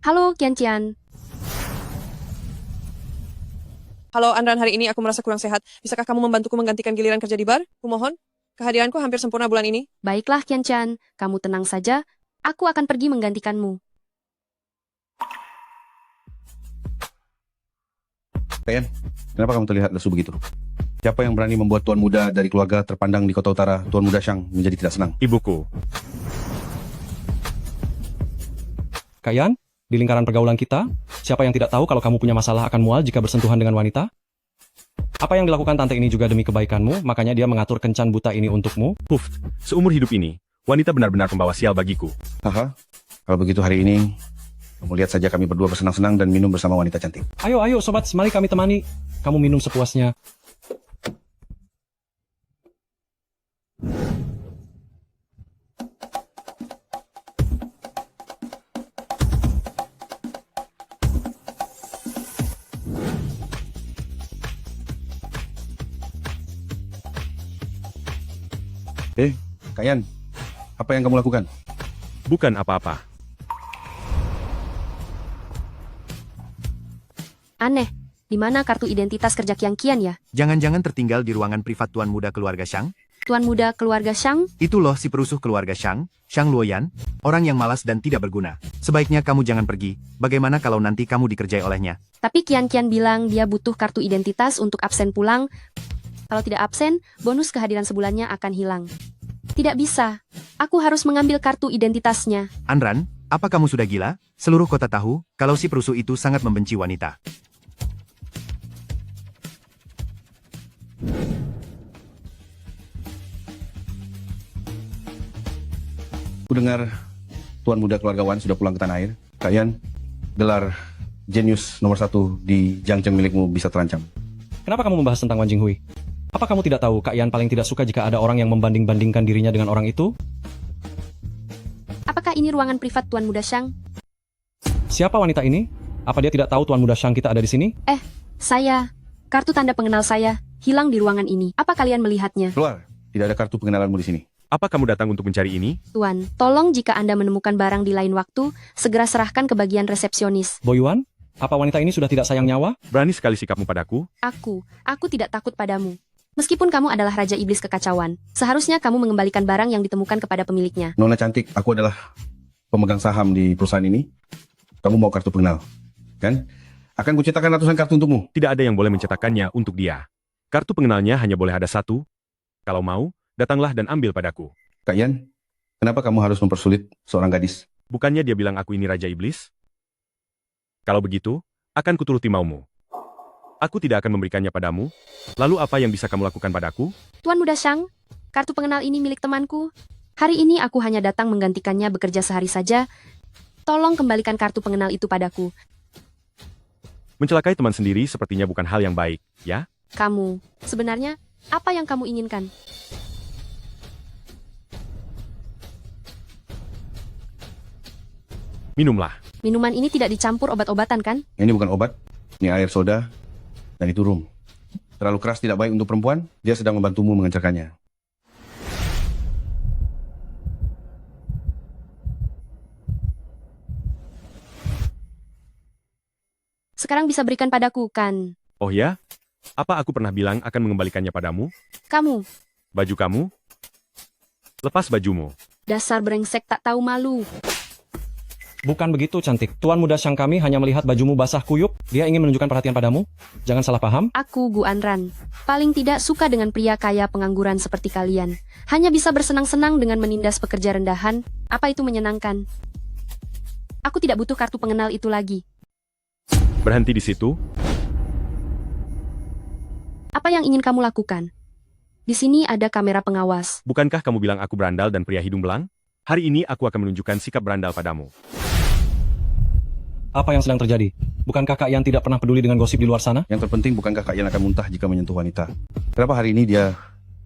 Halo, Qianqian. Halo Andran, hari ini aku merasa kurang sehat. Bisakah kamu membantuku menggantikan giliran kerja di bar? Kumohon. Kehadiranku hampir sempurna bulan ini. Baiklah, Qianqian. Kamu tenang saja. Aku akan pergi menggantikanmu. Kayan, kenapa kamu terlihat lesu begitu? Siapa yang berani membuat tuan muda dari keluarga terpandang di kota utara, Tuan Muda Shang, menjadi tidak senang? Ibuku. Kayan, di lingkaran pergaulan kita, siapa yang tidak tahu kalau kamu punya masalah akan mual jika bersentuhan dengan wanita? Apa yang dilakukan tante ini juga demi kebaikanmu, makanya dia mengatur kencan buta ini untukmu? Puf, seumur hidup ini, wanita benar-benar pembawa sial bagiku. Haha, kalau begitu hari ini, kamu lihat saja kami berdua bersenang-senang dan minum bersama wanita cantik. Ayo, sobat, mari kami temani. Kamu minum sepuasnya. Kayan, apa yang kamu lakukan? Bukan apa-apa. Aneh. Di mana kartu identitas kerja Qianqian ya? Jangan-jangan tertinggal di ruangan privat tuan muda keluarga Shang? Tuan muda keluarga Shang? Itu loh si perusuh keluarga Shang, Shang Luoyan, orang yang malas dan tidak berguna. Sebaiknya kamu jangan pergi, bagaimana kalau nanti kamu dikerjai olehnya? Tapi Qianqian bilang dia butuh kartu identitas untuk absen pulang. Kalau tidak absen, bonus kehadiran sebulannya akan hilang. Tidak bisa. Aku harus mengambil kartu identitasnya. Andran, apa kamu sudah gila? Seluruh kota tahu, kalau si perusuh itu sangat membenci wanita. Aku dengar Tuan Muda keluarga Wan sudah pulang ke tanah air. Kayan, gelar jenius nomor 1 di Jiangcheng milikmu bisa terancam. Kenapa kamu membahas tentang Wan Jinghui? Apa kamu tidak tahu Kak Yan paling tidak suka jika ada orang yang membanding-bandingkan dirinya dengan orang itu? Apakah ini ruangan privat Tuan Muda Shang? Siapa wanita ini? Apa dia tidak tahu Tuan Muda Shang kita ada di sini? Saya. Kartu tanda pengenal saya hilang di ruangan ini. Apa kalian melihatnya? Keluar, tidak ada kartu pengenalanmu di sini. Apa kamu datang untuk mencari ini? Tuan, tolong jika Anda menemukan barang di lain waktu, segera serahkan ke bagian resepsionis. Boyuan? Apa wanita ini sudah tidak sayang nyawa? Berani sekali sikapmu padaku. Aku tidak takut padamu. Meskipun kamu adalah Raja Iblis Kekacauan, seharusnya kamu mengembalikan barang yang ditemukan kepada pemiliknya. Nona cantik, aku adalah pemegang saham di perusahaan ini. Kamu mau kartu pengenal, kan? Akan kucetakkan ratusan kartu untukmu. Tidak ada yang boleh mencetakkannya untuk dia. Kartu pengenalnya hanya boleh ada satu. Kalau mau, datanglah dan ambil padaku. Kak Yan, kenapa kamu harus mempersulit seorang gadis? Bukannya dia bilang aku ini Raja Iblis? Kalau begitu, akan kuturuti maumu. Aku tidak akan memberikannya padamu. Lalu apa yang bisa kamu lakukan padaku? Tuan Muda Shang, kartu pengenal ini milik temanku. Hari ini aku hanya datang menggantikannya bekerja sehari saja. Tolong kembalikan kartu pengenal itu padaku. Mencelakai teman sendiri sepertinya bukan hal yang baik, ya? Kamu, sebenarnya, apa yang kamu inginkan? Minumlah. Minuman ini tidak dicampur obat-obatan kan? Ini bukan obat, ini air soda, dan itu rum. Terlalu keras tidak baik untuk perempuan, dia sedang membantumu mengencarkannya. Sekarang bisa berikan padaku, kan? Oh ya? Apa aku pernah bilang akan mengembalikannya padamu? Kamu, Baju kamu? Lepas bajumu. dasar brengsek tak tahu malu. Bukan begitu, cantik. Tuan Muda Shang kami hanya melihat bajumu basah kuyup. Dia ingin menunjukkan perhatian padamu. Jangan salah paham. Aku, Gu Anran, paling tidak suka dengan pria kaya pengangguran seperti kalian. Hanya bisa bersenang-senang dengan menindas pekerja rendahan. Apa itu menyenangkan? Aku tidak butuh kartu pengenal itu lagi. Berhenti di situ. Apa yang ingin kamu lakukan? Di sini ada kamera pengawas. Bukankah kamu bilang aku berandal dan pria hidung belang? Hari ini aku akan menunjukkan sikap berandal padamu. Apa yang sedang terjadi? Bukankah Kak Yan tidak pernah peduli dengan gosip di luar sana? Yang terpenting bukankah Kak Yan akan muntah jika menyentuh wanita? Kenapa hari ini dia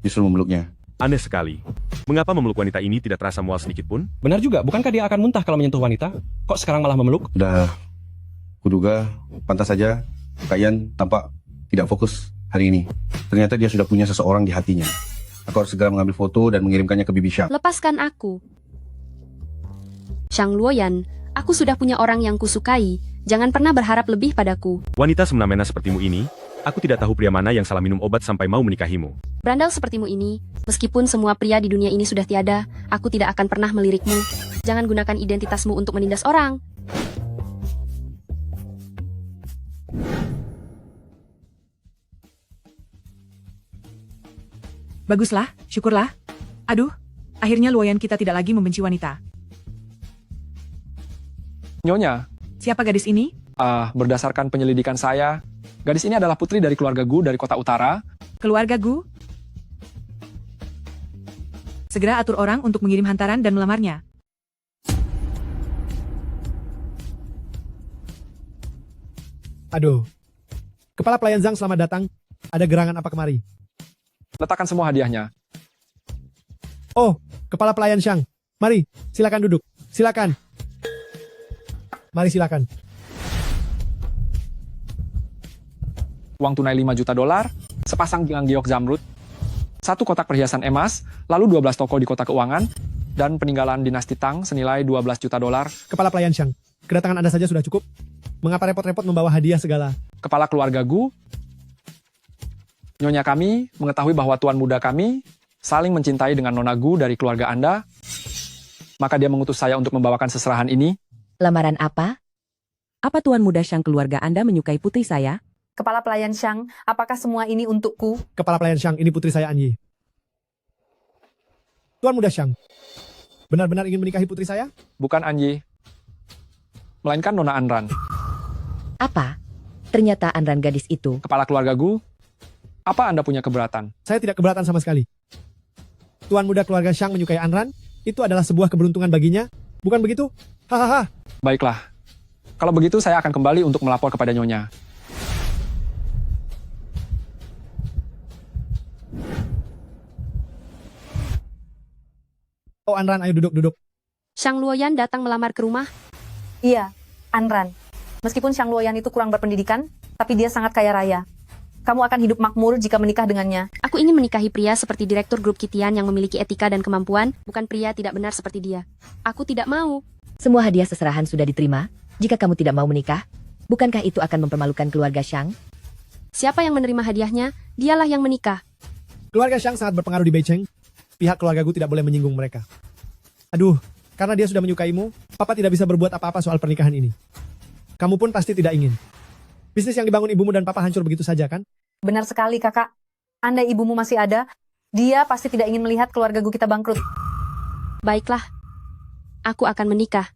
justru memeluknya? Aneh sekali. Mengapa memeluk wanita ini tidak terasa mual sedikit pun? Benar juga, bukankah dia akan muntah kalau menyentuh wanita? Kok sekarang malah memeluk? Sudah kuduga, pantas saja Kak Yan tampak tidak fokus hari ini. Ternyata dia sudah punya seseorang di hatinya. Aku harus segera mengambil foto dan mengirimkannya ke Bibi Shang. Lepaskan aku. Shang Luoyan, Aku sudah punya orang yang kusukai, jangan pernah berharap lebih padaku. Wanita semena-mena sepertimu ini, aku tidak tahu pria mana yang salah minum obat sampai mau menikahimu. Berandal sepertimu ini, meskipun semua pria di dunia ini sudah tiada, aku tidak akan pernah melirikmu. Jangan gunakan identitasmu untuk menindas orang. Baguslah, syukurlah. Aduh, akhirnya Luoyan kita tidak lagi membenci wanita. Nyonya, Siapa gadis ini? berdasarkan penyelidikan saya, gadis ini adalah putri dari keluarga Gu dari kota utara. Keluarga Gu? Segera atur orang untuk mengirim hantaran dan melamarnya. Aduh. Kepala pelayan Zhang, selamat datang. Ada gerangan apa kemari? Letakkan semua hadiahnya. Oh, kepala pelayan Shang. Mari, silakan duduk. Silakan. Mari silakan. Uang tunai 5 juta dolar, sepasang gelang giok zamrud, 1 kotak perhiasan emas, lalu 12 toko di kota keuangan, dan peninggalan dinasti Tang senilai 12 juta dolar. Kepala pelayan Shang, kedatangan Anda saja sudah cukup. Mengapa repot-repot membawa hadiah segala? Kepala keluarga Gu, Nyonya kami mengetahui bahwa tuan muda kami saling mencintai dengan Nona Gu dari keluarga Anda, maka dia mengutus saya untuk membawakan seserahan ini. Lamaran apa? Apa Tuan Muda Shang keluarga Anda menyukai putri saya? Kepala pelayan Shang, apakah semua ini untukku? Kepala pelayan Shang, ini putri saya Anyi. Tuan muda Shang, benar-benar ingin menikahi putri saya? Bukan Anji, melainkan Nona Anran. Apa? Ternyata Anran gadis itu. Kepala keluarga Gu, apa Anda punya keberatan? Saya tidak keberatan sama sekali. Tuan muda keluarga Shang menyukai Anran, itu adalah sebuah keberuntungan baginya. Bukan begitu? Hahaha. Baiklah, kalau begitu saya akan kembali untuk melapor kepada Nyonya. Oh Anran, ayo duduk-duduk. Shang Luoyan datang melamar ke rumah. Iya, Anran. Meskipun Shang Luoyan itu kurang berpendidikan, tapi dia sangat kaya raya. Kamu akan hidup makmur jika menikah dengannya. Aku ingin menikahi pria seperti direktur grup Kitian yang memiliki etika dan kemampuan, bukan pria tidak benar seperti dia. Aku tidak mau. Semua hadiah seserahan sudah diterima. Jika kamu tidak mau menikah, bukankah itu akan mempermalukan keluarga Shang? Siapa yang menerima hadiahnya, dialah yang menikah. Keluarga Shang sangat berpengaruh di Beicheng. Pihak keluarga Gu tidak boleh menyinggung mereka. Aduh, karena dia sudah menyukaimu, Papa tidak bisa berbuat apa-apa soal pernikahan ini. Kamu pun pasti tidak ingin. Bisnis yang dibangun ibumu dan Papa hancur begitu saja, kan? Benar sekali, Kakak. Andai ibumu masih ada, dia pasti tidak ingin melihat keluarga Gu kita bangkrut. Baiklah, aku akan menikah.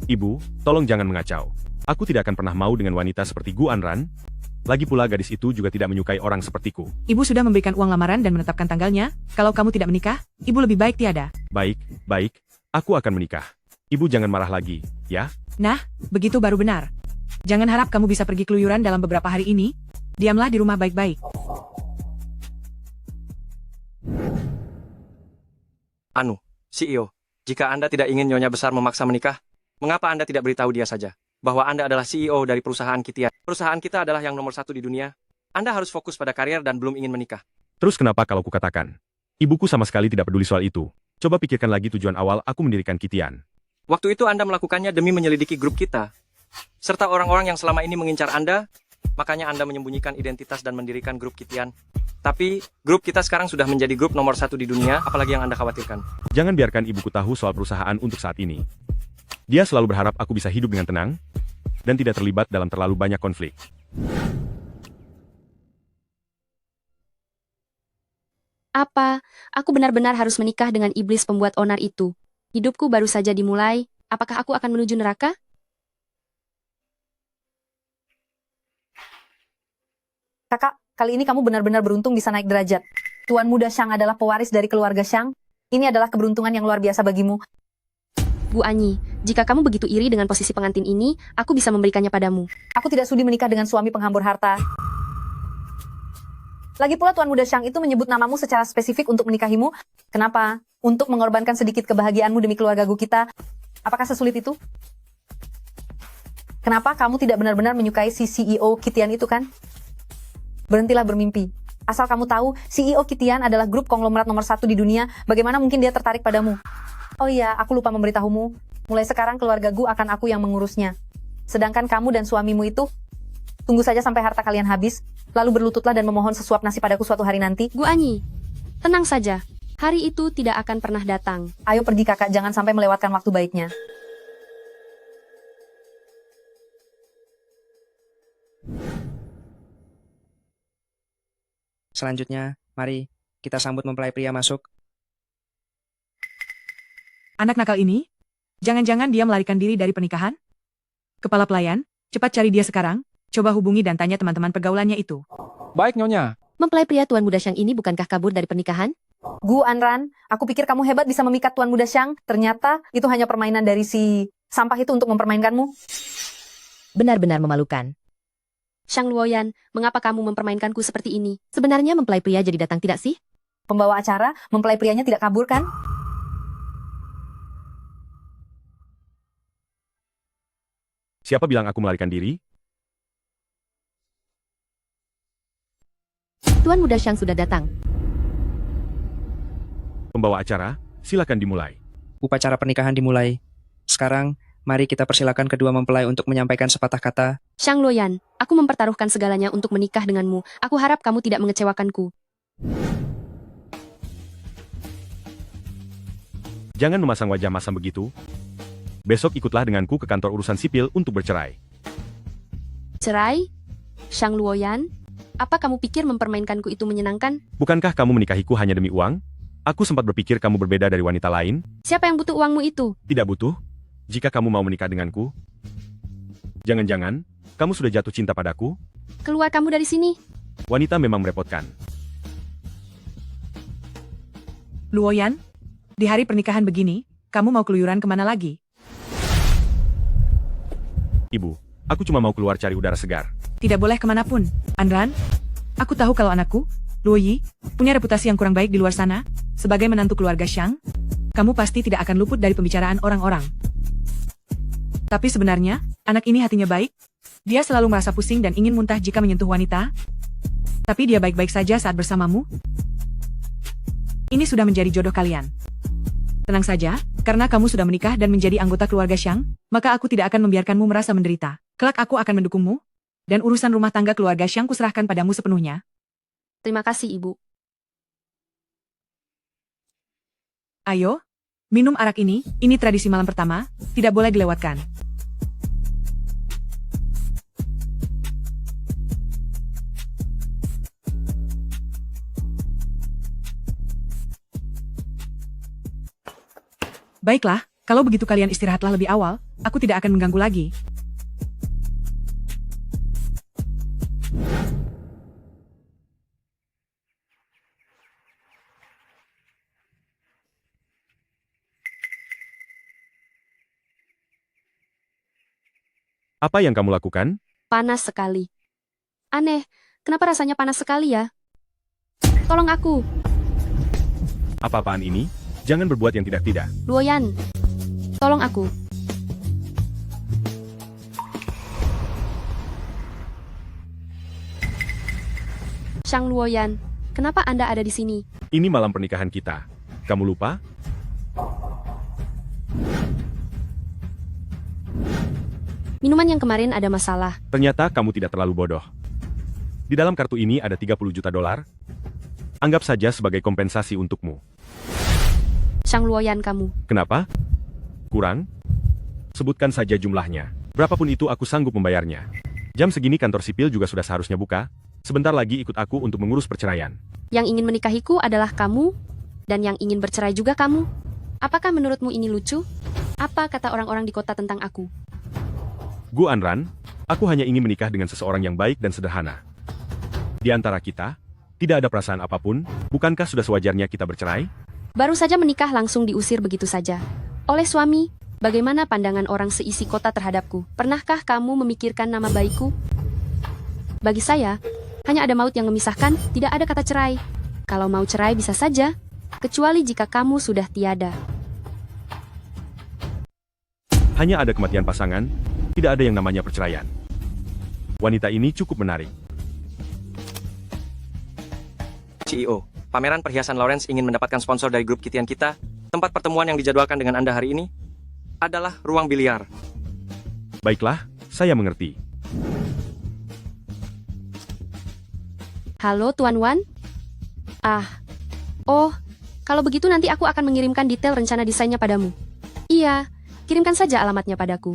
Ibu, tolong jangan mengacau. Aku tidak akan pernah mau dengan wanita seperti Gu Anran. Lagi pula gadis itu juga tidak menyukai orang sepertiku. Ibu sudah memberikan uang lamaran dan menetapkan tanggalnya. Kalau kamu tidak menikah, ibu lebih baik tiada. Baik, baik. Aku akan menikah. Ibu jangan marah lagi, ya? Nah, begitu baru benar. Jangan harap kamu bisa pergi keluyuran dalam beberapa hari ini. Diamlah di rumah baik-baik. Anu, CEO, jika Anda tidak ingin Nyonya Besar memaksa menikah, mengapa Anda tidak beritahu dia saja bahwa Anda adalah CEO dari perusahaan Kitian? Perusahaan kita adalah yang nomor 1 di dunia. Anda harus fokus pada karier dan belum ingin menikah. Terus kenapa kalau kukatakan? Ibuku sama sekali tidak peduli soal itu. Coba pikirkan lagi tujuan awal aku mendirikan Kitian. Waktu itu Anda melakukannya demi menyelidiki grup kita, serta orang-orang yang selama ini mengincar Anda, makanya Anda menyembunyikan identitas dan mendirikan grup Kitian. Tapi, grup kita sekarang sudah menjadi grup nomor 1 di dunia, apalagi yang Anda khawatirkan. Jangan biarkan ibuku tahu soal perusahaan untuk saat ini. Dia selalu berharap aku bisa hidup dengan tenang, dan tidak terlibat dalam terlalu banyak konflik. Apa? Aku benar-benar harus menikah dengan iblis pembuat onar itu. Hidupku baru saja dimulai, apakah aku akan menuju neraka? Kakak, kali ini kamu benar-benar beruntung bisa naik derajat. Tuan muda Shang adalah pewaris dari keluarga Shang. Ini adalah keberuntungan yang luar biasa bagimu. Bu Anyi, jika kamu begitu iri dengan posisi pengantin ini, aku bisa memberikannya padamu. Aku tidak sudi menikah dengan suami penghambur harta. Lagi pula Tuan muda Shang itu menyebut namamu secara spesifik untuk menikahimu. Kenapa? Untuk mengorbankan sedikit kebahagiaanmu demi keluarga Gu kita. Apakah sesulit itu? Kenapa kamu tidak benar-benar menyukai si CEO Kitian itu kan? Berhentilah bermimpi. Asal kamu tahu, CEO Kitian adalah grup konglomerat nomor 1 di dunia, bagaimana mungkin dia tertarik padamu? Oh iya, aku lupa memberitahumu. Mulai sekarang keluarga Gu akan aku yang mengurusnya. Sedangkan kamu dan suamimu itu, tunggu saja sampai harta kalian habis, lalu berlututlah dan memohon sesuap nasi padaku suatu hari nanti. Gu Anyi, tenang saja. Hari itu tidak akan pernah datang. Ayo pergi kakak, jangan sampai melewatkan waktu baiknya. Selanjutnya, mari kita sambut mempelai pria masuk. Anak nakal ini? Jangan-jangan dia melarikan diri dari pernikahan? Kepala pelayan, cepat cari dia sekarang. Coba hubungi dan tanya teman-teman pergaulannya itu. Baik, Nyonya. Mempelai pria Tuan Muda Xiang ini bukankah kabur dari pernikahan? Gu Anran, aku pikir kamu hebat bisa memikat Tuan Muda Xiang. Ternyata itu hanya permainan dari si sampah itu untuk mempermainkanmu. Benar-benar memalukan. Xiang Luoyan, mengapa kamu mempermainkanku seperti ini? Sebenarnya mempelai pria jadi datang tidak sih? Pembawa acara, mempelai prianya tidak kabur kan? Siapa bilang aku melarikan diri? Tuan Muda Xiang sudah datang. Pembawa acara, silakan dimulai. Upacara pernikahan dimulai. Sekarang, mari kita persilakan kedua mempelai untuk menyampaikan sepatah kata. Xiang Luoyan, aku mempertaruhkan segalanya untuk menikah denganmu. Aku harap kamu tidak mengecewakanku. Jangan memasang wajah masam begitu. Besok ikutlah denganku ke kantor urusan sipil untuk bercerai. Cerai? Xiang Luoyan, apa kamu pikir mempermainkanku itu menyenangkan? Bukankah kamu menikahiku hanya demi uang? Aku sempat berpikir kamu berbeda dari wanita lain. Siapa yang butuh uangmu itu? Tidak butuh. Jika kamu mau menikah denganku. Jangan-jangan, kamu sudah jatuh cinta padaku? Keluar kamu dari sini. Wanita memang merepotkan. Luoyan, di hari pernikahan begini, kamu mau keluyuran kemana lagi? Ibu, aku cuma mau keluar cari udara segar. Tidak boleh kemanapun. Anran, aku tahu kalau anakku, Luoyi, punya reputasi yang kurang baik di luar sana. Sebagai menantu keluarga Xiang, kamu pasti tidak akan luput dari pembicaraan orang-orang. Tapi sebenarnya, anak ini hatinya baik. Dia selalu merasa pusing dan ingin muntah jika menyentuh wanita. Tapi dia baik-baik saja saat bersamamu. Ini sudah menjadi jodoh kalian. Tenang saja, karena kamu sudah menikah dan menjadi anggota keluarga Xiang, maka aku tidak akan membiarkanmu merasa menderita. Kelak aku akan mendukungmu, dan urusan rumah tangga keluarga Xiang kuserahkan padamu sepenuhnya. Terima kasih, Ibu. Ayo, minum arak ini tradisi malam pertama, tidak boleh dilewatkan. Baiklah, kalau begitu kalian istirahatlah lebih awal, aku tidak akan mengganggu lagi. Apa yang kamu lakukan? Panas sekali. Aneh, kenapa rasanya panas sekali ya? Tolong aku. Apa-apaan ini? Jangan berbuat yang tidak-tidak. Luoyan, tolong aku. Xiang Luoyan, kenapa Anda ada di sini? Ini malam pernikahan kita. Kamu lupa? Minuman yang kemarin ada masalah. Ternyata kamu tidak terlalu bodoh. Di dalam kartu ini ada 30 juta dolar. Anggap saja sebagai kompensasi untukmu. Xiang Luoyan kamu. Kenapa? Kurang? Sebutkan saja jumlahnya. Berapapun itu aku sanggup membayarnya. Jam segini kantor sipil juga sudah seharusnya buka. Sebentar lagi ikut aku untuk mengurus perceraian. Yang ingin menikahiku adalah kamu, dan yang ingin bercerai juga kamu. Apakah menurutmu ini lucu? Apa kata orang-orang di kota tentang aku? Gu Anran, aku hanya ingin menikah dengan seseorang yang baik dan sederhana. Di antara kita, tidak ada perasaan apapun, bukankah sudah sewajarnya kita bercerai? Baru saja menikah langsung diusir begitu saja. Oleh suami, bagaimana pandangan orang seisi kota terhadapku? Pernahkah kamu memikirkan nama baikku? Bagi saya, hanya ada maut yang memisahkan, tidak ada kata cerai. Kalau mau cerai bisa saja, kecuali jika kamu sudah tiada. Hanya ada kematian pasangan, tidak ada yang namanya perceraian. Wanita ini cukup menarik. CEO. Pameran perhiasan Lawrence ingin mendapatkan sponsor dari grup Kitian kita. Tempat pertemuan yang dijadwalkan dengan Anda hari ini adalah ruang biliar. Baiklah, saya mengerti. Halo Tuan Wan? Oh, kalau begitu nanti aku akan mengirimkan detail rencana desainnya padamu. Iya, kirimkan saja alamatnya padaku.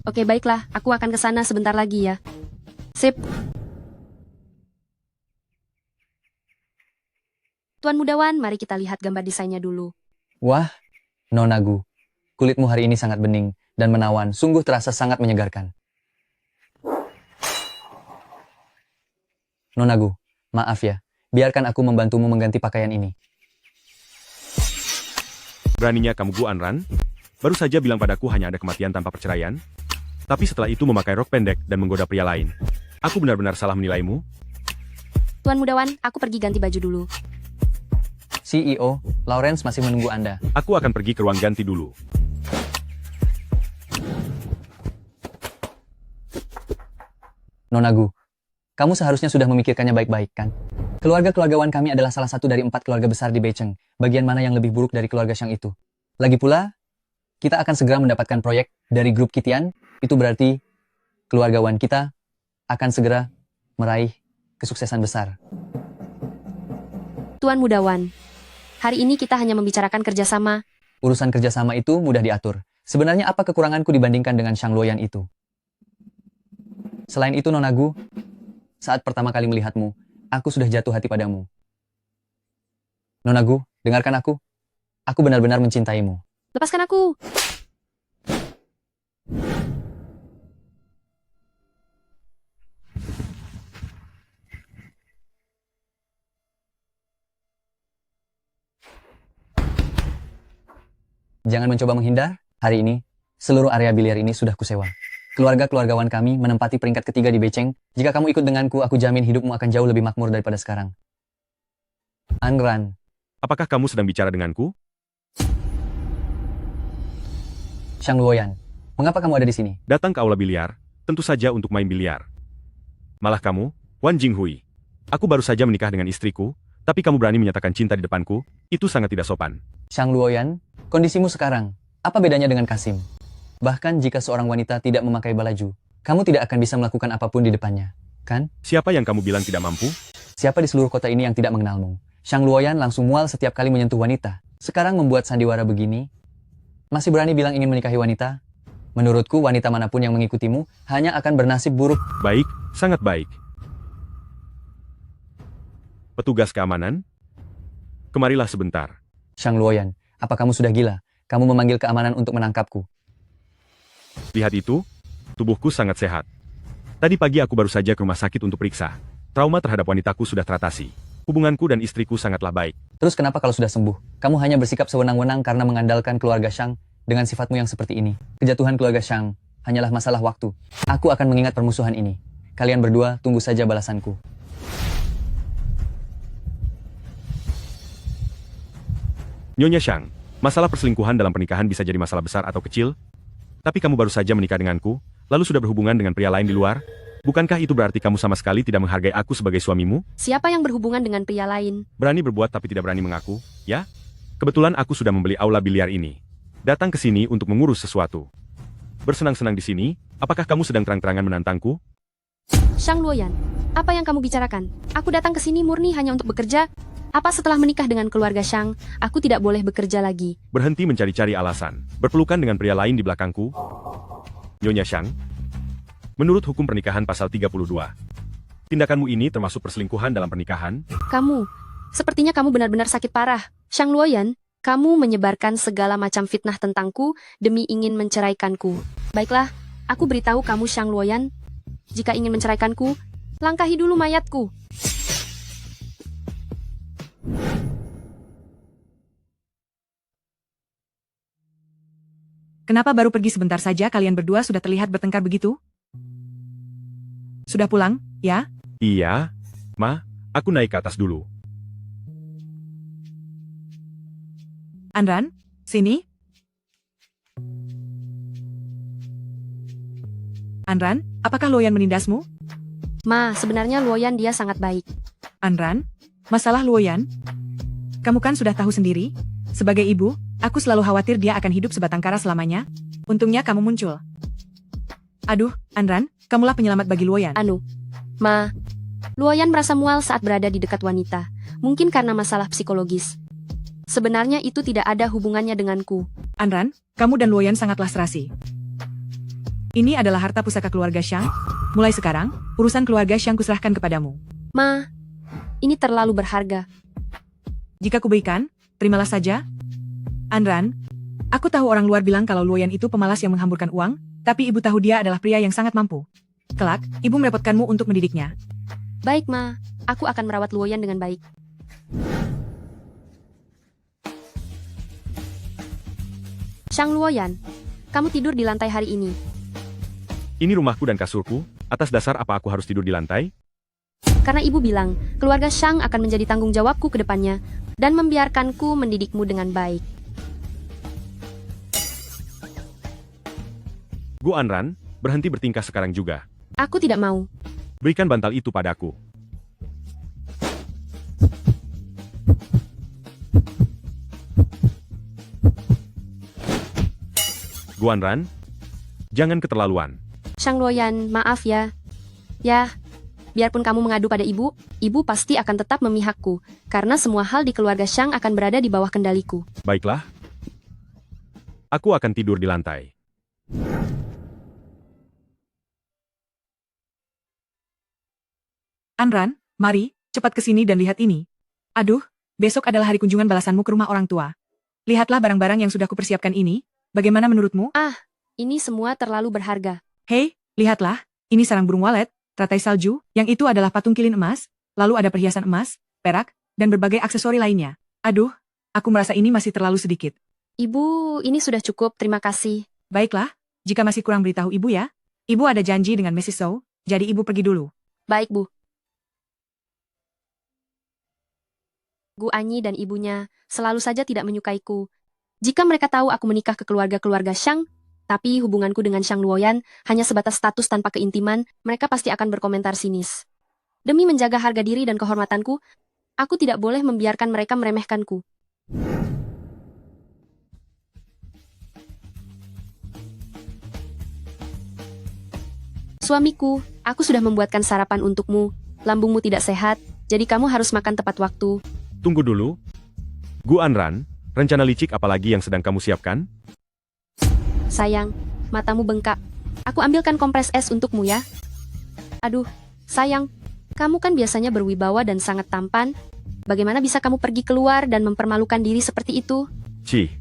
Oke baiklah, aku akan ke sana sebentar lagi ya. Sip. Tuan Mudawan, mari kita lihat gambar desainnya dulu. Wah, Nonagu, kulitmu hari ini sangat bening dan menawan, sungguh terasa sangat menyegarkan. Nonagu, maaf ya, biarkan aku membantumu mengganti pakaian ini. Beraninya kamu Gu Anran? Baru saja bilang padaku hanya ada kematian tanpa perceraian. Tapi setelah itu memakai rok pendek dan menggoda pria lain. Aku benar-benar salah menilaimu. Tuan Mudawan, aku pergi ganti baju dulu. CEO, Lawrence masih menunggu Anda. Aku akan pergi ke ruang ganti dulu. Nonagu, kamu seharusnya sudah memikirkannya baik-baik, kan? Keluarga-keluargawan kami adalah salah satu dari 4 keluarga besar di Beicheng. Bagian mana yang lebih buruk dari keluarga Shang itu? Lagi pula, kita akan segera mendapatkan proyek dari grup Kitian. Itu berarti keluargawan kita akan segera meraih kesuksesan besar. Tuan Mudawan, hari ini kita hanya membicarakan kerjasama. Urusan kerjasama itu mudah diatur. Sebenarnya apa kekuranganku dibandingkan dengan Shang Luoyan itu? Selain itu Nonagu, saat pertama kali melihatmu, aku sudah jatuh hati padamu. Nonagu, dengarkan aku. Aku benar-benar mencintaimu. Lepaskan aku. Jangan mencoba menghindar. Hari ini, seluruh area biliar ini sudah kusewa. Keluarga-keluargawan kami menempati peringkat ketiga di Beicheng. Jika kamu ikut denganku, aku jamin hidupmu akan jauh lebih makmur daripada sekarang. Anran. Apakah kamu sedang bicara denganku? Shang Luoyan, mengapa kamu ada di sini? Datang ke aula biliar, tentu saja untuk main biliar. Malah kamu, Wan Jinghui. Aku baru saja menikah dengan istriku, tapi kamu berani menyatakan cinta di depanku, itu sangat tidak sopan. Shang Luoyan, kondisimu sekarang, apa bedanya dengan Kasim? Bahkan jika seorang wanita tidak memakai baju, kamu tidak akan bisa melakukan apapun di depannya, kan? Siapa yang kamu bilang tidak mampu? Siapa di seluruh kota ini yang tidak mengenalmu? Shang Luoyan langsung mual setiap kali menyentuh wanita. Sekarang membuat sandiwara begini, masih berani bilang ingin menikahi wanita? Menurutku wanita manapun yang mengikutimu hanya akan bernasib buruk. Baik, sangat baik. Petugas keamanan, kemarilah sebentar. Shang Luoyan, apa kamu sudah gila? Kamu memanggil keamanan untuk menangkapku. Lihat itu, tubuhku sangat sehat. Tadi pagi aku baru saja ke rumah sakit untuk periksa. Trauma terhadap wanitaku sudah teratasi. Hubunganku dan istriku sangatlah baik. Terus kenapa kalau sudah sembuh, kamu hanya bersikap sewenang-wenang karena mengandalkan keluarga Shang dengan sifatmu yang seperti ini? Kejatuhan keluarga Shang hanyalah masalah waktu. Aku akan mengingat permusuhan ini. Kalian berdua tunggu saja balasanku. Nyonya Shang, masalah perselingkuhan dalam pernikahan bisa jadi masalah besar atau kecil. Tapi kamu baru saja menikah denganku, lalu sudah berhubungan dengan pria lain di luar. Bukankah itu berarti kamu sama sekali tidak menghargai aku sebagai suamimu? Siapa yang berhubungan dengan pria lain? Berani berbuat tapi tidak berani mengaku, ya? Kebetulan aku sudah membeli aula biliar ini. Datang ke sini untuk mengurus sesuatu. Bersenang-senang di sini, apakah kamu sedang terang-terangan menantangku? Shang Luoyan, apa yang kamu bicarakan? Aku datang ke sini murni hanya untuk bekerja. Apa setelah menikah dengan keluarga Shang, aku tidak boleh bekerja lagi? Berhenti mencari-cari alasan. Berpelukan dengan pria lain di belakangku. Nyonya Shang, menurut hukum pernikahan pasal 32, tindakanmu ini termasuk perselingkuhan dalam pernikahan? Kamu, sepertinya kamu benar-benar sakit parah. Shang Luoyan, kamu menyebarkan segala macam fitnah tentangku demi ingin menceraikanku. Baiklah, aku beritahu kamu Shang Luoyan, jika ingin menceraikanku, langkahi dulu mayatku. Kenapa baru pergi sebentar saja kalian berdua sudah terlihat bertengkar begitu? Sudah pulang, ya? Iya, Ma, aku naik ke atas dulu. Anran, sini. Anran, apakah Luoyan menindasmu? Ma, sebenarnya Luoyan dia sangat baik. Anran, Masalah Luoyan? Kamu kan sudah tahu sendiri? Sebagai ibu, aku selalu khawatir dia akan hidup sebatang kara selamanya. Untungnya kamu muncul. Aduh, Anran, kamulah penyelamat bagi Luoyan. Ma, Luoyan merasa mual saat berada di dekat wanita. Mungkin karena masalah psikologis. Sebenarnya itu tidak ada hubungannya denganku. Anran, kamu dan Luoyan sangatlah serasi. Ini adalah harta pusaka keluarga Xiang. Mulai sekarang, urusan keluarga Xiang kuserahkan kepadamu. Ma, ini terlalu berharga. Jika kuberikan, terimalah saja. Anran, aku tahu orang luar bilang kalau Luoyan itu pemalas yang menghamburkan uang, tapi ibu tahu dia adalah pria yang sangat mampu. Kelak, ibu merepotkanmu untuk mendidiknya. Baik, Ma. Aku akan merawat Luoyan dengan baik. Xiang Luoyan, kamu tidur di lantai hari ini. Ini rumahku dan kasurku, atas dasar apa aku harus tidur di lantai? Karena ibu bilang, keluarga Xiang akan menjadi tanggung jawabku ke depannya, dan membiarkanku mendidikmu dengan baik. Gu Anran, berhenti bertingkah sekarang juga. Aku tidak mau. Berikan bantal itu padaku. Gu Anran, jangan keterlaluan. Xiang Luoyan, maaf ya. Ya, biarpun kamu mengadu pada ibu pasti akan tetap memihakku, karena semua hal di keluarga Xiang akan berada di bawah kendaliku. Baiklah. Aku akan tidur di lantai. Anran, mari, cepat ke sini dan lihat ini. Aduh, besok adalah hari kunjungan balasanmu ke rumah orang tua. Lihatlah barang-barang yang sudah kupersiapkan ini. Bagaimana menurutmu? Ini semua terlalu berharga. Hei, lihatlah. Ini sarang burung walet, teratai salju, yang itu adalah patung kilin emas, lalu ada perhiasan emas, perak, dan berbagai aksesori lainnya. Aduh, aku merasa ini masih terlalu sedikit. Ibu, ini sudah cukup, terima kasih. Baiklah, jika masih kurang beritahu ibu ya. Ibu ada janji dengan Mrs. Zhou, jadi ibu pergi dulu. Baik, Bu. Gu Anyi dan ibunya selalu saja tidak menyukaiku. Jika mereka tahu aku menikah ke keluarga-keluarga Xiang, tapi hubunganku dengan Xiang Luoyan hanya sebatas status tanpa keintiman, mereka pasti akan berkomentar sinis. Demi menjaga harga diri dan kehormatanku, aku tidak boleh membiarkan mereka meremehkanku. Suamiku, aku sudah membuatkan sarapan untukmu. Lambungmu tidak sehat, jadi kamu harus makan tepat waktu. Tunggu dulu. Gu Anran, rencana licik apalagi yang sedang kamu siapkan? Sayang, matamu bengkak. Aku ambilkan kompres es untukmu ya. Aduh, sayang, kamu kan biasanya berwibawa dan sangat tampan. Bagaimana bisa kamu pergi keluar dan mempermalukan diri seperti itu? Cih,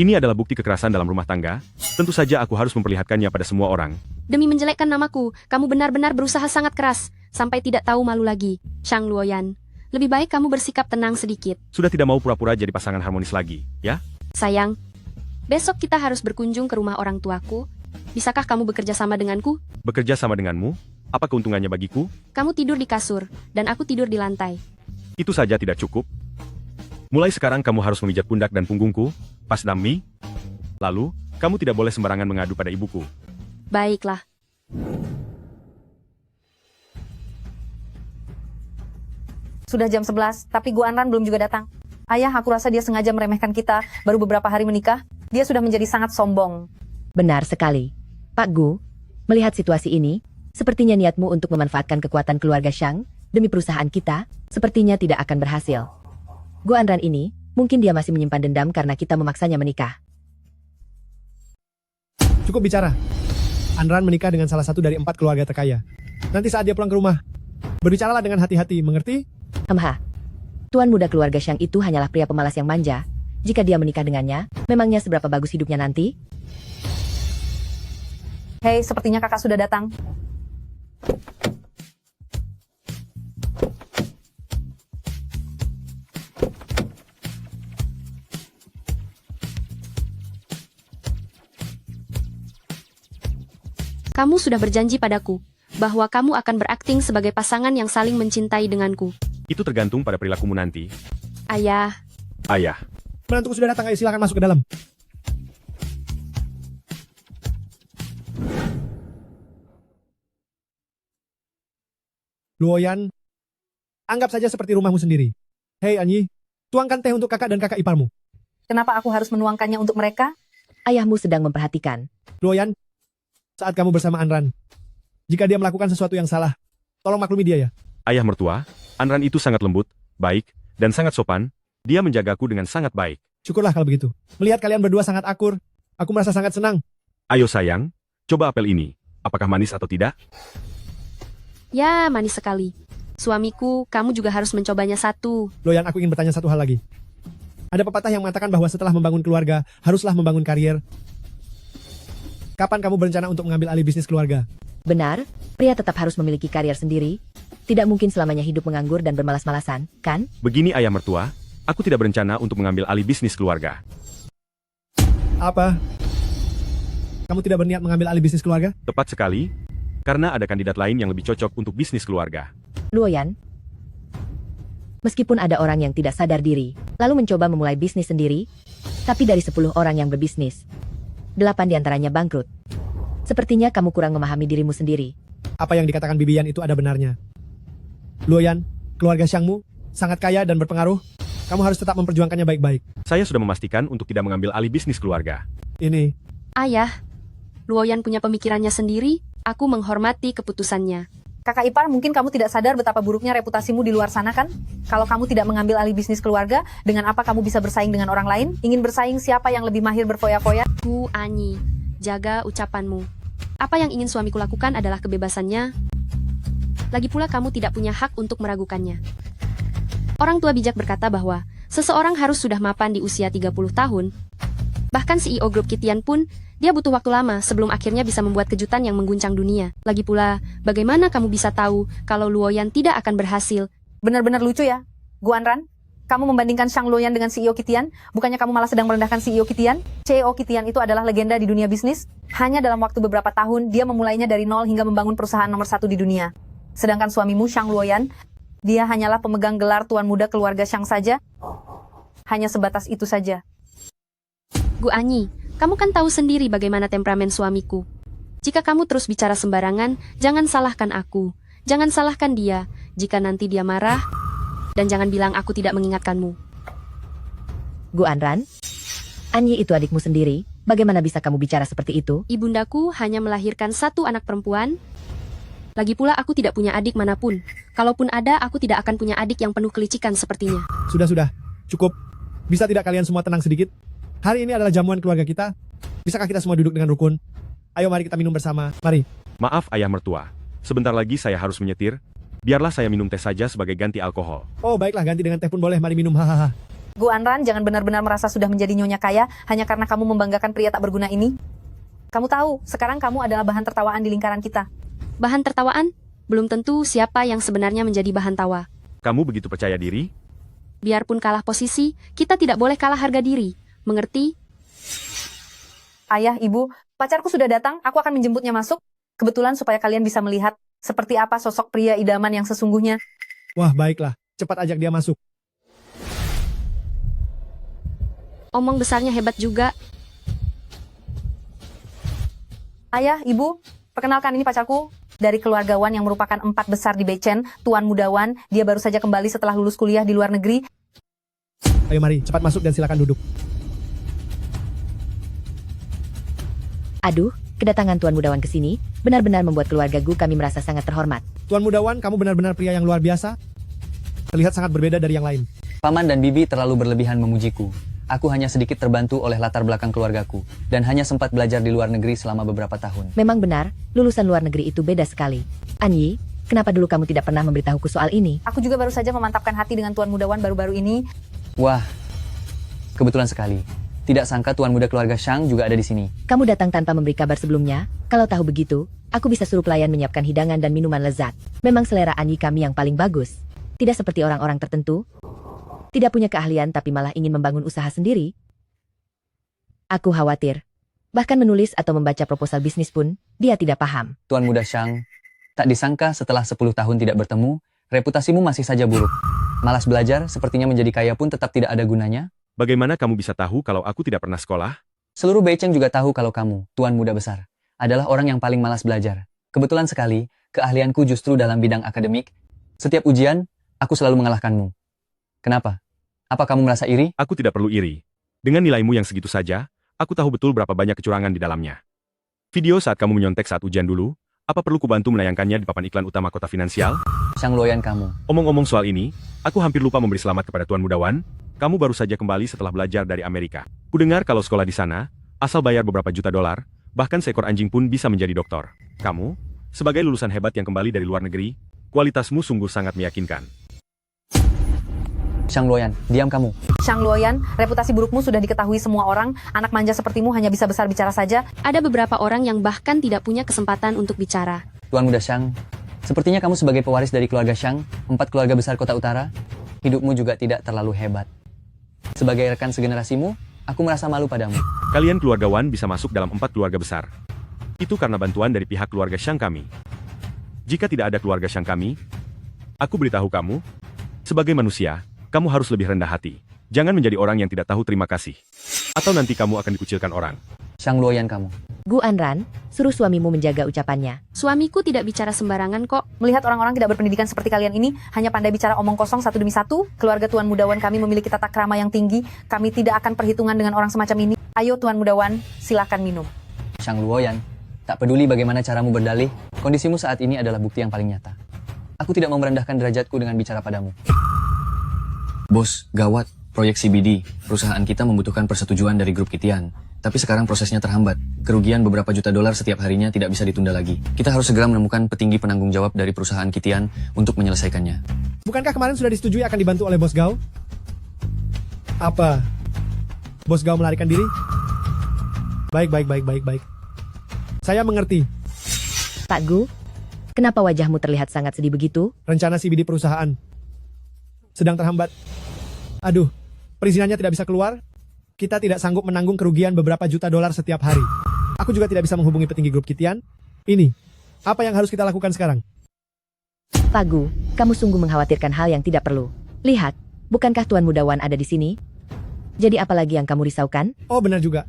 ini adalah bukti kekerasan dalam rumah tangga. Tentu saja aku harus memperlihatkannya pada semua orang. Demi menjelekkan namaku, kamu benar-benar berusaha sangat keras, sampai tidak tahu malu lagi. Xiang Luoyan, lebih baik kamu bersikap tenang sedikit. Sudah tidak mau pura-pura jadi pasangan harmonis lagi, ya? Sayang, besok kita harus berkunjung ke rumah orang tuaku. Bisakah kamu bekerja sama denganku? Bekerja sama denganmu? Apa keuntungannya bagiku? Kamu tidur di kasur, dan aku tidur di lantai. Itu saja tidak cukup. Mulai sekarang kamu harus memijat pundak dan punggungku, pas Nammi. Lalu, kamu tidak boleh sembarangan mengadu pada ibuku. Baiklah. Sudah jam 11, tapi Gu Anran belum juga datang. Ayah, aku rasa dia sengaja meremehkan kita, baru beberapa hari menikah, dia sudah menjadi sangat sombong. Benar sekali. Pak Gu, melihat situasi ini, sepertinya niatmu untuk memanfaatkan kekuatan keluarga Xiang demi perusahaan kita, sepertinya tidak akan berhasil. Gu Anran ini, mungkin dia masih menyimpan dendam karena kita memaksanya menikah. Cukup bicara. Anran menikah dengan salah satu dari 4 keluarga terkaya. Nanti saat dia pulang ke rumah, berbicaralah dengan hati-hati, mengerti? Tuan muda keluarga Xiang itu hanyalah pria pemalas yang manja. Jika dia menikah dengannya, memangnya seberapa bagus hidupnya nanti? Hei, sepertinya kakak sudah datang. Kamu sudah berjanji padaku bahwa kamu akan berakting sebagai pasangan yang saling mencintai denganku. Itu tergantung pada perilakumu nanti. Ayah. Ayah. Menantuku sudah datang, ayo silakan masuk ke dalam. Luoyan, Anggap saja seperti rumahmu sendiri. Hei Anyi, tuangkan teh untuk kakak dan kakak iparmu. Kenapa aku harus menuangkannya untuk mereka? Ayahmu sedang memperhatikan. Luoyan, saat kamu bersama Anran, jika dia melakukan sesuatu yang salah, tolong maklumi dia ya. Ayah mertua, Anran itu sangat lembut, baik, dan sangat sopan. Dia menjagaku dengan sangat baik. Syukurlah kalau begitu. Melihat kalian berdua sangat akur, aku merasa sangat senang. Ayo sayang, coba apel ini. Apakah manis atau tidak? Ya, manis sekali. Suamiku, kamu juga harus mencobanya satu. Luoyan, aku ingin bertanya satu hal lagi. Ada pepatah yang mengatakan bahwa setelah membangun keluarga, haruslah membangun karier. Kapan kamu berencana untuk mengambil alih bisnis keluarga? Benar, pria tetap harus memiliki karier sendiri. Tidak mungkin selamanya hidup menganggur dan bermalas-malasan, kan? Begini ayah mertua, aku tidak berencana untuk mengambil alih bisnis keluarga. Apa? Kamu tidak berniat mengambil alih bisnis keluarga? Tepat sekali, karena ada kandidat lain yang lebih cocok untuk bisnis keluarga. Luoyan, meskipun ada orang yang tidak sadar diri, lalu mencoba memulai bisnis sendiri, tapi dari 10 orang yang berbisnis, 8 diantaranya bangkrut. Sepertinya kamu kurang memahami dirimu sendiri. Apa yang dikatakan Bibian itu ada benarnya. Luoyan, keluarga Xiangmu sangat kaya dan berpengaruh. Kamu harus tetap memperjuangkannya baik-baik. Saya sudah memastikan untuk tidak mengambil alih bisnis keluarga. Ini, Ayah, Luoyan punya pemikirannya sendiri, aku menghormati keputusannya. Kakak ipar, mungkin kamu tidak sadar betapa buruknya reputasimu di luar sana kan? Kalau kamu tidak mengambil alih bisnis keluarga, dengan apa kamu bisa bersaing dengan orang lain? Ingin bersaing siapa yang lebih mahir berfoya-foya? Bu Anyi, jaga ucapanmu. Apa yang ingin suamiku lakukan adalah kebebasannya. Lagi pula kamu tidak punya hak untuk meragukannya. Orang tua bijak berkata bahwa seseorang harus sudah mapan di usia 30 tahun. Bahkan CEO grup Kitian pun, dia butuh waktu lama sebelum akhirnya bisa membuat kejutan yang mengguncang dunia. Lagi pula, bagaimana kamu bisa tahu kalau Luoyan tidak akan berhasil? Benar-benar lucu ya, Guanran. Kamu membandingkan Shang Luoyan dengan CEO Kitian? Bukannya kamu malah sedang merendahkan CEO Kitian? CEO Kitian itu adalah legenda di dunia bisnis. Hanya dalam waktu beberapa tahun, dia memulainya dari nol hingga membangun perusahaan nomor 1 di dunia. Sedangkan suamimu, Shang Luoyan, dia hanyalah pemegang gelar tuan muda keluarga Shang saja. Hanya sebatas itu saja. Gu Anyi, kamu kan tahu sendiri bagaimana temperamen suamiku. Jika kamu terus bicara sembarangan, jangan salahkan aku. Jangan salahkan dia, jika nanti dia marah. Dan jangan bilang aku tidak mengingatkanmu. Gu Anran, Anyi itu adikmu sendiri, bagaimana bisa kamu bicara seperti itu? Ibundaku hanya melahirkan 1 anak perempuan. Lagi pula aku tidak punya adik manapun. Kalaupun ada, aku tidak akan punya adik yang penuh kelicikan sepertinya. sudah, cukup. Bisa tidak kalian semua tenang sedikit? Hari ini adalah jamuan keluarga kita. Bisakah kita semua duduk dengan rukun? Ayo mari kita minum bersama, mari. Maaf ayah mertua, sebentar lagi saya harus menyetir. Biarlah saya minum teh saja sebagai ganti alkohol. Oh baiklah, ganti dengan teh pun boleh, mari minum, hahaha. Gu Anran, jangan benar-benar merasa sudah menjadi nyonya kaya hanya karena kamu membanggakan pria tak berguna ini. Kamu tahu, sekarang kamu adalah bahan tertawaan di lingkaran kita. Bahan tertawaan? Belum tentu siapa yang sebenarnya menjadi bahan tawa. Kamu begitu percaya diri? Biarpun kalah posisi, kita tidak boleh kalah harga diri. Mengerti? Ayah, ibu, pacarku sudah datang, aku akan menjemputnya masuk. Kebetulan supaya kalian bisa melihat seperti apa sosok pria idaman yang sesungguhnya. Wah baiklah, cepat ajak dia masuk. Omong besarnya hebat juga. Ayah, ibu, perkenalkan ini pacarku. Dari keluarga Wan yang merupakan 4 besar di Beichen, Tuan Muda Wan, dia baru saja kembali setelah lulus kuliah di luar negeri. Ayo mari, cepat masuk dan silakan duduk. Aduh, kedatangan Tuan Mudawan ke sini benar-benar membuat keluarga Gu kami merasa sangat terhormat. Tuan Mudawan, kamu benar-benar pria yang luar biasa. Terlihat sangat berbeda dari yang lain. Paman dan Bibi terlalu berlebihan memujiku. Aku hanya sedikit terbantu oleh latar belakang keluargaku, dan hanya sempat belajar di luar negeri selama beberapa tahun. Memang benar, lulusan luar negeri itu beda sekali. Anyi, kenapa dulu kamu tidak pernah memberitahuku soal ini? Aku juga baru saja memantapkan hati dengan Tuan Muda Wan baru-baru ini. Wah, kebetulan sekali. Tidak sangka tuan muda keluarga Shang juga ada di sini. Kamu datang tanpa memberi kabar sebelumnya? Kalau tahu begitu, aku bisa suruh pelayan menyiapkan hidangan dan minuman lezat. Memang selera Anyi kami yang paling bagus. Tidak seperti orang-orang tertentu. Tidak punya keahlian tapi malah ingin membangun usaha sendiri. Aku khawatir. Bahkan menulis atau membaca proposal bisnis pun, dia tidak paham. Tuan muda Shang, tak disangka setelah 10 tahun tidak bertemu, reputasimu masih saja buruk. Malas belajar, sepertinya menjadi kaya pun tetap tidak ada gunanya. Bagaimana kamu bisa tahu kalau aku tidak pernah sekolah? Seluruh Beicheng juga tahu kalau kamu, tuan muda besar, adalah orang yang paling malas belajar. Kebetulan sekali, keahlianku justru dalam bidang akademik. Setiap ujian, Aku selalu mengalahkanmu. Kenapa? Apa kamu merasa iri? Aku tidak perlu iri. Dengan nilaimu yang segitu saja, aku tahu betul berapa banyak kecurangan di dalamnya. Video saat kamu menyontek saat ujian dulu, apa perlu kubantu menayangkannya di papan iklan utama kota finansial? Shang Luoyan kamu. Omong-omong soal ini, aku hampir lupa memberi selamat kepada Tuan Mudawan. Kamu baru saja kembali setelah belajar dari Amerika. Kudengar kalau sekolah di sana, asal bayar beberapa juta dolar, bahkan seekor anjing pun bisa menjadi dokter. Kamu, sebagai lulusan hebat yang kembali dari luar negeri, kualitasmu sungguh sangat meyakinkan. Shang Luoyan, diam kamu. Shang Luoyan, reputasi burukmu sudah diketahui semua orang, anak manja sepertimu hanya bisa besar bicara saja. Ada beberapa orang yang bahkan tidak punya kesempatan untuk bicara. Tuan Muda Shang, sepertinya kamu sebagai pewaris dari keluarga Shang, 4 keluarga besar kota utara, hidupmu juga tidak terlalu hebat. Sebagai rekan segenerasimu, aku merasa malu padamu. Kalian keluarga Wan bisa masuk dalam 4 keluarga besar. Itu karena bantuan dari pihak keluarga Shang kami. Jika tidak ada keluarga Shang kami, aku beritahu kamu, sebagai manusia, kamu harus lebih rendah hati. Jangan menjadi orang yang tidak tahu terima kasih. Atau nanti kamu akan dikucilkan orang. Shang Luoyan kamu. Gu Anran, suruh suamimu menjaga ucapannya. Suamiku tidak bicara sembarangan kok. Melihat orang-orang tidak berpendidikan seperti kalian ini, hanya pandai bicara omong kosong satu demi satu, keluarga Tuan Mudawan kami memiliki tata krama yang tinggi, kami tidak akan perhitungan dengan orang semacam ini. Ayo Tuan Mudawan, silakan minum. Shang Luoyan, tak peduli bagaimana caramu berdalih, kondisimu saat ini adalah bukti yang paling nyata. Aku tidak mau merendahkan derajatku dengan bicara padamu. Bos, gawat. Proyek CBD, perusahaan kita membutuhkan persetujuan dari grup Kitian. Tapi sekarang prosesnya terhambat. Kerugian beberapa juta dolar setiap harinya tidak bisa ditunda lagi. Kita harus segera menemukan petinggi penanggung jawab dari perusahaan Kitian untuk menyelesaikannya. Bukankah kemarin sudah disetujui akan dibantu oleh Bos Gao? Apa? Bos Gao melarikan diri? Baik. Saya mengerti. Pak Gu, kenapa wajahmu terlihat sangat sedih begitu? Rencana CBD perusahaan sedang terhambat. Aduh, perizinannya tidak bisa keluar. Kita tidak sanggup menanggung kerugian beberapa juta dolar setiap hari. Aku juga tidak bisa menghubungi petinggi grup Kitian. Ini, apa yang harus kita lakukan sekarang? Pak Gu, kamu sungguh mengkhawatirkan hal yang tidak perlu. Lihat, bukankah Tuan Mudawan ada di sini? Jadi apa lagi yang kamu risaukan? Oh benar juga.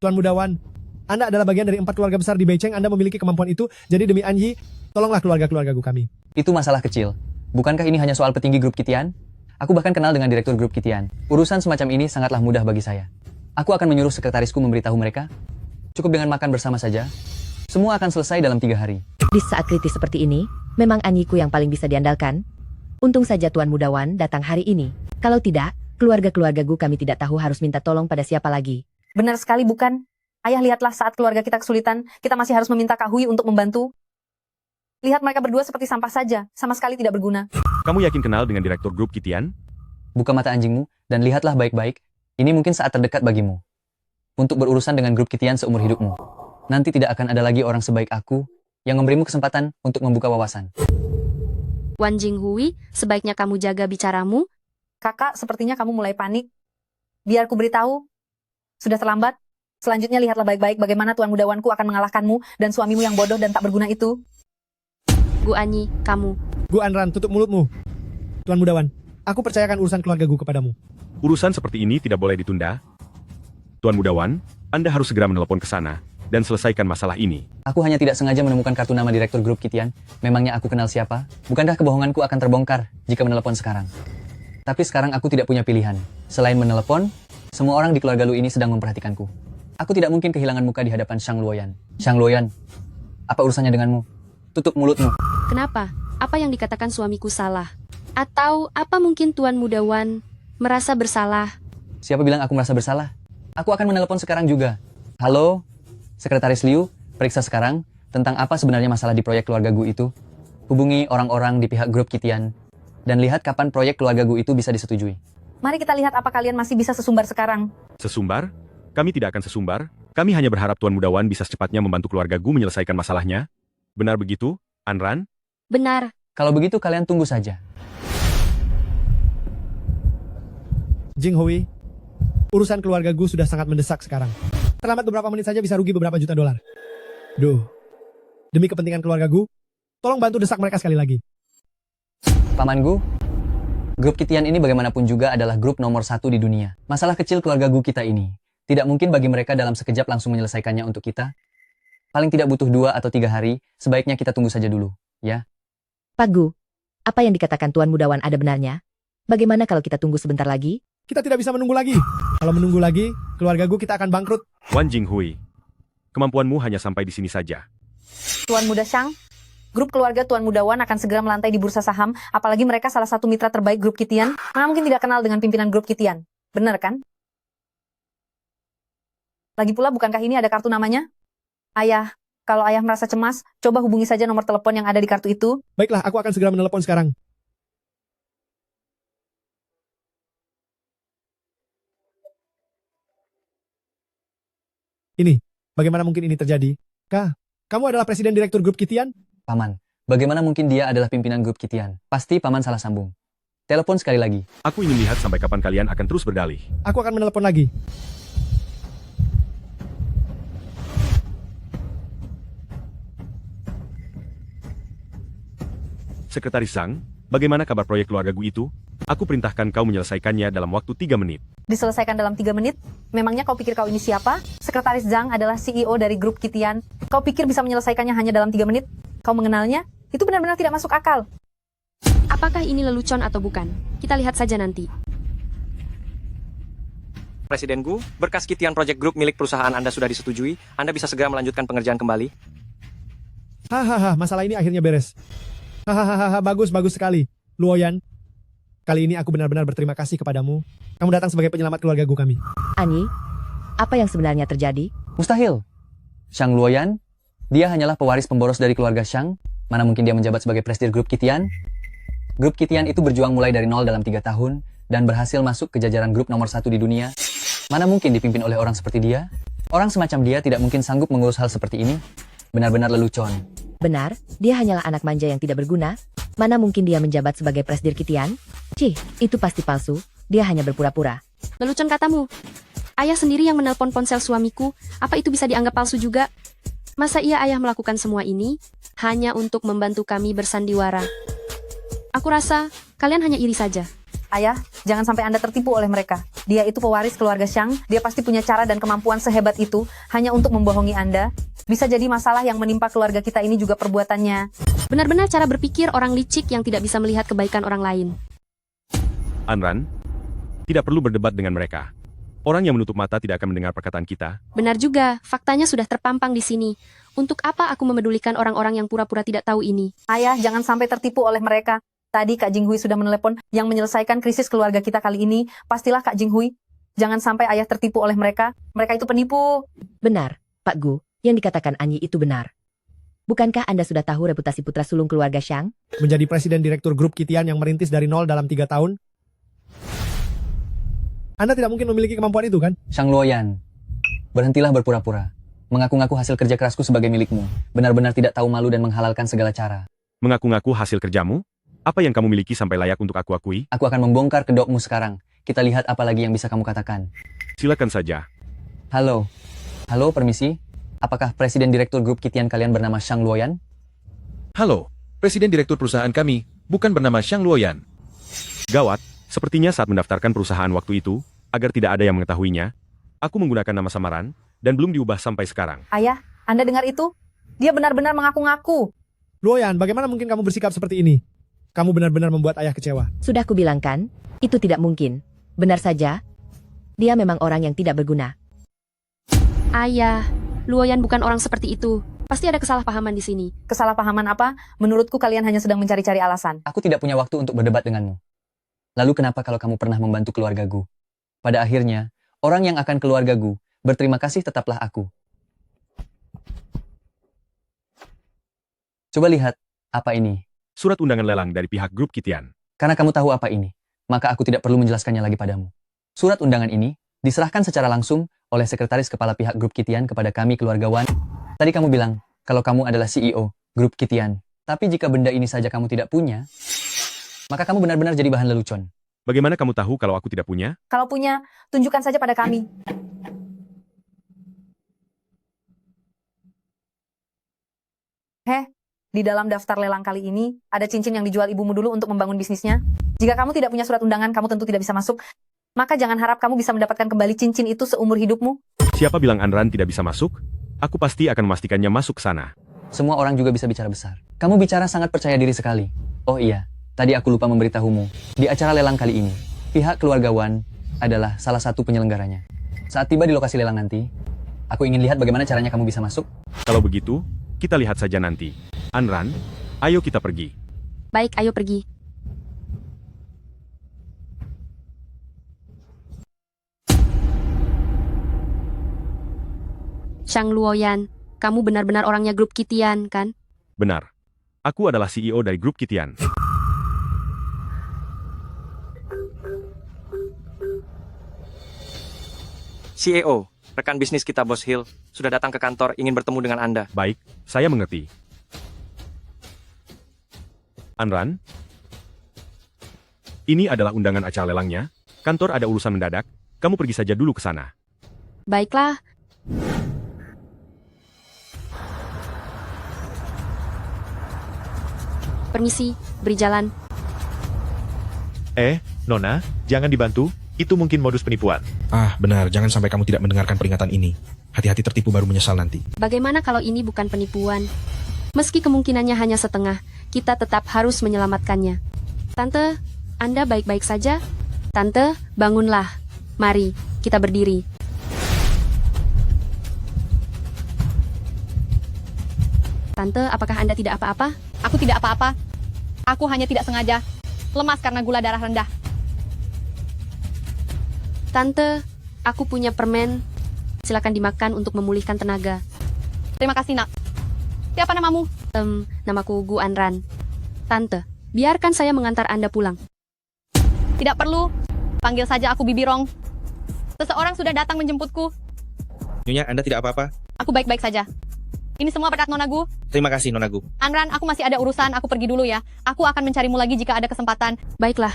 Tuan Mudawan, Anda adalah bagian dari 4 keluarga besar di Beicheng. Anda memiliki kemampuan itu. Jadi demi Anji, tolonglah keluarga-keluarga kami. Itu masalah kecil. Bukankah ini hanya soal petinggi grup Kitian? Aku bahkan kenal dengan direktur grup Kitian. Urusan semacam ini sangatlah mudah bagi saya. Aku akan menyuruh sekretarisku memberitahu mereka. Cukup dengan makan bersama saja. Semua akan selesai dalam 3 hari. Di saat kritis seperti ini, memang Anyiku yang paling bisa diandalkan. Untung saja Tuan Mudawan datang hari ini. Kalau tidak, keluarga-keluarga Gu kami tidak tahu harus minta tolong pada siapa lagi. Benar sekali bukan? Ayah lihatlah saat keluarga kita kesulitan, kita masih harus meminta Kak Hui untuk membantu. Lihat mereka berdua seperti sampah saja, sama sekali tidak berguna. Kamu yakin kenal dengan direktur grup Kitian? Buka mata anjingmu dan lihatlah baik-baik. Ini mungkin saat terdekat bagimu. Untuk berurusan dengan grup Kitian seumur hidupmu. Nanti tidak akan ada lagi orang sebaik aku yang memberimu kesempatan untuk membuka wawasan. Wan Jinghui, sebaiknya kamu jaga bicaramu. Kakak, sepertinya kamu mulai panik. Biar ku beritahu. Sudah terlambat. Selanjutnya lihatlah baik-baik bagaimana Tuan Mudawanku akan mengalahkanmu dan suamimu yang bodoh dan tak berguna itu. Gu Anyi, kamu. Gu Anran, tutup mulutmu. Tuan Mudawan, aku percayakan urusan keluarga Gu kepadamu. Urusan seperti ini tidak boleh ditunda. Tuan Mudawan, Anda harus segera menelepon ke sana dan selesaikan masalah ini. Aku hanya tidak sengaja menemukan kartu nama direktur grup Kitian. Memangnya aku kenal siapa? Bukankah kebohonganku akan terbongkar jika menelepon sekarang? Tapi sekarang aku tidak punya pilihan. Selain menelepon, semua orang di keluarga Lu ini sedang memperhatikanku. Aku tidak mungkin kehilangan muka di hadapan Shang Luoyan. Shang Luoyan, apa urusannya denganmu? Tutup mulutmu. Kenapa? Apa yang dikatakan suamiku salah? Atau apa mungkin Tuan Mudawan merasa bersalah? Siapa bilang aku merasa bersalah? Aku akan menelepon sekarang juga. Halo, Sekretaris Liu, periksa sekarang tentang apa sebenarnya masalah di proyek keluarga Gu itu. Hubungi orang-orang di pihak grup Kitian dan lihat kapan proyek keluarga Gu itu bisa disetujui. Mari kita lihat apa kalian masih bisa sesumbar sekarang. Sesumbar? Kami tidak akan sesumbar. Kami hanya berharap Tuan Mudawan bisa secepatnya membantu keluarga Gu menyelesaikan masalahnya. Benar begitu, Anran? Benar. Kalau begitu kalian tunggu saja. Jing Hui, urusan keluarga Gu sudah sangat mendesak sekarang. Terlambat beberapa menit saja bisa rugi beberapa juta dolar. Duh, demi kepentingan keluarga Gu, tolong bantu desak mereka sekali lagi. Paman Gu, grup Kitian ini bagaimanapun juga adalah grup nomor 1 di dunia. Masalah kecil keluarga Gu kita ini, tidak mungkin bagi mereka dalam sekejap langsung menyelesaikannya untuk kita. Paling tidak butuh 2 atau 3 hari, sebaiknya kita tunggu saja dulu, ya? Pak Gu, Apa yang dikatakan Tuan Mudawan ada benarnya? Bagaimana kalau kita tunggu sebentar lagi? Kita tidak bisa menunggu lagi. Kalau menunggu lagi, keluarga Gu kita akan bangkrut. Wan Jinghui, kemampuanmu hanya sampai di sini saja. Tuan Muda Shang, grup keluarga Tuan Mudawan akan segera melantai di bursa saham, apalagi mereka salah satu mitra terbaik grup Kitian. Mana mungkin tidak kenal dengan pimpinan grup Kitian? Benar kan? Lagi pula bukankah ini ada kartu namanya? Ayah, kalau ayah merasa cemas, coba hubungi saja nomor telepon yang ada di kartu itu. Baiklah, aku akan segera menelepon sekarang. Ini, bagaimana mungkin ini terjadi? Kah, kamu adalah presiden direktur grup Kitian? Paman, bagaimana mungkin dia adalah pimpinan grup Kitian? Pasti Paman salah sambung. Telepon sekali lagi. Aku ingin lihat sampai kapan kalian akan terus berdalih. Aku akan menelepon lagi. Sekretaris Zhang, bagaimana kabar proyek keluarga Gu itu? Aku perintahkan kau menyelesaikannya dalam waktu 3 menit. Diselesaikan dalam 3 menit? Memangnya kau pikir kau ini siapa? Sekretaris Zhang adalah CEO dari grup Kitian. Kau pikir bisa menyelesaikannya hanya dalam 3 menit? Kau mengenalnya? Itu benar-benar tidak masuk akal. Apakah ini lelucon atau bukan? Kita lihat saja nanti. Presiden Gu, berkas Kitian Project Group milik perusahaan Anda sudah disetujui. Anda bisa segera melanjutkan pengerjaan kembali. Hahaha, masalah ini akhirnya beres. Hahaha, bagus sekali. Luoyan, kali ini aku benar-benar berterima kasih kepadamu. Kamu datang sebagai penyelamat keluarga Gu kami. Anyi, apa yang sebenarnya terjadi? Mustahil. Shang Luoyan, dia hanyalah pewaris pemboros dari keluarga Shang. Mana mungkin dia menjabat sebagai presidir grup Kitian? Grup Kitian itu berjuang mulai dari nol dalam 3 tahun dan berhasil masuk ke jajaran grup nomor 1 di dunia. Mana mungkin dipimpin oleh orang seperti dia? Orang semacam dia tidak mungkin sanggup mengurus hal seperti ini. Benar-benar lelucon. Benar, dia hanyalah anak manja yang tidak berguna. Mana mungkin dia menjabat sebagai presidir Kitian? Cih, itu pasti palsu. Dia hanya berpura-pura. Lelucon katamu. Ayah sendiri yang menelpon ponsel suamiku, apa itu bisa dianggap palsu juga? Masa iya ayah melakukan semua ini hanya untuk membantu kami bersandiwara? Aku rasa kalian hanya iri saja. Ayah, jangan sampai Anda tertipu oleh mereka. Dia itu pewaris keluarga Shang, dia pasti punya cara dan kemampuan sehebat itu hanya untuk membohongi Anda. Bisa jadi masalah yang menimpa keluarga kita ini juga perbuatannya. Benar-benar cara berpikir orang licik yang tidak bisa melihat kebaikan orang lain. Anran, tidak perlu berdebat dengan mereka. Orang yang menutup mata tidak akan mendengar perkataan kita. Benar juga, faktanya sudah terpampang di sini. Untuk apa aku memedulikan orang-orang yang pura-pura tidak tahu ini? Ayah, jangan sampai tertipu oleh mereka. Tadi Kak Jinghui sudah menelepon yang menyelesaikan krisis keluarga kita kali ini. Pastilah Kak Jinghui. Jangan sampai ayah tertipu oleh mereka. Mereka itu penipu. Benar, Pak Gu, yang dikatakan Anyi itu benar. Bukankah Anda sudah tahu reputasi putra sulung keluarga Shang? Menjadi presiden direktur grup Kitian yang merintis dari nol dalam 3 tahun? Anda tidak mungkin memiliki kemampuan itu, kan? Shang Luoyan, berhentilah berpura-pura. Mengaku-ngaku hasil kerja kerasku sebagai milikmu. Benar-benar tidak tahu malu dan menghalalkan segala cara. Mengaku-ngaku hasil kerjamu? Apa yang kamu miliki sampai layak untuk aku akui? Aku akan membongkar kedokmu sekarang. Kita lihat apa lagi yang bisa kamu katakan. Silakan saja. Halo. Halo, permisi. Apakah presiden direktur grup Kitian kalian bernama Shang Luoyan? Halo, presiden direktur perusahaan kami, bukan bernama Shang Luoyan. Gawat, sepertinya saat mendaftarkan perusahaan waktu itu, agar tidak ada yang mengetahuinya, aku menggunakan nama samaran, dan belum diubah sampai sekarang. Ayah, Anda dengar itu? Dia benar-benar mengaku-ngaku. Luoyan, bagaimana mungkin kamu bersikap seperti ini? Kamu benar-benar membuat ayah kecewa. Sudah kubilang kan, itu tidak mungkin. Benar saja, dia memang orang yang tidak berguna. Ayah, Luoyan bukan orang seperti itu. Pasti ada kesalahpahaman di sini. Kesalahpahaman apa? Menurutku kalian hanya sedang mencari-cari alasan. Aku tidak punya waktu untuk berdebat denganmu. Lalu kenapa kalau kamu pernah membantu keluarga Gu? Pada akhirnya, orang yang akan keluarga Gu, berterima kasih tetaplah aku. Coba lihat, apa ini? Surat undangan lelang dari pihak grup Kitian. Karena kamu tahu apa ini, maka aku tidak perlu menjelaskannya lagi padamu. Surat undangan ini diserahkan secara langsung oleh sekretaris kepala pihak grup Kitian kepada kami keluarga Wan. Tadi kamu bilang, kalau kamu adalah CEO grup Kitian. Tapi jika benda ini saja kamu tidak punya, maka kamu benar-benar jadi bahan lelucon. Bagaimana kamu tahu kalau aku tidak punya? Kalau punya, tunjukkan saja pada kami. Di dalam daftar lelang kali ini, ada cincin yang dijual ibumu dulu untuk membangun bisnisnya. Jika kamu tidak punya surat undangan, kamu tentu tidak bisa masuk. Maka jangan harap kamu bisa mendapatkan kembali cincin itu seumur hidupmu. Siapa bilang Anran tidak bisa masuk? Aku pasti akan memastikannya masuk sana. Semua orang juga bisa bicara besar. Kamu bicara sangat percaya diri sekali. Oh iya, tadi aku lupa memberitahumu. Di acara lelang kali ini, pihak keluarga Wan adalah salah satu penyelenggaranya. Saat tiba di lokasi lelang nanti, aku ingin lihat bagaimana caranya kamu bisa masuk. Kalau begitu, kita lihat saja nanti. Anran, ayo kita pergi. Baik, ayo pergi. Shang Luoyan, kamu benar-benar orangnya grup Kitian, kan? Benar. Aku adalah CEO dari grup Kitian. CEO, rekan bisnis kita Bos Hill, sudah datang ke kantor ingin bertemu dengan Anda. Baik, saya mengerti. Anran, ini adalah undangan acara lelangnya. Kantor ada urusan mendadak, kamu pergi saja dulu ke sana. Baiklah. Permisi, beri jalan. Nona, jangan dibantu, itu mungkin modus penipuan. Ah, benar, jangan sampai kamu tidak mendengarkan peringatan ini. Hati-hati tertipu baru menyesal nanti. Bagaimana kalau ini bukan penipuan? Meski kemungkinannya hanya setengah, kita tetap harus menyelamatkannya. Tante, Anda baik-baik saja? Tante, bangunlah. Mari, kita berdiri. Tante, apakah Anda tidak apa-apa? Aku tidak apa-apa. Aku hanya tidak sengaja. Lemas karena gula darah rendah. Tante, aku punya permen. Silakan dimakan untuk memulihkan tenaga. Terima kasih, Nak. Siapa namamu? Namaku Gu Anran. Tante, biarkan saya mengantar Anda pulang. Tidak perlu. Panggil saja aku Bibirong. Seseorang sudah datang menjemputku. Nyonya, Anda tidak apa-apa? Aku baik-baik saja. Ini semua berkat Nonagu. Terima kasih, Nonagu. Anran, aku masih ada urusan. Aku pergi dulu ya. Aku akan mencarimu lagi jika ada kesempatan. Baiklah.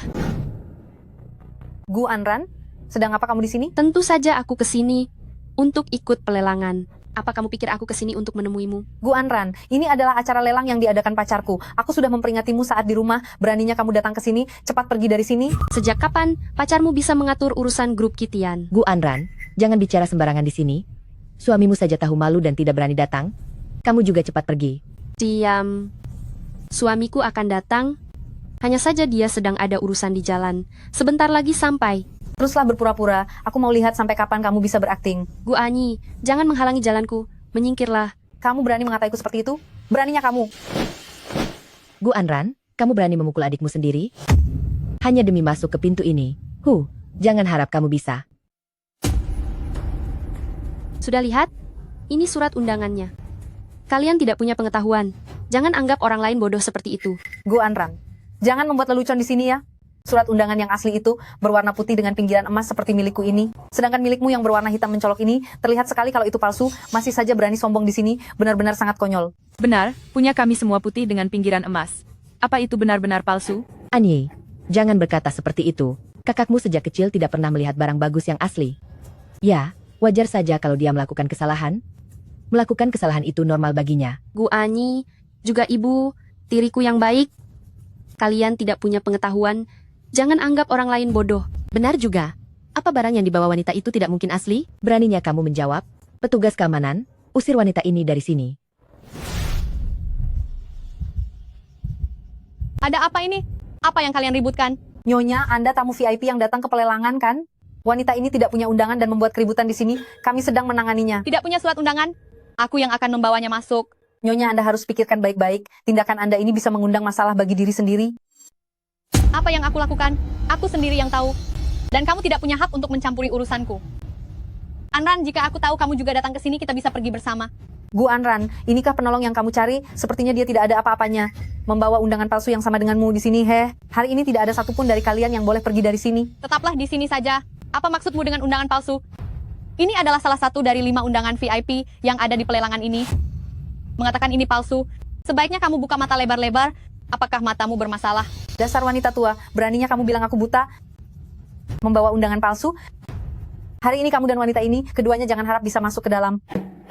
Gu Anran, sedang apa kamu di sini? Tentu saja aku ke sini untuk ikut pelelangan. Apa kamu pikir aku ke sini untuk menemuimu? Gu Anran, ini adalah acara lelang yang diadakan pacarku. Aku sudah memperingatimu saat di rumah. Beraninya kamu datang ke sini? Cepat pergi dari sini. Sejak kapan pacarmu bisa mengatur urusan grup Kitian? Gu Anran, jangan bicara sembarangan di sini. Suamimu saja tahu malu dan tidak berani datang. Kamu juga cepat pergi. Diam. Suamiku akan datang. Hanya saja dia sedang ada urusan di jalan. Sebentar lagi sampai. Teruslah berpura-pura. Aku mau lihat sampai kapan kamu bisa berakting. Gu Anyi, jangan menghalangi jalanku. Menyingkirlah. Kamu berani mengataiku seperti itu? Beraninya kamu. Gu Anran, kamu berani memukul adikmu sendiri? Hanya demi masuk ke pintu ini. Jangan harap kamu bisa. Sudah lihat? Ini surat undangannya. Kalian tidak punya pengetahuan. Jangan anggap orang lain bodoh seperti itu. Gu Anran, jangan membuat lelucon di sini ya. Surat undangan yang asli itu berwarna putih dengan pinggiran emas seperti milikku ini. Sedangkan milikmu yang berwarna hitam mencolok ini terlihat sekali kalau itu palsu. Masih saja berani sombong di sini. Benar-benar sangat konyol. Benar, punya kami semua putih dengan pinggiran emas. Apa itu benar-benar palsu? Anyi, jangan berkata seperti itu. Kakakmu sejak kecil tidak pernah melihat barang bagus yang asli. Ya, wajar saja kalau dia melakukan kesalahan. Melakukan kesalahan itu normal baginya. Gu Anyi, juga ibu, tiriku yang baik. Kalian tidak punya pengetahuan. Jangan anggap orang lain bodoh. Benar juga. Apa barang yang dibawa wanita itu tidak mungkin asli? Beraninya kamu menjawab? Petugas keamanan, usir wanita ini dari sini. Ada apa ini? Apa yang kalian ributkan? Nyonya, Anda tamu VIP yang datang ke pelelangan kan? Wanita ini tidak punya undangan dan membuat keributan di sini. Kami sedang menanganinya. Tidak punya surat undangan? Aku yang akan membawanya masuk. Nyonya, Anda harus pikirkan baik-baik. Tindakan Anda ini bisa mengundang masalah bagi diri sendiri. Apa yang aku lakukan? Aku sendiri yang tahu. Dan kamu tidak punya hak untuk mencampuri urusanku. Anran, jika aku tahu kamu juga datang ke sini, kita bisa pergi bersama. Gu Anran, inikah penolong yang kamu cari? Sepertinya dia tidak ada apa-apanya. Membawa undangan palsu yang sama denganmu di sini, Hari ini tidak ada satupun dari kalian yang boleh pergi dari sini. Tetaplah di sini saja. Apa maksudmu dengan undangan palsu? Ini adalah salah satu dari 5 undangan VIP yang ada di pelelangan ini. Mengatakan ini palsu, sebaiknya kamu buka mata lebar-lebar. Apakah matamu bermasalah? Dasar wanita tua, beraninya kamu bilang aku buta? Membawa undangan palsu? Hari ini kamu dan wanita ini, keduanya jangan harap bisa masuk ke dalam.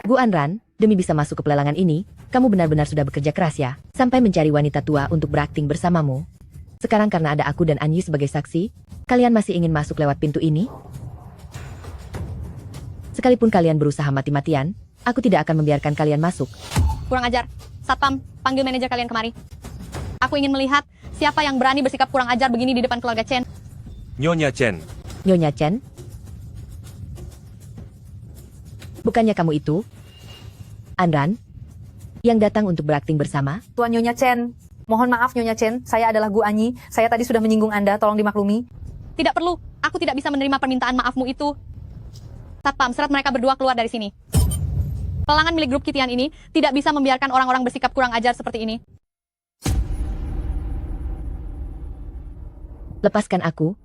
Gu Anran, demi bisa masuk ke pelelangan ini, kamu benar-benar sudah bekerja keras ya, sampai mencari wanita tua untuk berakting bersamamu. Sekarang karena ada aku dan Anyi sebagai saksi, kalian masih ingin masuk lewat pintu ini? Sekalipun kalian berusaha mati-matian, aku tidak akan membiarkan kalian masuk. Kurang ajar. Satpam, panggil manajer kalian kemari. Aku ingin melihat Siapa yang berani bersikap kurang ajar begini di depan keluarga Chen? Nyonya Chen. Nyonya Chen? Bukannya kamu itu? Anran? Yang datang untuk berakting bersama? Tuan Nyonya Chen, mohon maaf Nyonya Chen, saya adalah Gu Anyi. Saya tadi sudah menyinggung Anda, tolong dimaklumi. Tidak perlu, aku tidak bisa menerima permintaan maafmu itu. Satpam, seret mereka berdua keluar dari sini. Pelelangan milik grup Kitian ini tidak bisa membiarkan orang-orang bersikap kurang ajar seperti ini. Lepaskan aku.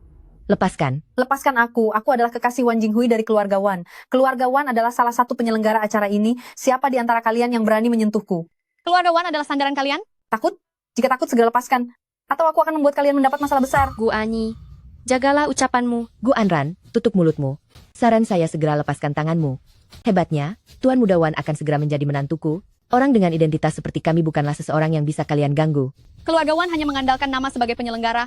Lepaskan. Lepaskan aku adalah kekasih Wan Jinghui dari keluarga Wan. Keluarga Wan adalah salah satu penyelenggara acara ini. Siapa di antara kalian yang berani menyentuhku? Keluarga Wan adalah sandaran kalian? Takut? Jika takut segera lepaskan. Atau aku akan membuat kalian mendapat masalah besar. Gu Anyi, jagalah ucapanmu. Gu Anran, tutup mulutmu. Saran saya segera lepaskan tanganmu. Hebatnya, Tuan Muda Wan akan segera menjadi menantuku. Orang dengan identitas seperti kami bukanlah seseorang yang bisa kalian ganggu. Keluarga Wan hanya mengandalkan nama sebagai penyelenggara.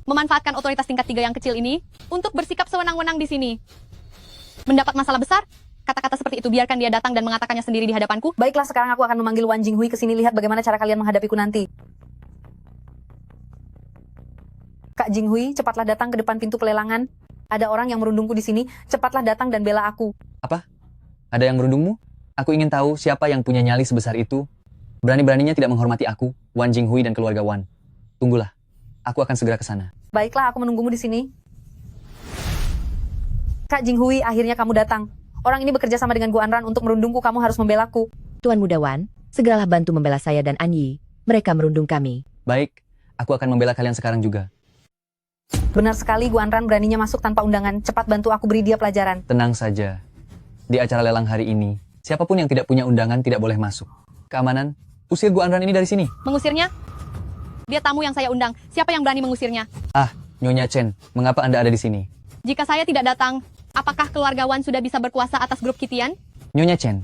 Memanfaatkan otoritas tingkat 3 yang kecil ini untuk bersikap sewenang-wenang di sini. Mendapat masalah besar? Kata-kata seperti itu biarkan dia datang dan mengatakannya sendiri di hadapanku. Baiklah, sekarang aku akan memanggil Wan Jinghui ke sini, lihat bagaimana cara kalian menghadapiku nanti. Kak Jinghui, cepatlah datang ke depan pintu pelelangan. Ada orang yang merundungku di sini, cepatlah datang dan bela aku. Apa? Ada yang merundungmu? Aku ingin tahu siapa yang punya nyali sebesar itu. Berani-beraninya tidak menghormati aku, Wan Jinghui dan keluarga Wan. Tunggulah. Aku akan segera ke sana. Baiklah, aku menunggumu di sini. Kak Jinghui, akhirnya kamu datang. Orang ini bekerja sama dengan Gu Anran untuk merundungku, kamu harus membelaku. Tuan Muda Wan, segeralah bantu membela saya dan Anyi. Mereka merundung kami. Baik, aku akan membela kalian sekarang juga. Benar sekali, Gu Anran beraninya masuk tanpa undangan. Cepat bantu aku beri dia pelajaran. Tenang saja. Di acara lelang hari ini, siapapun yang tidak punya undangan tidak boleh masuk. Keamanan, usir Gu Anran ini dari sini. Mengusirnya? Dia tamu yang saya undang. Siapa yang berani mengusirnya? Ah, Nyonya Chen, mengapa Anda ada di sini? Jika saya tidak datang, apakah keluarga Wan sudah bisa berkuasa atas grup Kitian? Nyonya Chen,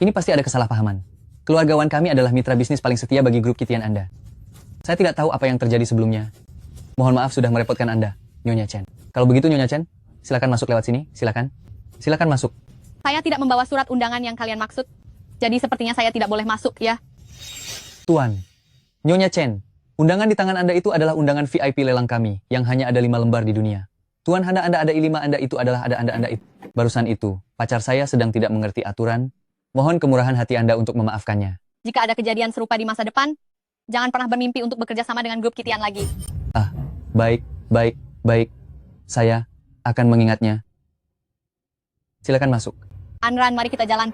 ini pasti ada kesalahpahaman. Keluarga Wan kami adalah mitra bisnis paling setia bagi grup Kitian Anda. Saya tidak tahu apa yang terjadi sebelumnya. Mohon maaf sudah merepotkan Anda, Nyonya Chen. Kalau begitu Nyonya Chen, silakan masuk lewat sini, silakan. Silakan masuk. Saya tidak membawa surat undangan yang kalian maksud. Jadi sepertinya saya tidak boleh masuk, ya. Tuan, Nyonya Chen, undangan di tangan Anda itu adalah undangan VIP lelang kami, yang hanya ada 5 lembar di dunia. Tuan, Anda ada 5 Anda itu adalah ada Anda itu. Barusan itu, pacar saya sedang tidak mengerti aturan. Mohon kemurahan hati Anda untuk memaafkannya. Jika ada kejadian serupa di masa depan, jangan pernah bermimpi untuk bekerja sama dengan grup Kitian lagi. Ah, baik. Saya akan mengingatnya. Silakan masuk. Anran, mari kita jalan.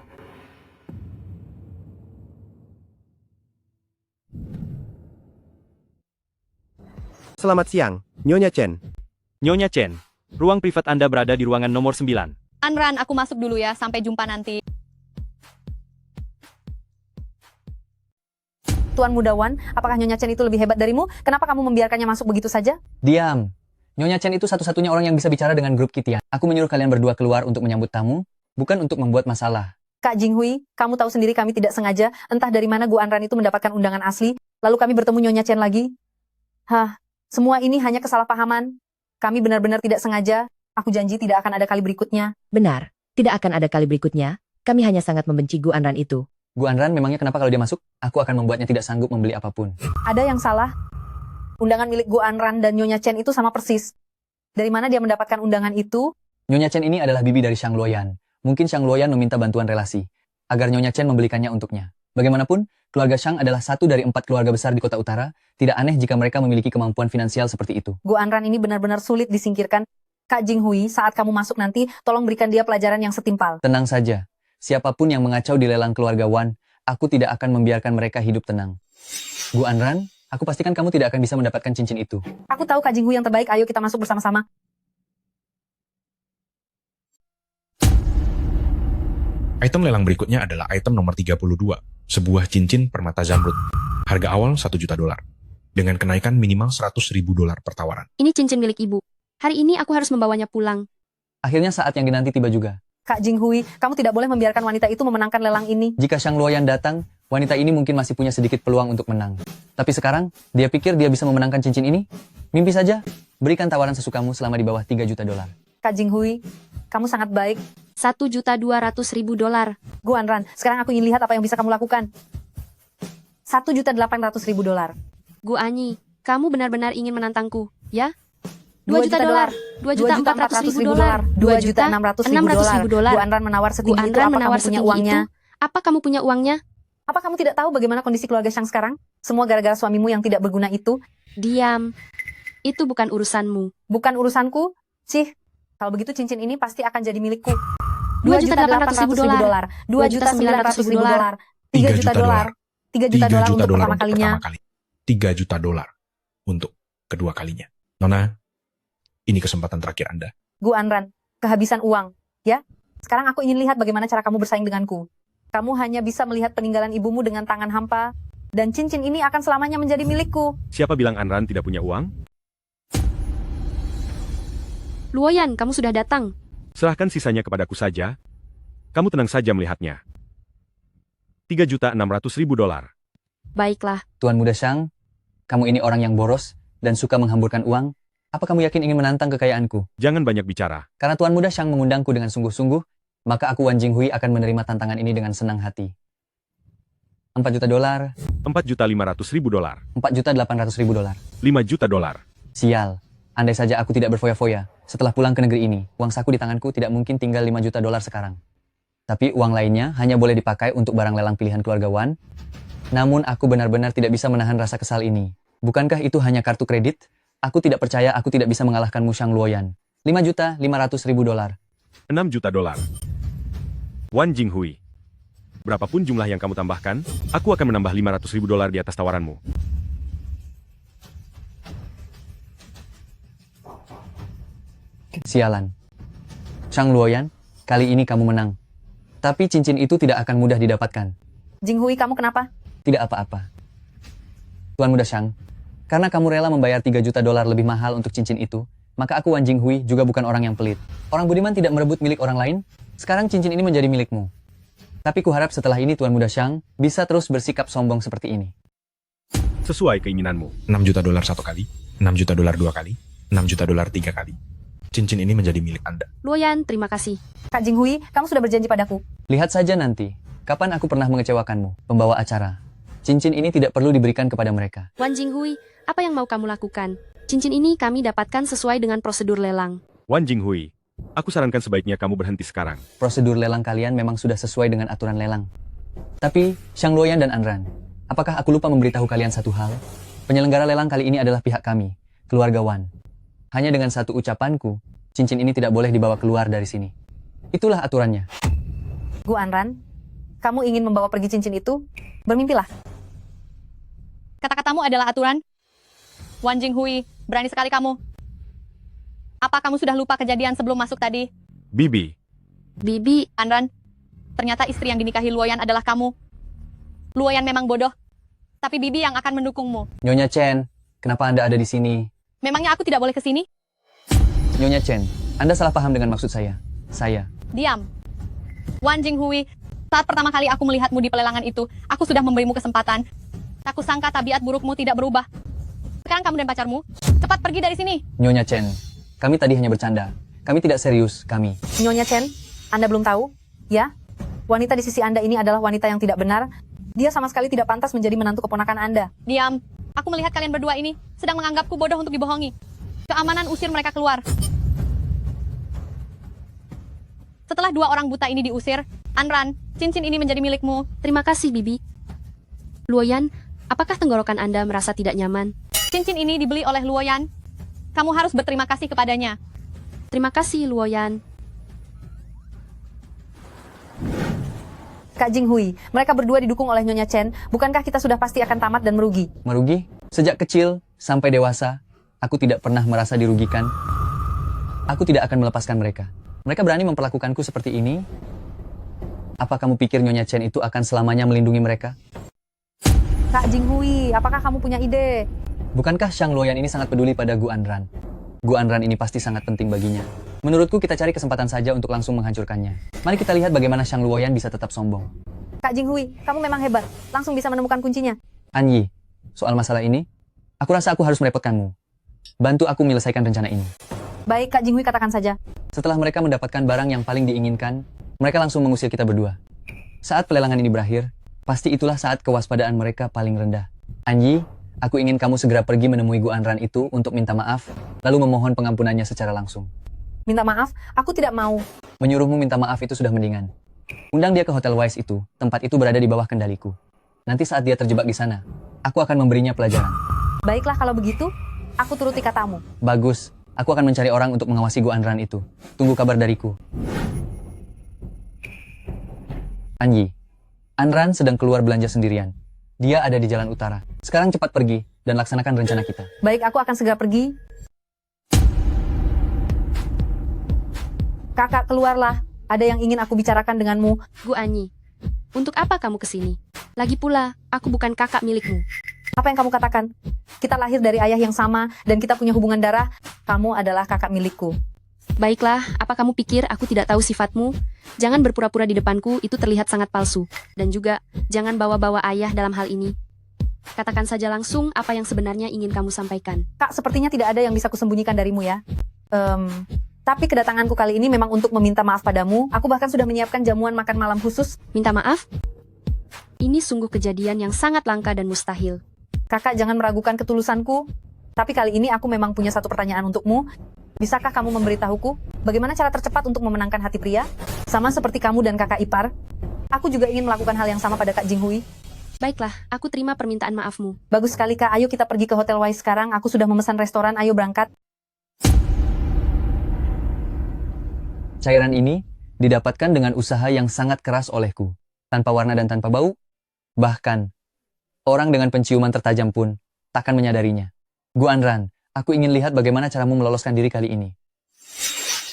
Selamat siang, Nyonya Chen. Nyonya Chen, ruang privat Anda berada di ruangan nomor 9. Anran, aku masuk dulu ya. Sampai jumpa nanti. Tuan Muda Wan, apakah Nyonya Chen itu lebih hebat darimu? Kenapa kamu membiarkannya masuk begitu saja? Diam. Nyonya Chen itu satu-satunya orang yang bisa bicara dengan grup Kitian. Aku menyuruh kalian berdua keluar untuk menyambut tamu, bukan untuk membuat masalah. Kak Jinghui, kamu tahu sendiri kami tidak sengaja, entah dari mana Gu Anran itu mendapatkan undangan asli, lalu kami bertemu Nyonya Chen lagi. Hah, semua ini hanya kesalahpahaman. Kami benar-benar tidak sengaja. Aku janji tidak akan ada kali berikutnya. Benar, tidak akan ada kali berikutnya. Kami hanya sangat membenci Gu Anran itu. Gu Anran memangnya kenapa kalau dia masuk, aku akan membuatnya tidak sanggup membeli apapun. Ada yang salah. Undangan milik Gu Anran dan Nyonya Chen itu sama persis. Dari mana dia mendapatkan undangan itu? Nyonya Chen ini adalah bibi dari Shang Luoyan. Mungkin Shang Luoyan meminta bantuan relasi, agar Nyonya Chen membelikannya untuknya. Bagaimanapun, keluarga Shang adalah satu dari 4 keluarga besar di kota utara. Tidak aneh jika mereka memiliki kemampuan finansial seperti itu. Gu Anran ini benar-benar sulit disingkirkan. Kak Jinghui, saat kamu masuk nanti, tolong berikan dia pelajaran yang setimpal. Tenang saja. Siapapun yang mengacau di lelang keluarga Wan, aku tidak akan membiarkan mereka hidup tenang. Gu Anran, aku pastikan kamu tidak akan bisa mendapatkan cincin itu. Aku tahu Kak Jinghui yang terbaik, ayo kita masuk bersama-sama. Item lelang berikutnya adalah item nomor 32, sebuah cincin permata zamrud. Harga awal $1 juta, dengan kenaikan minimal $100.000 per tawaran. Ini cincin milik ibu. Hari ini aku harus membawanya pulang. Akhirnya saat yang dinanti tiba juga. Kak Jinghui, kamu tidak boleh membiarkan wanita itu memenangkan lelang ini. Jika Shang Luoyan datang, wanita ini mungkin masih punya sedikit peluang untuk menang. Tapi sekarang, dia pikir dia bisa memenangkan cincin ini? Mimpi saja. Berikan tawaran sesukamu selama di bawah $3 juta. Kak Jinghui, kamu sangat baik. $1.200.000. Gu Anran, sekarang aku ingin lihat apa yang bisa kamu lakukan. $1.800.000. Gu Anyi, Kamu benar-benar ingin menantangku, ya? 2 juta dolar. 2.400.000 dolar. 2.600.000 dolar. Bu Anran menawar setinggi itu. Apa kamu punya uangnya? Apa kamu punya uangnya? Apa kamu tidak tahu bagaimana kondisi keluarga Shang sekarang? Semua gara-gara suamimu yang tidak berguna itu. Diam. Itu bukan urusanmu. Bukan urusanku? Cih, kalau begitu cincin ini pasti akan jadi milikku. 2.800.000 dolar. 2.900.000 dolar. 3 juta dolar. 3 juta dolar untuk pertama kalinya. 3 juta dolar untuk kedua kalinya. Nona, ini kesempatan terakhir Anda. Gu Anran, kehabisan uang, ya? Sekarang aku ingin lihat bagaimana cara kamu bersaing denganku. Kamu hanya bisa melihat peninggalan ibumu dengan tangan hampa, dan cincin ini akan selamanya menjadi milikku. Siapa bilang Anran tidak punya uang? Luoyan, kamu sudah datang. Serahkan sisanya kepadaku saja. Kamu tenang saja melihatnya. 3.600.000 dolar. Baiklah. Tuan Muda Shang, kamu ini orang yang boros dan suka menghamburkan uang. Apa kamu yakin ingin menantang kekayaanku? Jangan banyak bicara. Karena Tuan Muda Shang mengundangku dengan sungguh-sungguh, maka aku Wan Jinghui akan menerima tantangan ini dengan senang hati. 4 juta dolar. 4.500.000 dolar. 4.800.000 dolar. 5 juta dolar. Sial. Andai saja aku tidak berfoya-foya, setelah pulang ke negeri ini, uang saku di tanganku tidak mungkin tinggal 5 juta dolar sekarang. Tapi uang lainnya hanya boleh dipakai untuk barang lelang pilihan keluarga Wan. Namun aku benar-benar tidak bisa menahan rasa kesal ini. Bukankah itu hanya kartu kredit? Aku tidak percaya aku tidak bisa mengalahkanmu Shang Luoyan. 5.500.000 dolar. 6 juta dolar. Wan Jinghui. Berapapun jumlah yang kamu tambahkan, aku akan menambah 500.000 dolar di atas tawaranmu. Sialan. Shang Luoyan, kali ini kamu menang. Tapi cincin itu tidak akan mudah didapatkan. Jinghui, kamu kenapa? Tidak apa-apa. Tuan Muda Shang, karena kamu rela membayar 3 juta dolar lebih mahal untuk cincin itu, maka aku Wan Jinghui juga bukan orang yang pelit. Orang budiman tidak merebut milik orang lain, sekarang cincin ini menjadi milikmu. Tapi kuharap setelah ini Tuan Muda Shang bisa terus bersikap sombong seperti ini. Sesuai keinginanmu. 6 juta dolar 1 kali, 6 juta dolar 2 kali, 6 juta dolar 3 kali. Cincin ini menjadi milik Anda. Luoyan, terima kasih. Kak Jinghui, kamu sudah berjanji padaku. Lihat saja nanti, kapan aku pernah mengecewakanmu, pembawa acara. Cincin ini tidak perlu diberikan kepada mereka. Wan Jinghui, apa yang mau kamu lakukan? Cincin ini kami dapatkan sesuai dengan prosedur lelang. Wan Jinghui, aku sarankan sebaiknya kamu berhenti sekarang. Prosedur lelang kalian memang sudah sesuai dengan aturan lelang. Tapi, Shang Luoyan dan Anran, apakah aku lupa memberitahu kalian satu hal? Penyelenggara lelang kali ini adalah pihak kami, keluarga Wan. Hanya dengan satu ucapanku, cincin ini tidak boleh dibawa keluar dari sini. Itulah aturannya. Gu Anran, kamu ingin membawa pergi cincin itu? Bermimpilah. Kata-katamu adalah aturan. Wan Jinghui, berani sekali kamu. Apa kamu sudah lupa kejadian sebelum masuk tadi? Bibi. Bibi. Anran, ternyata istri yang dinikahi Luoyan adalah kamu. Luoyan memang bodoh, tapi Bibi yang akan mendukungmu. Nyonya Chen, kenapa Anda ada di sini? Memangnya aku tidak boleh ke sini? Nyonya Chen, Anda salah paham dengan maksud saya. Saya. Diam. Wan Jinghui, saat pertama kali aku melihatmu di pelelangan itu, aku sudah memberimu kesempatan. Aku sangka tabiat burukmu tidak berubah. Sekarang kamu dan pacarmu, cepat pergi dari sini. Nyonya Chen, kami tadi hanya bercanda. Kami tidak serius, kami. Nyonya Chen, Anda belum tahu? Ya? Wanita di sisi Anda ini adalah wanita yang tidak benar. Dia sama sekali tidak pantas menjadi menantu keponakan Anda. Diam. Aku melihat kalian berdua ini sedang menganggapku bodoh untuk dibohongi. Keamanan usir mereka keluar. Setelah 2 orang buta ini diusir, Anran, cincin ini menjadi milikmu. Terima kasih, Bibi. Luoyan, apakah tenggorokan Anda merasa tidak nyaman? Cincin ini dibeli oleh Luoyan. Kamu harus berterima kasih kepadanya. Terima kasih, Luoyan. Kak Jinghui, mereka berdua didukung oleh Nyonya Chen. Bukankah kita sudah pasti akan tamat dan merugi? Merugi? Sejak kecil sampai dewasa, aku tidak pernah merasa dirugikan. Aku tidak akan melepaskan mereka. Mereka berani memperlakukanku seperti ini. Apa kamu pikir Nyonya Chen itu akan selamanya melindungi mereka? Kak Jinghui, apakah kamu punya ide? Bukankah Shang Luoyan ini sangat peduli pada Gu Anran? Gu Anran ini pasti sangat penting baginya. Menurutku kita cari kesempatan saja untuk langsung menghancurkannya. Mari kita lihat bagaimana Shang Luoyan bisa tetap sombong. Kak Jinghui, kamu memang hebat. Langsung bisa menemukan kuncinya. An Yi, soal masalah ini, aku rasa aku harus merepotkanmu. Bantu aku menyelesaikan rencana ini. Baik, Kak Jinghui, katakan saja. Setelah mereka mendapatkan barang yang paling diinginkan, mereka langsung mengusir kita berdua. Saat pelelangan ini berakhir, pasti itulah saat kewaspadaan mereka paling rendah. An Yi, Aku ingin kamu segera pergi menemui Gu Anran itu untuk minta maaf, lalu memohon pengampunannya secara langsung. Minta maaf, aku tidak mau. Menyuruhmu minta maaf itu sudah mendingan. Undang dia ke Hotel Wise itu, tempat itu berada di bawah kendaliku. Nanti saat dia terjebak di sana, aku akan memberinya pelajaran. Baiklah kalau begitu, aku turuti katamu. Bagus, aku akan mencari orang untuk mengawasi Gu Anran itu. Tunggu kabar dariku. Anji, Anran sedang keluar belanja sendirian. Dia ada di jalan utara. Sekarang cepat pergi dan laksanakan rencana kita. Baik, aku akan segera pergi. Kakak, keluarlah. Ada yang ingin aku bicarakan denganmu. Gu Anyi, untuk apa kamu kesini? Lagi pula, aku bukan kakak milikmu. Apa yang kamu katakan? Kita lahir dari ayah yang sama dan kita punya hubungan darah. Kamu adalah kakak milikku. Baiklah, apa kamu pikir aku tidak tahu sifatmu? Jangan berpura-pura di depanku, itu terlihat sangat palsu. Dan juga, jangan bawa-bawa ayah dalam hal ini. Katakan saja langsung apa yang sebenarnya ingin kamu sampaikan. Kak, sepertinya tidak ada yang bisa kusembunyikan darimu ya. Tapi kedatanganku kali ini memang untuk meminta maaf padamu. Aku bahkan sudah menyiapkan jamuan makan malam khusus. Minta maaf? Ini sungguh kejadian yang sangat langka dan mustahil. Kakak, jangan meragukan ketulusanku. Tapi kali ini aku memang punya satu pertanyaan untukmu. Bisakah kamu memberitahuku bagaimana cara tercepat untuk memenangkan hati pria? Sama seperti kamu dan kakak ipar, aku juga ingin melakukan hal yang sama pada Kak Jinghui. Baiklah, aku terima permintaan maafmu. Bagus sekali Kak, ayo kita pergi ke Hotel Wise sekarang. Aku sudah memesan restoran, ayo berangkat. Cairan ini didapatkan dengan usaha yang sangat keras olehku. Tanpa warna dan tanpa bau. Bahkan, orang dengan penciuman tertajam pun takkan menyadarinya. Gu Anran, aku ingin lihat bagaimana caramu meloloskan diri kali ini.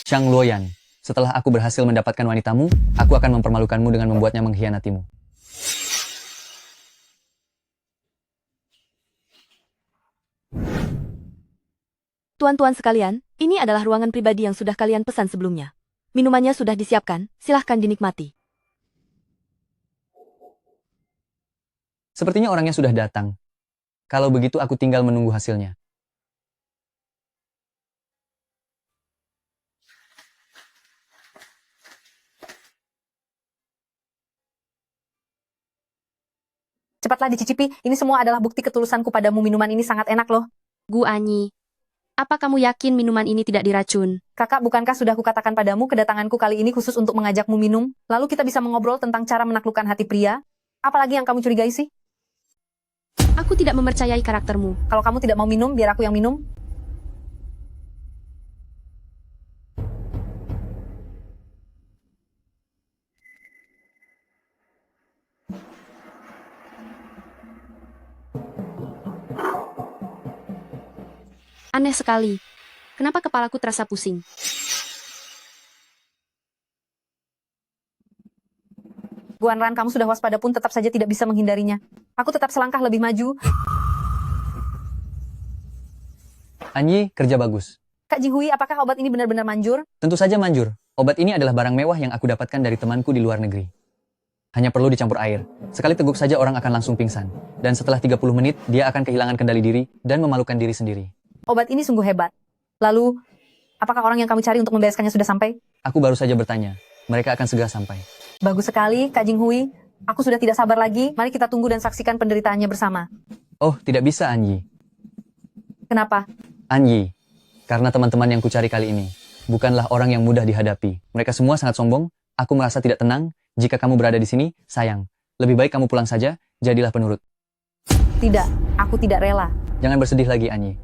Shang Luoyan, setelah aku berhasil mendapatkan wanitamu, aku akan mempermalukanmu dengan membuatnya mengkhianatimu. Tuan-tuan sekalian, ini adalah ruangan pribadi yang sudah kalian pesan sebelumnya. Minumannya sudah disiapkan, silahkan dinikmati. Sepertinya orangnya sudah datang. Kalau begitu aku tinggal menunggu hasilnya. Cepatlah dicicipi, ini semua adalah bukti ketulusanku padamu. Minuman ini sangat enak loh. Gu Anyi, apa kamu yakin minuman ini tidak diracun? Kakak, bukankah sudah kukatakan padamu kedatanganku kali ini khusus untuk mengajakmu minum? Lalu kita bisa mengobrol tentang cara menaklukkan hati pria? Apalagi yang kamu curigai sih? Aku tidak mempercayai karaktermu. Kalau kamu tidak mau minum, biar aku yang minum. Aneh sekali. Kenapa kepalaku terasa pusing? Gu Anran, kamu sudah waspada pun tetap saja tidak bisa menghindarinya. Aku tetap selangkah lebih maju. Anyi, kerja bagus. Kak Jinghui, apakah obat ini benar-benar manjur? Tentu saja manjur. Obat ini adalah barang mewah yang aku dapatkan dari temanku di luar negeri. Hanya perlu dicampur air. Sekali teguk saja orang akan langsung pingsan. Dan setelah 30 menit, dia akan kehilangan kendali diri dan memalukan diri sendiri. Obat ini sungguh hebat. Lalu, apakah orang yang kamu cari untuk membereskannya sudah sampai? Aku baru saja bertanya. Mereka akan segera sampai. Bagus sekali, Kak Jinghui. Aku sudah tidak sabar lagi. Mari kita tunggu dan saksikan penderitaannya bersama. Oh, tidak bisa, Anyi. Kenapa? Anyi, karena teman-teman yang kucari kali ini bukanlah orang yang mudah dihadapi. Mereka semua sangat sombong. Aku merasa tidak tenang. Jika kamu berada di sini, sayang. Lebih baik kamu pulang saja, jadilah penurut. Tidak, aku tidak rela. Jangan bersedih lagi, Anyi.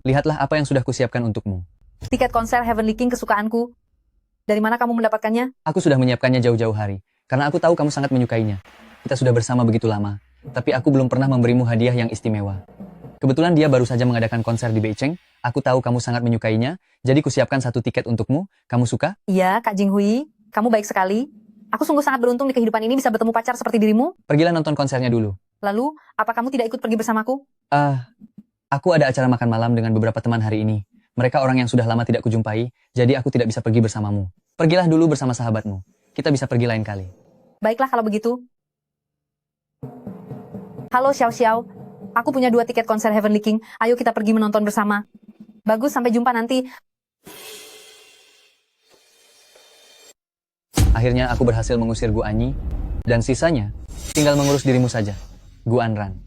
Lihatlah apa yang sudah kusiapkan untukmu. Tiket konser Heavenly King kesukaanku. Dari mana kamu mendapatkannya? Aku sudah menyiapkannya jauh-jauh hari. Karena aku tahu kamu sangat menyukainya. Kita sudah bersama begitu lama. Tapi aku belum pernah memberimu hadiah yang istimewa. Kebetulan dia baru saja mengadakan konser di Beijing. Aku tahu kamu sangat menyukainya. Jadi kusiapkan satu tiket untukmu. Kamu suka? Iya, Kak Jinghui. Kamu baik sekali. Aku sungguh sangat beruntung di kehidupan ini bisa bertemu pacar seperti dirimu. Pergilah nonton konsernya dulu. Lalu, apa kamu tidak ikut pergi bersamaku? Aku ada acara makan malam dengan beberapa teman hari ini. Mereka orang yang sudah lama tidak kujumpai, jadi aku tidak bisa pergi bersamamu. Pergilah dulu bersama sahabatmu. Kita bisa pergi lain kali. Baiklah kalau begitu. Halo Xiao Xiao. Aku punya 2 tiket konser Heavenly King. Ayo kita pergi menonton bersama. Bagus, sampai jumpa nanti. Akhirnya aku berhasil mengusir Gu Anyi, dan sisanya tinggal mengurus dirimu saja, Gu Anran.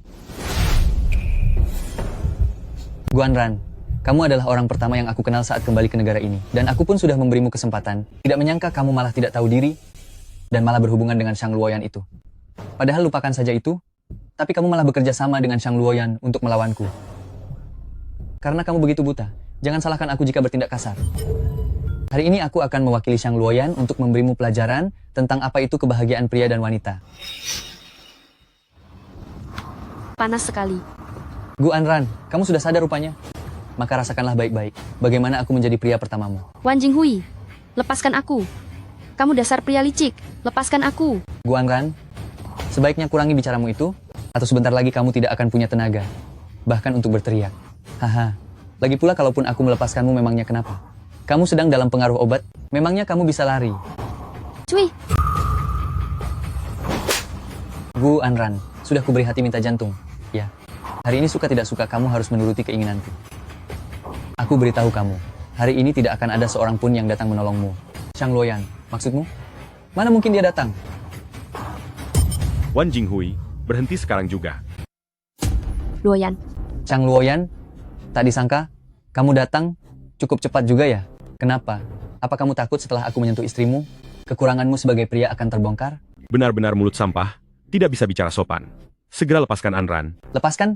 Guan Ran, kamu adalah orang pertama yang aku kenal saat kembali ke negara ini. Dan aku pun sudah memberimu kesempatan. Tidak menyangka kamu malah tidak tahu diri dan malah berhubungan dengan Shang Luoyan itu. Padahal lupakan saja itu, tapi kamu malah bekerja sama dengan Shang Luoyan untuk melawanku. Karena kamu begitu buta, jangan salahkan aku jika bertindak kasar. Hari ini aku akan mewakili Shang Luoyan untuk memberimu pelajaran tentang apa itu kebahagiaan pria dan wanita. Panas sekali. Guan Ran, kamu sudah sadar rupanya? Maka rasakanlah baik-baik bagaimana aku menjadi pria pertamamu. Wan Jinghui, lepaskan aku. Kamu dasar pria licik, lepaskan aku. Guan Ran, sebaiknya kurangi bicaramu itu, atau sebentar lagi kamu tidak akan punya tenaga, bahkan untuk berteriak. Haha, lagi pula kalaupun aku melepaskanmu memangnya kenapa? Kamu sedang dalam pengaruh obat, memangnya kamu bisa lari. Cui. Guan Ran, sudah kuberi hati minta jantung. Ya, hari ini suka tidak suka kamu harus menuruti keinginanku. Aku beritahu kamu, hari ini tidak akan ada seorang pun yang datang menolongmu. Shang Luoyan, maksudmu? Mana mungkin dia datang? Wan Jinghui, berhenti sekarang juga. Luoyan. Shang Luoyan, tak disangka, kamu datang cukup cepat juga ya? Kenapa? Apa kamu takut setelah aku menyentuh istrimu, kekuranganmu sebagai pria akan terbongkar? Benar-benar mulut sampah, tidak bisa bicara sopan. Segera lepaskan Anran. Lepaskan?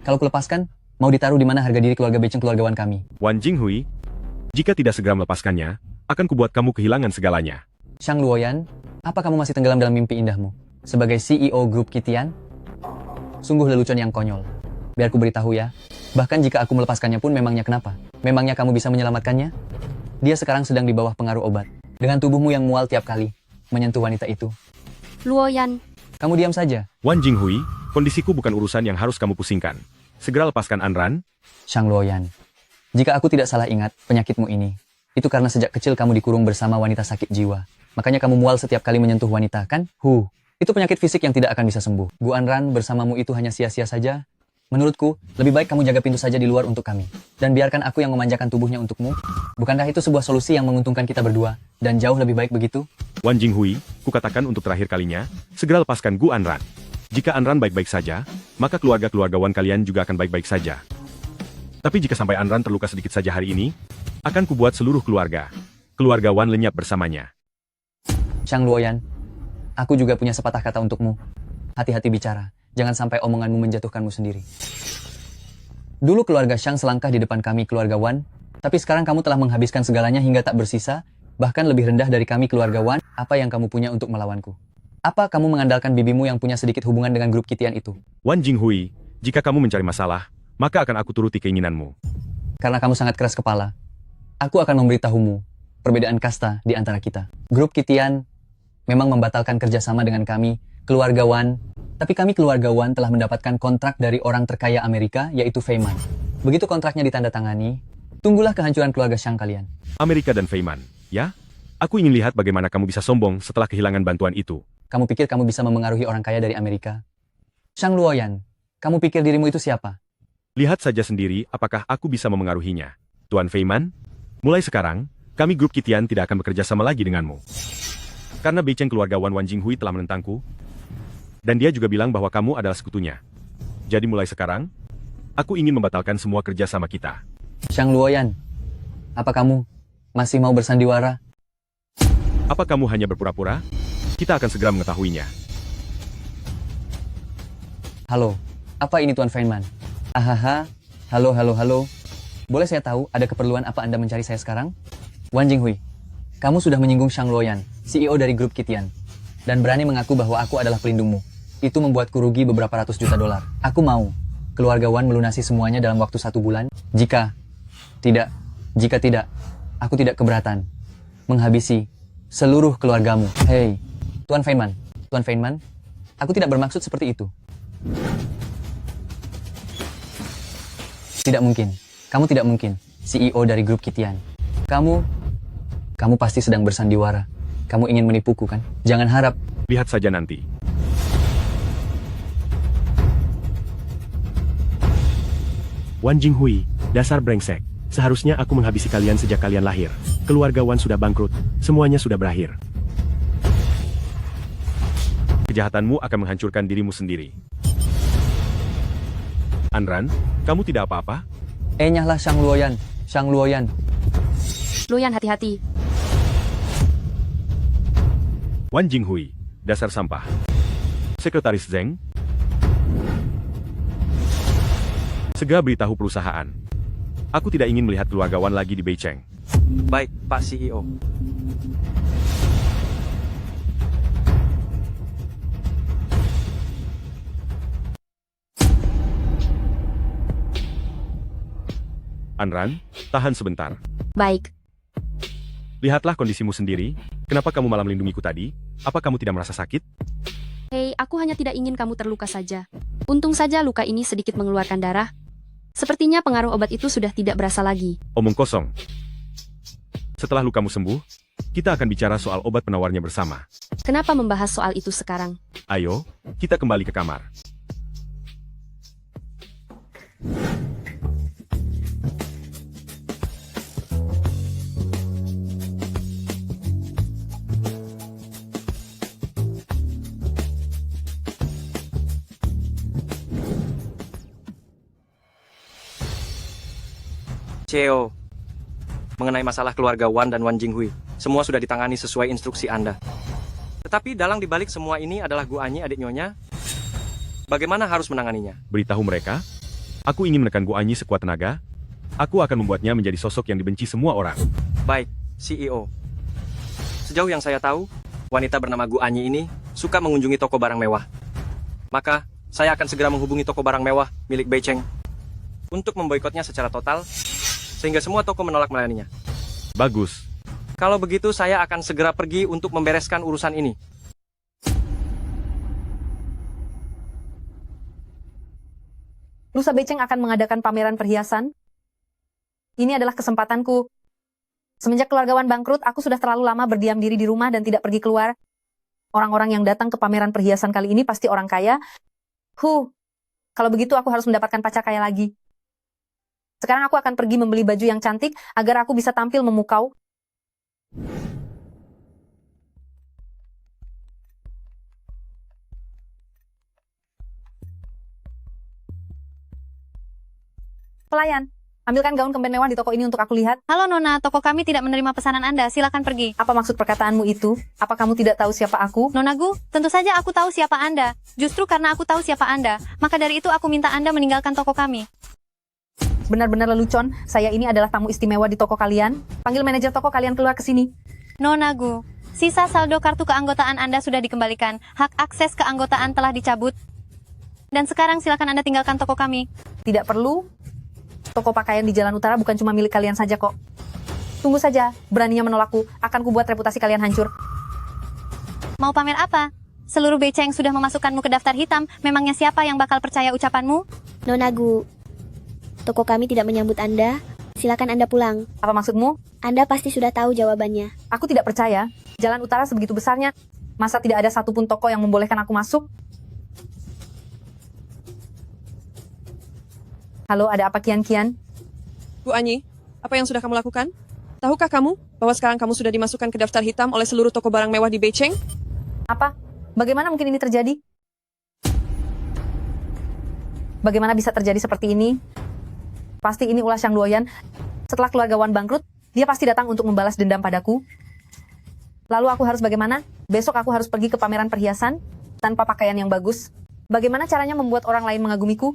Kalau kulepaskan, mau ditaruh di mana harga diri keluarga Beceng keluargawan kami? Wan Jinghui, jika tidak segera melepaskannya, akan kubuat kamu kehilangan segalanya. Shang Luoyan, apa kamu masih tenggelam dalam mimpi indahmu? Sebagai CEO grup Kitian? Sungguh lelucon yang konyol. Biar ku beritahu ya, bahkan jika aku melepaskannya pun memangnya kenapa? Memangnya kamu bisa menyelamatkannya? Dia sekarang sedang di bawah pengaruh obat. Dengan tubuhmu yang mual tiap kali menyentuh wanita itu. Luoyan. Kamu diam saja. Wan Jinghui, kondisiku bukan urusan yang harus kamu pusingkan. Segera lepaskan Anran. Shang Luoyan, jika aku tidak salah ingat, penyakitmu ini, itu karena sejak kecil kamu dikurung bersama wanita sakit jiwa. Makanya kamu mual setiap kali menyentuh wanita, kan? Itu penyakit fisik yang tidak akan bisa sembuh. Guan Ran bersamamu itu hanya sia-sia saja. Menurutku, lebih baik kamu jaga pintu saja di luar untuk kami. Dan biarkan aku yang memanjakan tubuhnya untukmu. Bukankah itu sebuah solusi yang menguntungkan kita berdua? Dan jauh lebih baik begitu? Wan Jinghui, kukatakan untuk terakhir kalinya, segera lepaskan Guan Ran. Jika Anran baik-baik saja, maka keluarga-keluarga Wan kalian juga akan baik-baik saja. Tapi jika sampai Anran terluka sedikit saja hari ini, akan kubuat seluruh keluarga Wan lenyap bersamanya. Shang Luoyan, aku juga punya sepatah kata untukmu. Hati-hati bicara, jangan sampai omonganmu menjatuhkanmu sendiri. Dulu keluarga Shang selangkah di depan kami keluarga Wan, tapi sekarang kamu telah menghabiskan segalanya hingga tak bersisa, bahkan lebih rendah dari kami keluarga Wan. Apa yang kamu punya untuk melawanku? Apa kamu mengandalkan bibimu yang punya sedikit hubungan dengan grup Kitian itu? Wan Jinghui, jika kamu mencari masalah, maka akan aku turuti keinginanmu. Karena kamu sangat keras kepala, aku akan memberitahumu perbedaan kasta di antara kita. Grup Kitian memang membatalkan kerjasama dengan kami, keluarga Wan, tapi kami keluarga Wan telah mendapatkan kontrak dari orang terkaya Amerika, yaitu Feiman. Begitu kontraknya ditandatangani, tunggulah kehancuran keluarga Shang kalian. Amerika dan Feiman, ya? Aku ingin lihat bagaimana kamu bisa sombong setelah kehilangan bantuan itu. Kamu pikir kamu bisa memengaruhi orang kaya dari Amerika? Shang Luoyan, kamu pikir dirimu itu siapa? Lihat saja sendiri apakah aku bisa memengaruhinya. Tuan Feiman, mulai sekarang, kami grup Kitian tidak akan bekerja sama lagi denganmu. Karena Beceng keluarga Wan Jinghui telah menentangku, dan dia juga bilang bahwa kamu adalah sekutunya. Jadi mulai sekarang, aku ingin membatalkan semua kerja sama kita. Shang Luoyan, apa kamu masih mau bersandiwara? Apa kamu hanya berpura-pura? Kita akan segera mengetahuinya. Halo, apa ini Tuan Feiman? Ahaha, halo. Boleh saya tahu ada keperluan apa Anda mencari saya sekarang? Wan Jinghui, kamu sudah menyinggung Shang Luoyan, CEO dari grup Kitian, dan berani mengaku bahwa aku adalah pelindungmu. Itu membuatku rugi beberapa ratus juta dolar. Aku mau keluarga Wan melunasi semuanya dalam waktu 1 bulan. Jika tidak, aku tidak keberatan menghabisi seluruh keluargamu. Hei, Tuan Feiman, aku tidak bermaksud seperti itu. Tidak mungkin, kamu tidak mungkin CEO dari grup Kitian. Kamu pasti sedang bersandiwara. Kamu ingin menipuku, kan? Jangan harap. Lihat saja nanti. Wan Jinghui, dasar brengsek. Seharusnya aku menghabisi kalian sejak kalian lahir. Keluarga Wan sudah bangkrut, semuanya sudah berakhir. Kejahatanmu akan menghancurkan dirimu sendiri. Anran, kamu tidak apa-apa? Nyahlah Shang Luoyan. Shang Luoyan. Luoyan, hati-hati. Wan Jinghui, dasar sampah. Sekretaris Zeng, segera beritahu perusahaan. Aku tidak ingin melihat keluarga Wan lagi di Beicheng. Baik, Pak CEO. Anran, tahan sebentar. Baik. Lihatlah kondisimu sendiri. Kenapa kamu malah melindungiku tadi? Apa kamu tidak merasa sakit? Hei, aku hanya tidak ingin kamu terluka saja. Untung saja luka ini sedikit mengeluarkan darah. Sepertinya pengaruh obat itu sudah tidak berasa lagi. Omong kosong. Setelah lukamu sembuh, kita akan bicara soal obat penawarnya bersama. Kenapa membahas soal itu sekarang? Ayo, kita kembali ke kamar. CEO, mengenai masalah keluarga Wan dan Wan Jinghui, semua sudah ditangani sesuai instruksi Anda. Tetapi dalang dibalik semua ini adalah Gu Anyi, adik Nyonya. Bagaimana harus menanganinya? Beritahu mereka, aku ingin menekan Gu Anyi sekuat tenaga. Aku akan membuatnya menjadi sosok yang dibenci semua orang. Baik, CEO. Sejauh yang saya tahu, wanita bernama Gu Anyi ini suka mengunjungi toko barang mewah. Maka, saya akan segera menghubungi toko barang mewah milik Beicheng untuk memboikotnya secara total, sehingga semua toko menolak melayaninya. Bagus. Kalau begitu, saya akan segera pergi untuk membereskan urusan ini. Lusa Beicheng akan mengadakan pameran perhiasan. Ini adalah kesempatanku. Semenjak keluarga Wan bangkrut, aku sudah terlalu lama berdiam diri di rumah dan tidak pergi keluar. Orang-orang yang datang ke pameran perhiasan kali ini pasti orang kaya. Kalau begitu aku harus mendapatkan pacar kaya lagi. Sekarang aku akan pergi membeli baju yang cantik agar aku bisa tampil memukau. Pelayan, ambilkan gaun kemben mewah di toko ini untuk aku lihat. Halo Nona, toko kami tidak menerima pesanan Anda. Silakan pergi. Apa maksud perkataanmu itu? Apa kamu tidak tahu siapa aku? Nona Gu, tentu saja aku tahu siapa Anda. Justru karena aku tahu siapa Anda, maka dari itu aku minta Anda meninggalkan toko kami. Benar-benar lelucon, saya ini adalah tamu istimewa di toko kalian. Panggil manajer toko kalian keluar ke sini. Nona Gu, sisa saldo kartu keanggotaan Anda sudah dikembalikan. Hak akses keanggotaan telah dicabut. Dan sekarang silakan Anda tinggalkan toko kami. Tidak perlu. Toko pakaian di Jalan Utara bukan cuma milik kalian saja kok. Tunggu saja, beraninya menolakku, akan kubuat reputasi kalian hancur. Mau pamer apa? Seluruh Beicheng sudah memasukkanmu ke daftar hitam. Memangnya siapa yang bakal percaya ucapanmu? Nona Gu, toko kami tidak menyambut Anda. Silakan Anda pulang. Apa maksudmu? Anda pasti sudah tahu jawabannya. Aku tidak percaya. Jalan Utara sebegitu besarnya. Masa tidak ada satupun toko yang membolehkan aku masuk? Halo, ada apa Kian-Kian? Bu Anyi, apa yang sudah kamu lakukan? Tahukah kamu bahwa sekarang kamu sudah dimasukkan ke daftar hitam oleh seluruh toko barang mewah di Beicheng? Apa? Bagaimana mungkin ini terjadi? Bagaimana bisa terjadi seperti ini? Pasti ini ulah Shang Luoyan. Setelah keluarga Wan bangkrut, dia pasti datang untuk membalas dendam padaku. Lalu aku harus bagaimana? Besok aku harus pergi ke pameran perhiasan tanpa pakaian yang bagus. Bagaimana caranya membuat orang lain mengagumiku?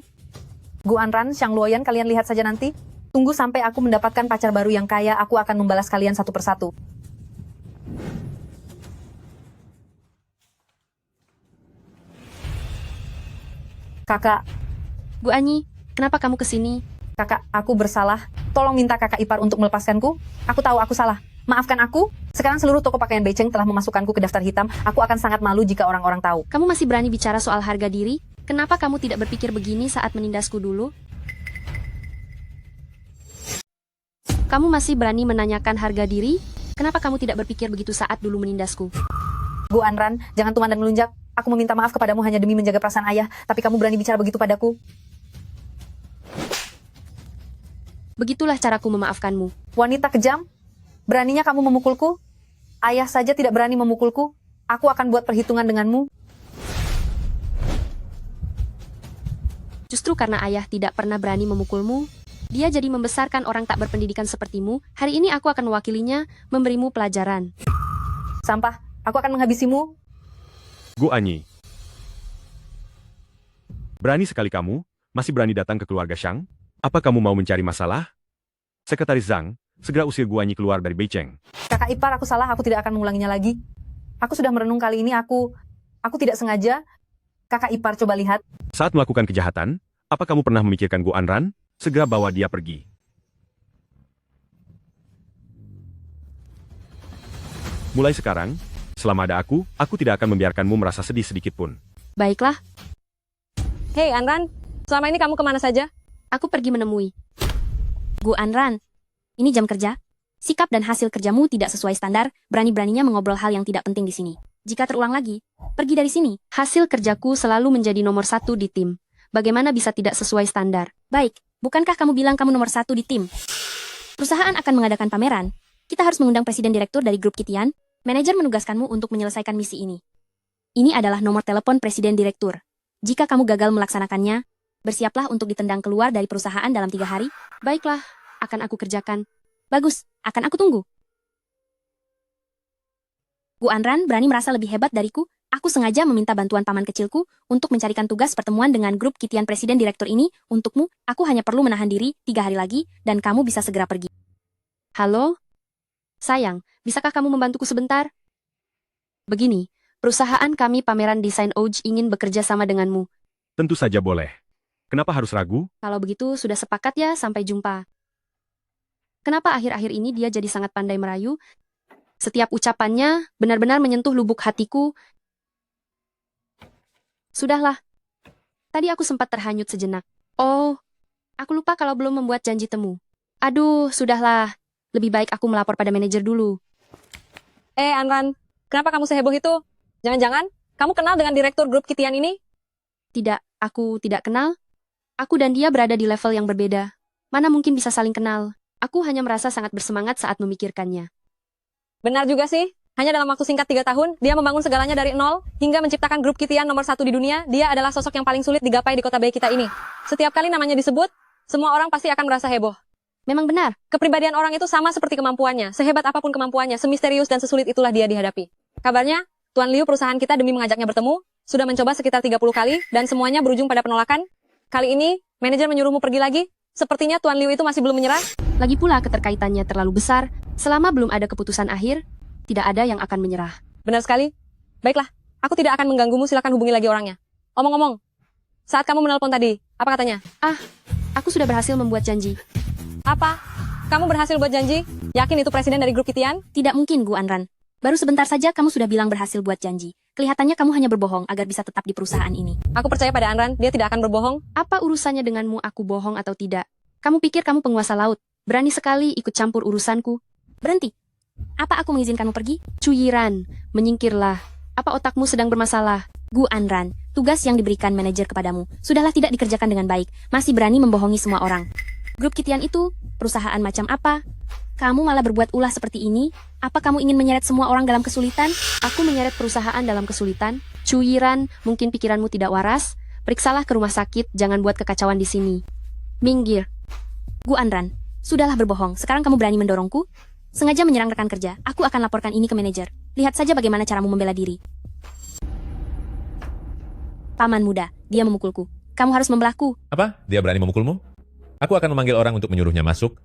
Gu Anran, Shang Luoyan, kalian lihat saja nanti. Tunggu sampai aku mendapatkan pacar baru yang kaya, aku akan membalas kalian satu persatu. Kakak. Bu Anyi, kenapa kamu kesini? Kakak, aku bersalah. Tolong minta kakak ipar untuk melepaskanku. Aku tahu aku salah. Maafkan aku. Sekarang seluruh toko pakaian Beicheng telah memasukkanku ke daftar hitam. Aku akan sangat malu jika orang-orang tahu. Kamu masih berani bicara soal harga diri? Kenapa kamu tidak berpikir begini saat menindasku dulu? Kamu masih berani menanyakan harga diri? Kenapa kamu tidak berpikir begitu saat dulu menindasku? Gu Anran, jangan tuman dan melunjak. Aku meminta maaf kepadamu hanya demi menjaga perasaan ayah, tapi kamu berani bicara begitu padaku. Begitulah caraku memaafkanmu. Wanita kejam? Beraninya kamu memukulku? Ayah saja tidak berani memukulku. Aku akan buat perhitungan denganmu. Justru karena ayah tidak pernah berani memukulmu, Dia jadi membesarkan orang tak berpendidikan sepertimu. Hari ini aku akan mewakilinya, memberimu pelajaran. Sampah, aku akan menghabisimu. Gu Anyi. Berani sekali kamu, masih berani datang ke keluarga Shang? Apa kamu mau mencari masalah? Sekretaris Zhang, segera usir Gu Anyi keluar dari Beicheng. Kakak ipar, aku salah, aku tidak akan mengulanginya lagi. Aku sudah merenung kali ini, aku tidak sengaja. Kakak ipar, coba lihat. Saat melakukan kejahatan, apa kamu pernah memikirkan Gu Anran? Segera bawa dia pergi. Mulai sekarang, selama ada aku tidak akan membiarkanmu merasa sedih sedikit pun. Baiklah, Hei Anran, selama ini kamu kemana saja? aku pergi menemui Gu Anran. Ini jam kerja. Sikap dan hasil kerjamu tidak sesuai standar, berani-beraninya mengobrol hal yang tidak penting di sini. Jika terulang lagi, pergi dari sini. Hasil kerjaku selalu menjadi nomor 1 di tim. Bagaimana bisa tidak sesuai standar? Baik, bukankah kamu bilang kamu nomor 1 di tim? Perusahaan akan mengadakan pameran. Kita harus mengundang presiden direktur dari grup Kitian. Manajer menugaskanmu untuk menyelesaikan misi ini. Ini adalah nomor telepon presiden direktur. Jika kamu gagal melaksanakannya, bersiaplah untuk ditendang keluar dari perusahaan dalam 3 hari. Baiklah, akan aku kerjakan. Bagus, akan aku tunggu. Gu Anran berani merasa lebih hebat dariku. Aku sengaja meminta bantuan paman kecilku untuk mencarikan tugas pertemuan dengan grup Kitian presiden direktur ini. Untukmu, aku hanya perlu menahan diri 3 hari lagi, dan kamu bisa segera pergi. Halo? Sayang, bisakah kamu membantuku sebentar? Begini, perusahaan kami Pameran Desain Ouj ingin bekerja sama denganmu. Tentu saja boleh. Kenapa harus ragu? Kalau begitu, sudah sepakat ya, sampai jumpa. Kenapa akhir-akhir ini dia jadi sangat pandai merayu? Setiap ucapannya benar-benar menyentuh lubuk hatiku. Sudahlah. Tadi aku sempat terhanyut sejenak. Oh, aku lupa kalau belum membuat janji temu. Aduh, sudahlah. Lebih baik aku melapor pada manajer dulu. Anran, kenapa kamu seheboh itu? Jangan-jangan kamu kenal dengan direktur grup Kitian ini? Tidak, aku tidak kenal. Aku dan dia berada di level yang berbeda. Mana mungkin bisa saling kenal. Aku hanya merasa sangat bersemangat saat memikirkannya. Benar juga sih. Hanya dalam waktu singkat 3 tahun, dia membangun segalanya dari nol, hingga menciptakan grup Kitian nomor 1 di dunia. Dia adalah sosok yang paling sulit digapai di kota Bei kita ini. Setiap kali namanya disebut, semua orang pasti akan merasa heboh. Memang benar. Kepribadian orang itu sama seperti kemampuannya. Sehebat apapun kemampuannya, semisterius dan sesulit itulah dia dihadapi. Kabarnya, Tuan Liu perusahaan kita demi mengajaknya bertemu, sudah mencoba sekitar 30 kali, dan semuanya berujung pada penolakan. Kali ini, manajer menyuruhmu pergi lagi. Sepertinya Tuan Liu itu masih belum menyerah. Lagi pula keterkaitannya terlalu besar. Selama belum ada keputusan akhir, tidak ada yang akan menyerah. Benar sekali. Baiklah, aku tidak akan mengganggumu, silakan hubungi lagi orangnya. Omong-omong, saat kamu menelpon tadi, apa katanya? Aku sudah berhasil membuat janji. Apa? Kamu berhasil buat janji? Yakin itu presiden dari grup Kitian? Tidak mungkin, Gu Anran. Baru sebentar saja kamu sudah bilang berhasil buat janji. Kelihatannya kamu hanya berbohong agar bisa tetap di perusahaan ini. Aku percaya pada Anran, dia tidak akan berbohong. Apa urusannya denganmu aku bohong atau tidak? Kamu pikir kamu penguasa laut? Berani sekali ikut campur urusanku. Berhenti. Apa aku mengizinkanmu pergi? Cuyiran, menyingkirlah. Apa otakmu sedang bermasalah? Gu Anran, tugas yang diberikan manajer kepadamu sudahlah tidak dikerjakan dengan baik. Masih berani membohongi semua orang. Grup Kitian itu, perusahaan macam apa? Kamu malah berbuat ulah seperti ini? Apa kamu ingin menyeret semua orang dalam kesulitan? Aku menyeret perusahaan dalam kesulitan? Cuyiran, mungkin pikiranmu tidak waras? Periksalah ke rumah sakit, jangan buat kekacauan di sini. Minggir. Gu Anran, sudahlah berbohong, sekarang kamu berani mendorongku? Sengaja menyerang rekan kerja, aku akan laporkan ini ke manajer. Lihat saja bagaimana caramu membela diri. Paman muda, dia memukulku. Kamu harus membelahku. Apa? Dia berani memukulmu? Aku akan memanggil orang untuk menyuruhnya masuk.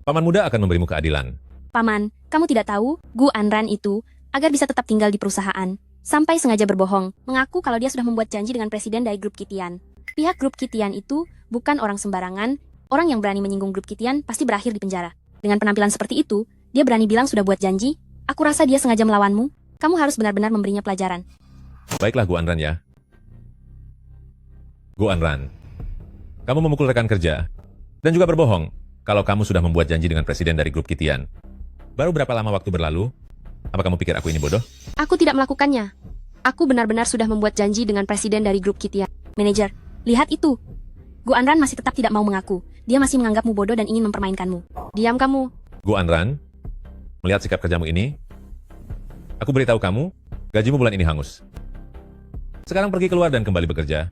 Paman muda akan memberimu keadilan. Paman, kamu tidak tahu, Gu Anran itu, agar bisa tetap tinggal di perusahaan, sampai sengaja berbohong, mengaku kalau dia sudah membuat janji dengan presiden dari grup Kitian. Pihak grup Kitian itu bukan orang sembarangan, orang yang berani menyinggung grup Kitian pasti berakhir di penjara. Dengan penampilan seperti itu, dia berani bilang sudah buat janji. Aku rasa dia sengaja melawanmu. Kamu harus benar-benar memberinya pelajaran. Baiklah Gu Anran ya. Gu Anran, kamu memukul rekan kerja, dan juga berbohong kalau kamu sudah membuat janji dengan presiden dari grup Kitian. Baru berapa lama waktu berlalu? Apa kamu pikir aku ini bodoh? Aku tidak melakukannya. Aku benar-benar sudah membuat janji dengan presiden dari grup Kitian. Manajer, lihat itu. Gu Anran masih tetap tidak mau mengaku. Dia masih menganggapmu bodoh dan ingin mempermainkanmu. Diam kamu. Gu Anran, melihat sikap kerjamu ini, aku beritahu kamu, gajimu bulan ini hangus. Sekarang pergi keluar dan kembali bekerja.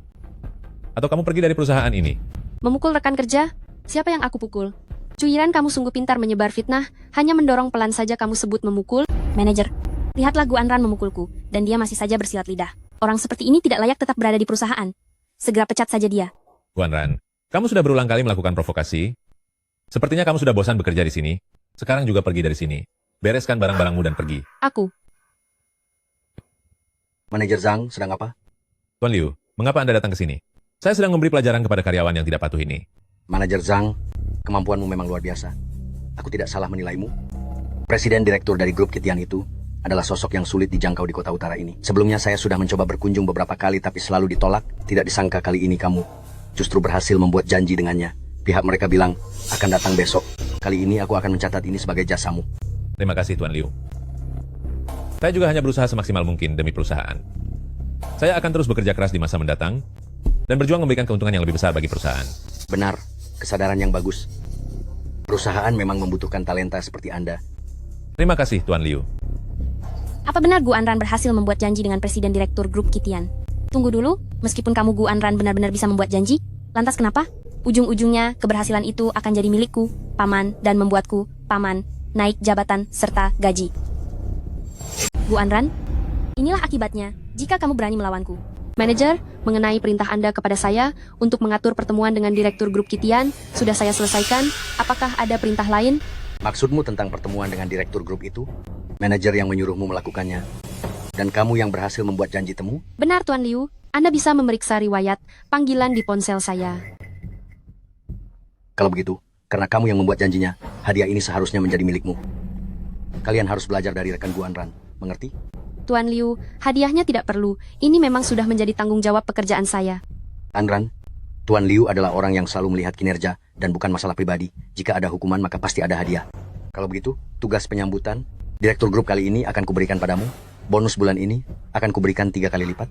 Atau kamu pergi dari perusahaan ini. Memukul rekan kerja? Siapa yang aku pukul? Cuiran, kamu sungguh pintar menyebar fitnah, hanya mendorong pelan saja kamu sebut memukul. Manajer, lihatlah Gu Anran memukulku, dan dia masih saja bersilat lidah. Orang seperti ini tidak layak tetap berada di perusahaan. Segera pecat saja dia. Gu Anran, kamu sudah berulang kali melakukan provokasi. Sepertinya kamu sudah bosan bekerja di sini. Sekarang juga pergi dari sini. Bereskan barang-barangmu dan pergi. Aku. Manajer Zhang sedang apa? Tuan Liu, mengapa Anda datang ke sini? Saya sedang memberi pelajaran kepada karyawan yang tidak patuh ini. Manajer Zhang, kemampuanmu memang luar biasa. Aku tidak salah menilaimu. Presiden direktur dari grup Kitian itu adalah sosok yang sulit dijangkau di kota utara ini. Sebelumnya saya sudah mencoba berkunjung beberapa kali tapi selalu ditolak. Tidak disangka kali ini kamu justru berhasil membuat janji dengannya. Pihak mereka bilang akan datang besok. Kali ini aku akan mencatat ini sebagai jasamu. Terima kasih Tuan Liu. Saya juga hanya berusaha semaksimal mungkin demi perusahaan. Saya akan terus bekerja keras di masa mendatang dan berjuang memberikan keuntungan yang lebih besar bagi perusahaan. Benar, kesadaran yang bagus. Perusahaan memang membutuhkan talenta seperti Anda. Terima kasih Tuan Liu. Apa benar Gu Anran berhasil membuat janji dengan Presiden Direktur Grup Kitian? Tunggu dulu, meskipun kamu Gu Anran benar-benar bisa membuat janji, lantas kenapa? Ujung-ujungnya, keberhasilan itu akan jadi milikku, Paman, dan membuatku, Paman, naik jabatan serta gaji. Gu Anran, inilah akibatnya jika kamu berani melawanku. Manajer, mengenai perintah Anda kepada saya untuk mengatur pertemuan dengan Direktur Grup Kitian, sudah saya selesaikan. Apakah ada perintah lain? Maksudmu tentang pertemuan dengan direktur grup itu? Manajer yang menyuruhmu melakukannya? Dan kamu yang berhasil membuat janji temu? Benar Tuan Liu, Anda bisa memeriksa riwayat panggilan di ponsel saya. Kalau begitu, karena kamu yang membuat janjinya, hadiah ini seharusnya menjadi milikmu. Kalian harus belajar dari rekan Gu Anran, mengerti? Tuan Liu, hadiahnya tidak perlu. Ini memang sudah menjadi tanggung jawab pekerjaan saya. Anran, Tuan Liu adalah orang yang selalu melihat kinerja dan bukan masalah pribadi. Jika ada hukuman maka pasti ada hadiah. Kalau begitu, tugas penyambutan direktur grup kali ini akan kuberikan padamu. Bonus bulan ini akan kuberikan 3 kali lipat.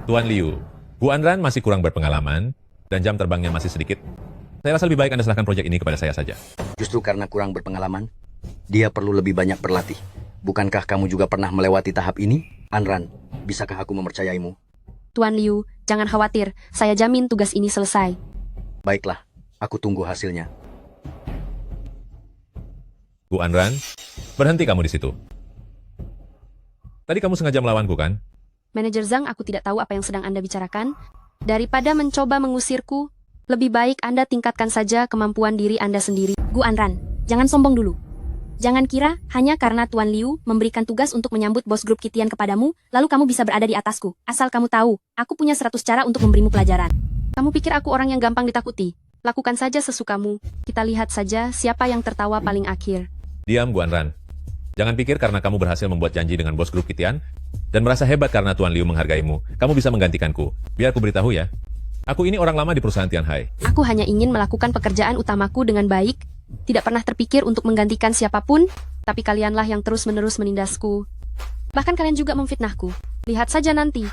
Tuan Liu, Gu Anran masih kurang berpengalaman dan jam terbangnya masih sedikit. Saya rasa lebih baik Anda serahkan proyek ini kepada saya saja. Justru karena kurang berpengalaman, dia perlu lebih banyak berlatih. Bukankah kamu juga pernah melewati tahap ini? Anran, bisakah aku mempercayaimu? Tuan Liu, jangan khawatir. Saya jamin tugas ini selesai. Baiklah, aku tunggu hasilnya. Gu Anran, berhenti kamu di situ. Tadi kamu sengaja melawanku, kan? Manajer Zhang, aku tidak tahu apa yang sedang Anda bicarakan. Daripada mencoba mengusirku, lebih baik Anda tingkatkan saja kemampuan diri Anda sendiri. Gu Anran, jangan sombong dulu. Jangan kira hanya karena Tuan Liu memberikan tugas untuk menyambut bos grup Kitian kepadamu, lalu kamu bisa berada di atasku. Asal kamu tahu, aku punya 100 cara untuk memberimu pelajaran. Kamu pikir aku orang yang gampang ditakuti? Lakukan saja sesukamu. Kita lihat saja siapa yang tertawa paling akhir. Diam, Gu Anran. Jangan pikir karena kamu berhasil membuat janji dengan bos grup Kitian dan merasa hebat karena Tuan Liu menghargaimu, kamu bisa menggantikanku. Biar aku beritahu ya. Aku ini orang lama di perusahaan Tianhai. Aku hanya ingin melakukan pekerjaan utamaku dengan baik, tidak pernah terpikir untuk menggantikan siapapun, tapi kalianlah yang terus-menerus menindasku. Bahkan kalian juga memfitnahku. Lihat saja nanti.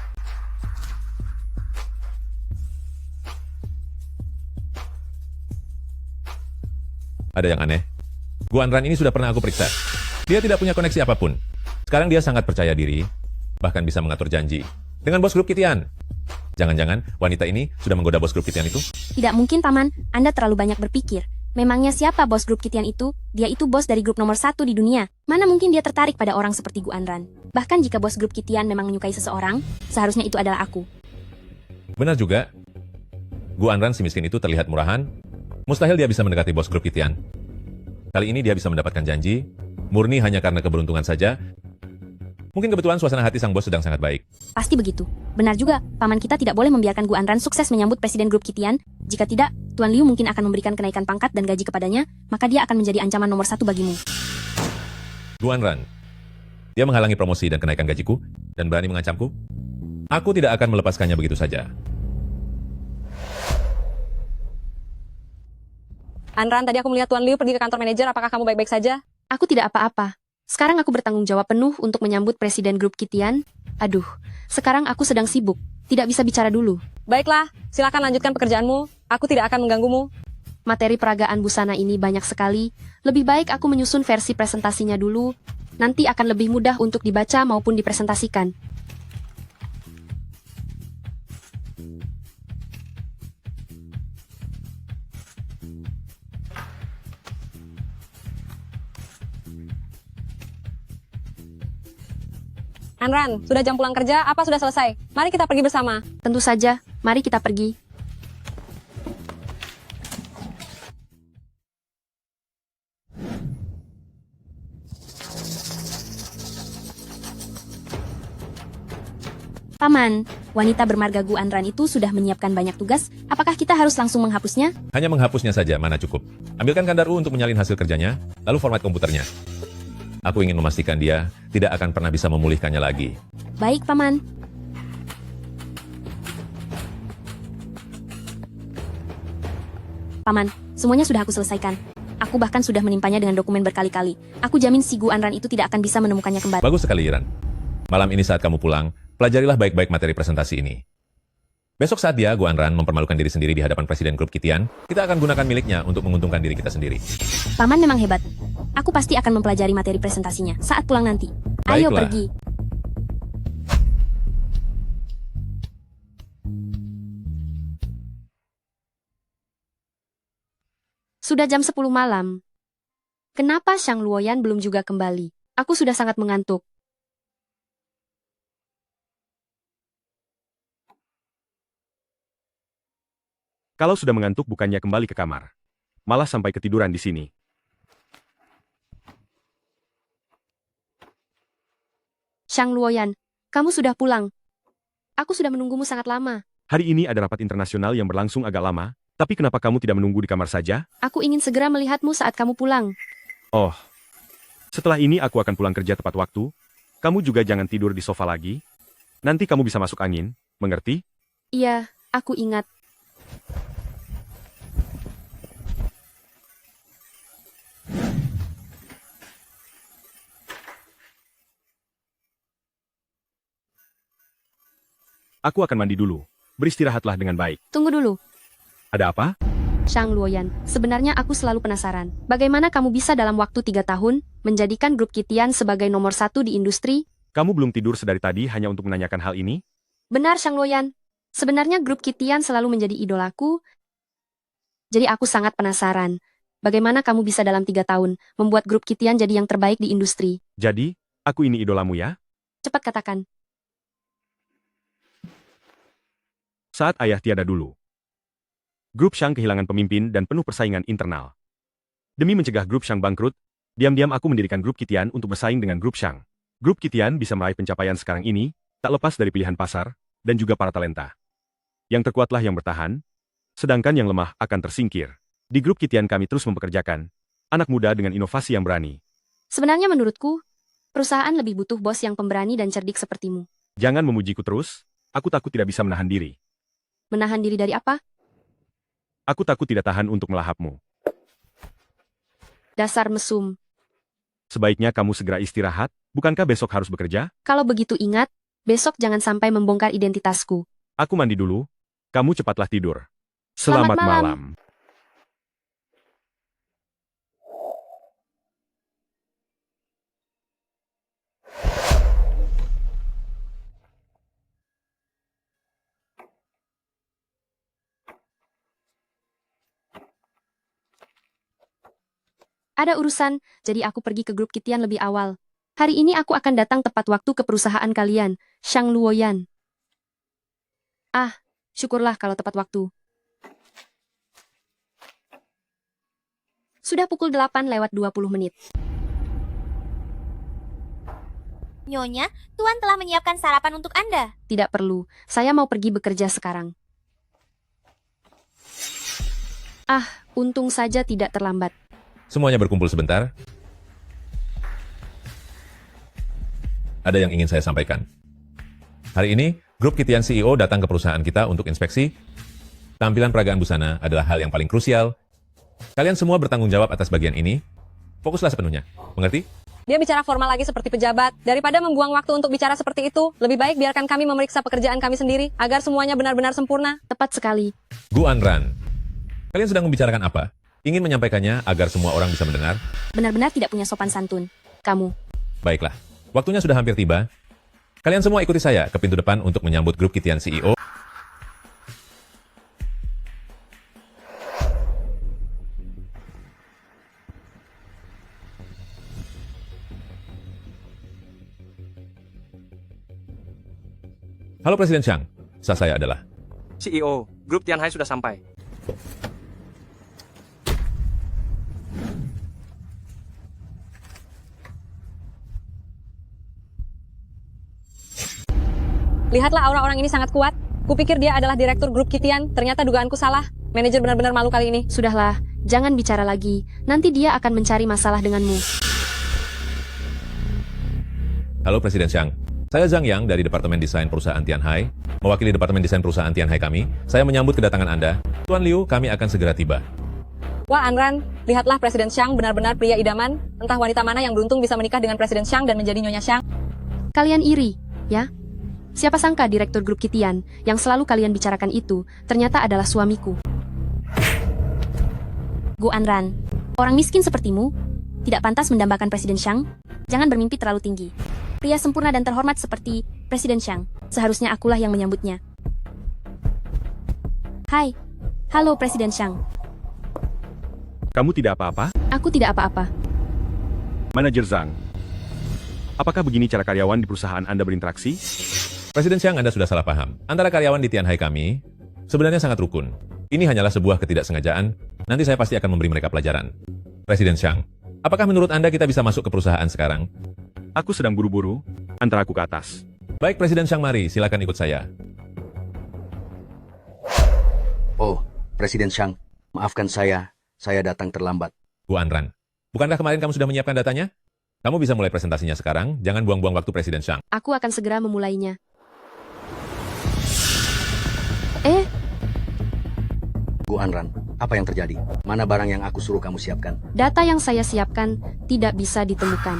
Ada yang aneh. Gu Anran ini sudah pernah aku periksa. Dia tidak punya koneksi apapun. Sekarang dia sangat percaya diri, bahkan bisa mengatur janji dengan bos grup Kitian. Jangan-jangan wanita ini sudah menggoda bos grup Kitian itu? Tidak mungkin, Paman. Anda terlalu banyak berpikir. Memangnya siapa bos grup Kitian itu? Dia itu bos dari grup nomor 1 di dunia. Mana mungkin dia tertarik pada orang seperti Gu Anran? Bahkan jika bos grup Kitian memang menyukai seseorang, seharusnya itu adalah aku. Benar juga. Gu Anran si miskin itu terlihat murahan. Mustahil dia bisa mendekati bos grup Kitian. Kali ini dia bisa mendapatkan janji, murni hanya karena keberuntungan saja. Mungkin kebetulan suasana hati sang bos sedang sangat baik. Pasti begitu. Benar juga, Paman kita tidak boleh membiarkan Gu Anran sukses menyambut Presiden Grup Kitian. Jika tidak, Tuan Liu mungkin akan memberikan kenaikan pangkat dan gaji kepadanya, maka dia akan menjadi ancaman nomor 1 bagimu. Gu Anran, dia menghalangi promosi dan kenaikan gajiku, dan berani mengancamku. Aku tidak akan melepaskannya begitu saja. Anran, tadi aku melihat Tuan Liu pergi ke kantor manajer. Apakah kamu baik-baik saja? Aku tidak apa-apa. Sekarang aku bertanggung jawab penuh untuk menyambut Presiden Grup Kitian. Aduh, sekarang aku sedang sibuk. Tidak bisa bicara dulu. Baiklah, silakan lanjutkan pekerjaanmu. Aku tidak akan mengganggumu. Materi peragaan busana ini banyak sekali. Lebih baik aku menyusun versi presentasinya dulu. Nanti akan lebih mudah untuk dibaca maupun dipresentasikan. Anran, sudah jam pulang kerja, apa sudah selesai? Mari kita pergi bersama. Tentu saja, mari kita pergi. Paman, wanita bermarga Gu Anran itu sudah menyiapkan banyak tugas, apakah kita harus langsung menghapusnya? Hanya menghapusnya saja, mana cukup. Ambilkan Kandaru untuk menyalin hasil kerjanya, lalu format komputernya. Aku ingin memastikan dia tidak akan pernah bisa memulihkannya lagi. Baik, Paman. Paman, semuanya sudah aku selesaikan. Aku bahkan sudah menimpanya dengan dokumen berkali-kali. Aku jamin si Gu Anran itu tidak akan bisa menemukannya kembali. Bagus sekali, Iran. Malam ini saat kamu pulang, pelajarilah baik-baik materi presentasi ini. Besok saat dia, Gu Anran, mempermalukan diri sendiri di hadapan Presiden Grup Kitian, kita akan gunakan miliknya untuk menguntungkan diri kita sendiri. Paman memang hebat. Aku pasti akan mempelajari materi presentasinya saat pulang nanti. Ayo Baiklah. pergi. Sudah jam 10 malam. Kenapa Shang Luoyan belum juga kembali? Aku sudah sangat mengantuk. Kalau sudah mengantuk bukannya kembali ke kamar. Malah sampai ketiduran di sini. Shang Luoyan, kamu sudah pulang. Aku sudah menunggumu sangat lama. Hari ini ada rapat internasional yang berlangsung agak lama, tapi kenapa kamu tidak menunggu di kamar saja? Aku ingin segera melihatmu saat kamu pulang. Oh, setelah ini aku akan pulang kerja tepat waktu. Kamu juga jangan tidur di sofa lagi. Nanti kamu bisa masuk angin, mengerti? Iya, aku ingat. Aku akan mandi dulu. Beristirahatlah dengan baik. Tunggu dulu. Ada apa? Shang Luoyan, sebenarnya aku selalu penasaran. Bagaimana kamu bisa dalam waktu 3 tahun, menjadikan grup Kitian sebagai nomor 1 di industri? Kamu belum tidur sedari tadi hanya untuk menanyakan hal ini? Benar, Shang Luoyan. Sebenarnya grup Kitian selalu menjadi idolaku. Jadi aku sangat penasaran. Bagaimana kamu bisa dalam 3 tahun, membuat grup Kitian jadi yang terbaik di industri? Jadi, aku ini idolamu ya? Cepat katakan. Saat ayah tiada dulu. Grup Shang kehilangan pemimpin dan penuh persaingan internal. Demi mencegah grup Shang bangkrut, diam-diam aku mendirikan grup Kitian untuk bersaing dengan grup Shang. Grup Kitian bisa meraih pencapaian sekarang ini, tak lepas dari pilihan pasar, dan juga para talenta. Yang terkuatlah yang bertahan, sedangkan yang lemah akan tersingkir. Di grup Kitian kami terus mempekerjakan anak muda dengan inovasi yang berani. Sebenarnya menurutku, perusahaan lebih butuh bos yang pemberani dan cerdik sepertimu. Jangan memujiku terus, aku takut tidak bisa menahan diri. Menahan diri dari apa? Aku takut tidak tahan untuk melahapmu. Dasar mesum. Sebaiknya kamu segera istirahat, bukankah besok harus bekerja? Kalau begitu ingat, besok jangan sampai membongkar identitasku. Aku mandi dulu, kamu cepatlah tidur. Selamat malam. Ada urusan, jadi aku pergi ke grup Kitian lebih awal. Hari ini aku akan datang tepat waktu ke perusahaan kalian, Shang Luoyan. Ah, syukurlah kalau tepat waktu. Sudah pukul 8:20. Nyonya, Tuan telah menyiapkan sarapan untuk Anda. Tidak perlu, saya mau pergi bekerja sekarang. Ah, untung saja tidak terlambat. Semuanya berkumpul sebentar. Ada yang ingin saya sampaikan. Hari ini, grup Kitian CEO datang ke perusahaan kita untuk inspeksi. Tampilan peragaan busana adalah hal yang paling krusial. Kalian semua bertanggung jawab atas bagian ini. Fokuslah sepenuhnya. Mengerti? Dia bicara formal lagi seperti pejabat. Daripada membuang waktu untuk bicara seperti itu, lebih baik biarkan kami memeriksa pekerjaan kami sendiri, agar semuanya benar-benar sempurna. Tepat sekali. Gu Anran, kalian sedang membicarakan apa? Ingin menyampaikannya agar semua orang bisa mendengar? Benar-benar tidak punya sopan santun. Kamu. Baiklah, waktunya sudah hampir tiba. Kalian semua ikuti saya ke pintu depan untuk menyambut grup Kitian CEO. Halo Presiden Xiang, saya adalah CEO, grup Tianhai sudah sampai. Lihatlah aura orang ini sangat kuat. Kupikir dia adalah direktur grup Kitian, ternyata dugaanku salah. Manajer benar-benar malu kali ini. Sudahlah, jangan bicara lagi. Nanti dia akan mencari masalah denganmu. Halo Presiden Xiang, saya Zhang Yang dari Departemen Desain Perusahaan Tianhai. Mewakili Departemen Desain Perusahaan Tianhai kami, saya menyambut kedatangan Anda. Tuan Liu, kami akan segera tiba. Wah Anran, lihatlah Presiden Xiang benar-benar pria idaman. Entah wanita mana yang beruntung bisa menikah dengan Presiden Xiang dan menjadi Nyonya Xiang. Kalian iri, ya? Siapa sangka direktur grup Kitian yang selalu kalian bicarakan itu ternyata adalah suamiku. Gu Anran, orang miskin sepertimu tidak pantas mendambakan Presiden Xiang. Jangan bermimpi terlalu tinggi. Pria sempurna dan terhormat seperti Presiden Xiang, seharusnya akulah yang menyambutnya. Hai, halo Presiden Xiang. Kamu tidak apa-apa? Aku tidak apa-apa. Manajer Zhang, apakah begini cara karyawan di perusahaan Anda berinteraksi? Presiden Xiang, Anda sudah salah paham. Antara karyawan di Tianhai kami sebenarnya sangat rukun. Ini hanyalah sebuah ketidaksengajaan. Nanti saya pasti akan memberi mereka pelajaran. Presiden Xiang, apakah menurut Anda kita bisa masuk ke perusahaan sekarang? Aku sedang buru-buru, antar aku ke atas. Baik Presiden Xiang, mari silakan ikut saya. Oh, Presiden Xiang, maafkan saya datang terlambat. Bu Anran, bukankah kemarin kamu sudah menyiapkan datanya? Kamu bisa mulai presentasinya sekarang, jangan buang-buang waktu Presiden Xiang. Aku akan segera memulainya. Bu Anran, apa yang terjadi? Mana barang yang aku suruh kamu siapkan? Data yang saya siapkan tidak bisa ditemukan.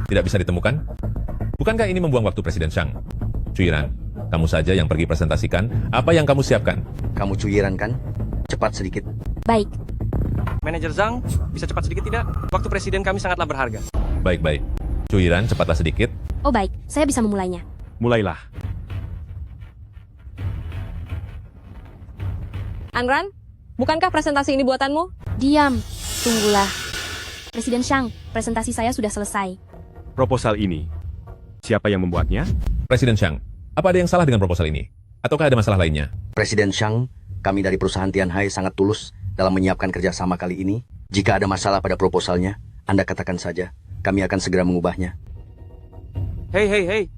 Tidak bisa ditemukan? Bukankah ini membuang waktu Presiden Xiang? Cuiran, kamu saja yang pergi presentasikan apa yang kamu siapkan. Kamu cuiran kan? Cepat sedikit. Baik. Manajer Zhang, bisa cepat sedikit tidak? Waktu presiden kami sangatlah berharga. Baik-baik. Cuiran, cepatlah sedikit. Oh baik, saya bisa memulainya. Mulailah. Anran, bukankah presentasi ini buatanmu? Diam, tunggulah. Presiden Xiang, presentasi saya sudah selesai. Proposal ini, siapa yang membuatnya? Presiden Xiang, apa ada yang salah dengan proposal ini? Ataukah ada masalah lainnya? Presiden Xiang, kami dari perusahaan Tianhai sangat tulus dalam menyiapkan kerjasama kali ini. Jika ada masalah pada proposalnya, Anda katakan saja. Kami akan segera mengubahnya. Hei.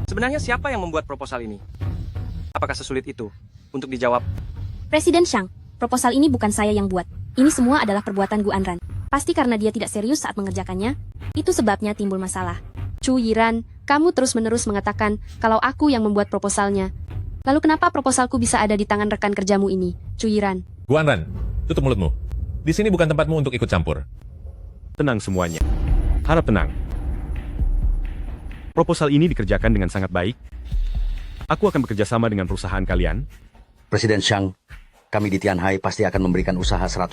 Sebenarnya siapa yang membuat proposal ini? Apakah sesulit itu untuk dijawab? Presiden Xiang, proposal ini bukan saya yang buat. Ini semua adalah perbuatan Gu Anran. Pasti karena dia tidak serius saat mengerjakannya. Itu sebabnya timbul masalah. Chu Yiran, kamu terus-menerus mengatakan kalau aku yang membuat proposalnya. Lalu kenapa proposalku bisa ada di tangan rekan kerjamu ini, Chu Yiran? Gu Anran, tutup mulutmu. Di sini bukan tempatmu untuk ikut campur. Tenang semuanya. Harap tenang. Proposal ini dikerjakan dengan sangat baik. Aku akan bekerja sama dengan perusahaan kalian. Presiden Xiang, kami di Tianhai pasti akan memberikan usaha 100%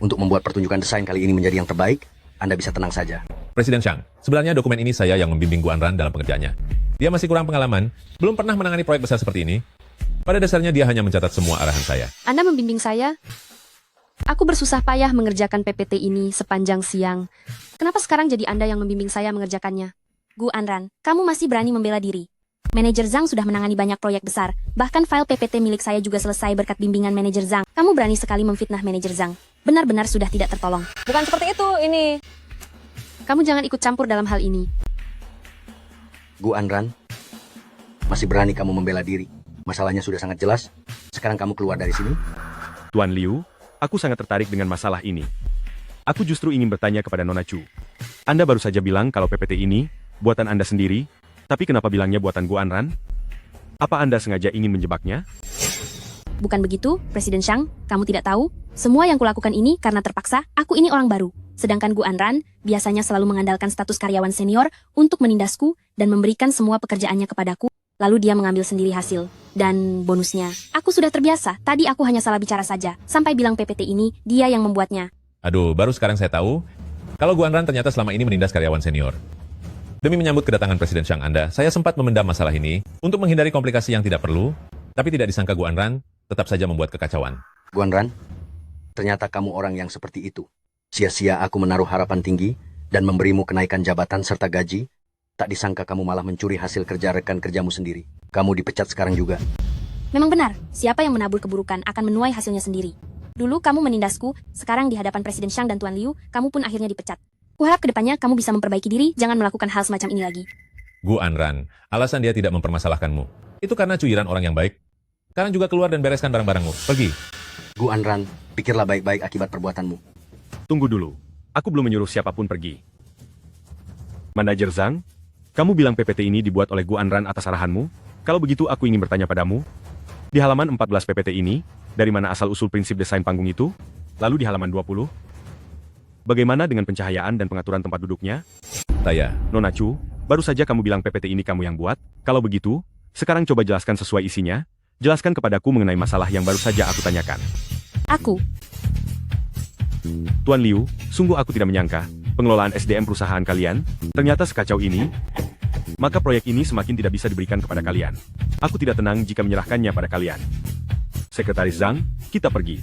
untuk membuat pertunjukan desain kali ini menjadi yang terbaik. Anda bisa tenang saja. Presiden Xiang, sebenarnya dokumen ini saya yang membimbing Gu Anran dalam pengerjaannya. Dia masih kurang pengalaman, belum pernah menangani proyek besar seperti ini. Pada dasarnya dia hanya mencatat semua arahan saya. Anda membimbing saya? Aku bersusah payah mengerjakan PPT ini sepanjang siang. Kenapa sekarang jadi Anda yang membimbing saya mengerjakannya? Gu Anran, kamu masih berani membela diri. Manajer Zhang sudah menangani banyak proyek besar. Bahkan file PPT milik saya juga selesai berkat bimbingan Manajer Zhang. Kamu berani sekali memfitnah Manajer Zhang. Benar-benar sudah tidak tertolong. Bukan seperti itu, ini. Kamu jangan ikut campur dalam hal ini. Gu Anran, masih berani kamu membela diri. Masalahnya sudah sangat jelas. Sekarang kamu keluar dari sini. Tuan Liu, aku sangat tertarik dengan masalah ini. Aku justru ingin bertanya kepada Nona Chu. Anda baru saja bilang kalau PPT ini buatan Anda sendiri, tapi kenapa bilangnya buatan Gu Anran? Apa Anda sengaja ingin menjebaknya? Bukan begitu, Presiden Xiang, kamu tidak tahu? Semua yang kulakukan ini karena terpaksa, aku ini orang baru. Sedangkan Gu Anran biasanya selalu mengandalkan status karyawan senior untuk menindasku dan memberikan semua pekerjaannya kepadaku, lalu dia mengambil sendiri hasil. Dan bonusnya, aku sudah terbiasa, tadi aku hanya salah bicara saja, sampai bilang PPT ini, dia yang membuatnya. Aduh, baru sekarang saya tahu, kalau Gu Anran ternyata selama ini menindas karyawan senior. Demi menyambut kedatangan Presiden Xiang Anda, saya sempat memendam masalah ini untuk menghindari komplikasi yang tidak perlu, tapi tidak disangka Gu Anran tetap saja membuat kekacauan. Gu Anran, ternyata kamu orang yang seperti itu. Sia-sia aku menaruh harapan tinggi dan memberimu kenaikan jabatan serta gaji, Tak disangka kamu malah mencuri hasil kerja rekan kerjamu sendiri. Kamu dipecat sekarang juga. Memang benar, siapa yang menabur keburukan akan menuai hasilnya sendiri. Dulu kamu menindasku, sekarang di hadapan Presiden Shang dan Tuan Liu, kamu pun akhirnya dipecat. Kuharap kedepannya kamu bisa memperbaiki diri, jangan melakukan hal semacam ini lagi. Gu Anran, alasan dia tidak mempermasalahkanmu. Itu karena Cuyiran orang yang baik. Sekarang juga keluar dan bereskan barang-barangmu. Pergi. Gu Anran, pikirlah baik-baik akibat perbuatanmu. Tunggu dulu. Aku belum menyuruh siapapun pergi. Manajer Zhang, kamu bilang PPT ini dibuat oleh Gu Anran atas arahanmu? Kalau begitu aku ingin bertanya padamu. Di halaman 14 PPT ini, dari mana asal-usul prinsip desain panggung itu? Lalu di halaman 20, bagaimana dengan pencahayaan dan pengaturan tempat duduknya? Taya. Nona Chu, baru saja kamu bilang PPT ini kamu yang buat. Kalau begitu, sekarang coba jelaskan sesuai isinya. Jelaskan kepadaku mengenai masalah yang baru saja aku tanyakan. Aku. Tuan Liu, sungguh aku tidak menyangka, pengelolaan SDM perusahaan kalian, ternyata sekacau ini. Maka proyek ini semakin tidak bisa diberikan kepada kalian. Aku tidak tenang jika menyerahkannya pada kalian. Sekretaris Zhang, kita pergi.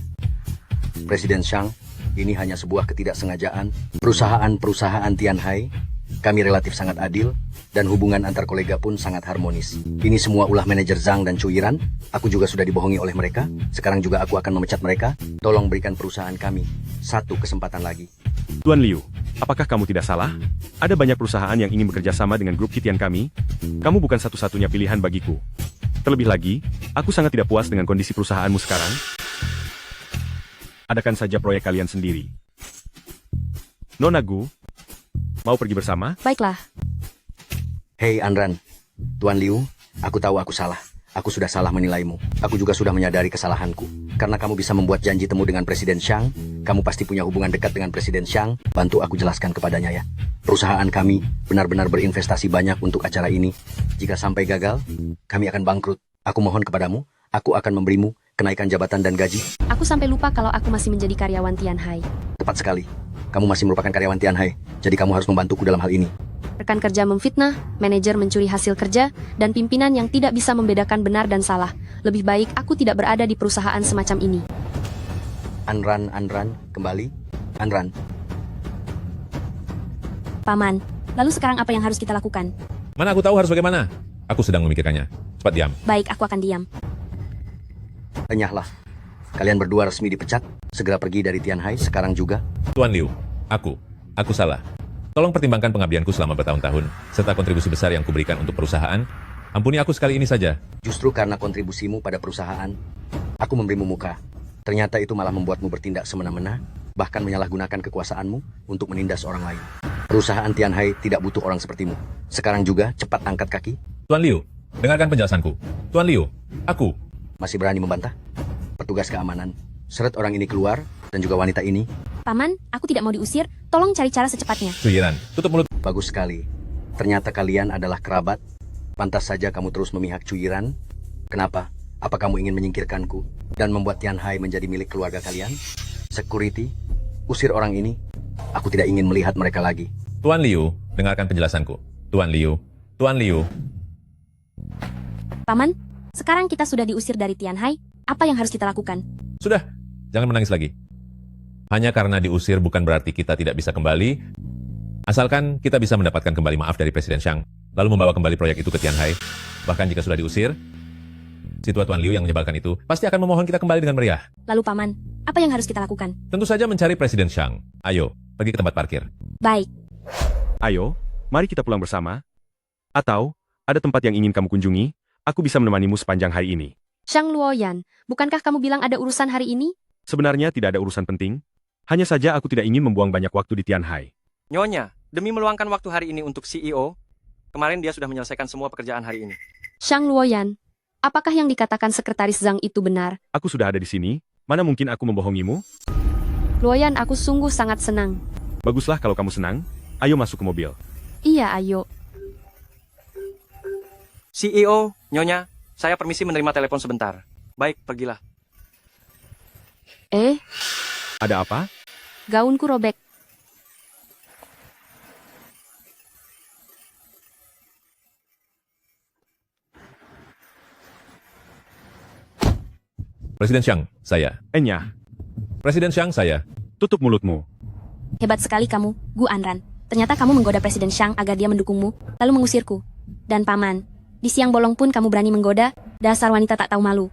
Presiden Shang, ini hanya sebuah ketidaksengajaan. Perusahaan-perusahaan Tianhai, kami relatif sangat adil, dan hubungan antar kolega pun sangat harmonis. Ini semua ulah manajer Zhang dan Cuyiran. Aku juga sudah dibohongi oleh mereka. Sekarang juga aku akan memecat mereka. Tolong berikan perusahaan kami satu kesempatan lagi. Tuan Liu, apakah kamu tidak salah? Ada banyak perusahaan yang ingin bekerja sama dengan grup Kitian kami. Kamu bukan satu-satunya pilihan bagiku. Terlebih lagi, aku sangat tidak puas dengan kondisi perusahaanmu sekarang. Adakan saja proyek kalian sendiri. Nona Gu, mau pergi bersama? Baiklah. Hei Anran, Tuan Liu, aku tahu aku salah. Aku sudah salah menilaimu. Aku juga sudah menyadari kesalahanku. Karena kamu bisa membuat janji temu dengan Presiden Shang, kamu pasti punya hubungan dekat dengan Presiden Shang. Bantu aku jelaskan kepadanya ya. Perusahaan kami benar-benar berinvestasi banyak untuk acara ini. Jika sampai gagal, kami akan bangkrut. Aku mohon kepadamu, aku akan memberimu kenaikan jabatan dan gaji. Aku sampai lupa kalau aku masih menjadi karyawan Tianhai. Tepat sekali. Kamu masih merupakan karyawan Tianhai, jadi kamu harus membantuku dalam hal ini. Rekan kerja memfitnah, manajer mencuri hasil kerja, dan pimpinan yang tidak bisa membedakan benar dan salah. Lebih baik aku tidak berada di perusahaan semacam ini. Anran, kembali. Anran. Paman, lalu sekarang apa yang harus kita lakukan? Mana aku tahu harus bagaimana? Aku sedang memikirkannya. Cepat diam. Baik, aku akan diam. Enyahlah. Kalian berdua resmi dipecat. Segera pergi dari Tianhai sekarang juga. Tuan Liu, aku salah. Tolong pertimbangkan pengabdianku selama bertahun-tahun, serta kontribusi besar yang kuberikan untuk perusahaan. Ampuni aku sekali ini saja. Justru karena kontribusimu pada perusahaan, aku memberimu muka. Ternyata itu malah membuatmu bertindak semena-mena, bahkan menyalahgunakan kekuasaanmu untuk menindas orang lain. Perusahaan Tianhai tidak butuh orang sepertimu. Sekarang juga cepat angkat kaki. Tuan Liu, dengarkan penjelasanku. Tuan Liu, aku. Masih berani membantah? Petugas keamanan, seret orang ini keluar, dan juga wanita ini. Paman, aku tidak mau diusir, tolong cari cara secepatnya. Cuyiran, tutup mulut. Bagus sekali. Ternyata kalian adalah kerabat. Pantas saja kamu terus memihak Cuyiran. Kenapa? Apa kamu ingin menyingkirkanku dan membuat Tianhai menjadi milik keluarga kalian? Security, usir orang ini. Aku tidak ingin melihat mereka lagi. Tuan Liu, dengarkan penjelasanku. Tuan Liu. Paman, sekarang kita sudah diusir dari Tianhai. Apa yang harus kita lakukan? Sudah, jangan menangis lagi. Hanya karena diusir bukan berarti kita tidak bisa kembali. Asalkan kita bisa mendapatkan kembali maaf dari Presiden Shang, lalu membawa kembali proyek itu ke Tianhai. Bahkan jika sudah diusir, si Tuan Liu yang menyebalkan itu pasti akan memohon kita kembali dengan meriah. Lalu Paman, apa yang harus kita lakukan? Tentu saja mencari Presiden Shang. Ayo, pergi ke tempat parkir. Baik. Ayo, mari kita pulang bersama. Atau, ada tempat yang ingin kamu kunjungi, aku bisa menemanimu sepanjang hari ini. Shang Luoyan, bukankah kamu bilang ada urusan hari ini? Sebenarnya tidak ada urusan penting. Hanya saja aku tidak ingin membuang banyak waktu di Tianhai. Nyonya, demi meluangkan waktu hari ini untuk CEO, kemarin dia sudah menyelesaikan semua pekerjaan hari ini. Shang Luoyan, apakah yang dikatakan Sekretaris Zhang itu benar? Aku sudah ada di sini, mana mungkin aku membohongimu? Luoyan, aku sungguh sangat senang. Baguslah kalau kamu senang, ayo masuk ke mobil. Iya, ayo. CEO, Nyonya, saya permisi menerima telepon sebentar. Baik, pergilah. Ada apa? Gaunku robek. Presiden Shang, saya. Enya. Presiden Shang, saya. Tutup mulutmu. Hebat sekali kamu, Gu Anran. Ternyata kamu menggoda Presiden Shang agar dia mendukungmu, lalu mengusirku. Dan paman, di siang bolong pun kamu berani menggoda, dasar wanita tak tahu malu.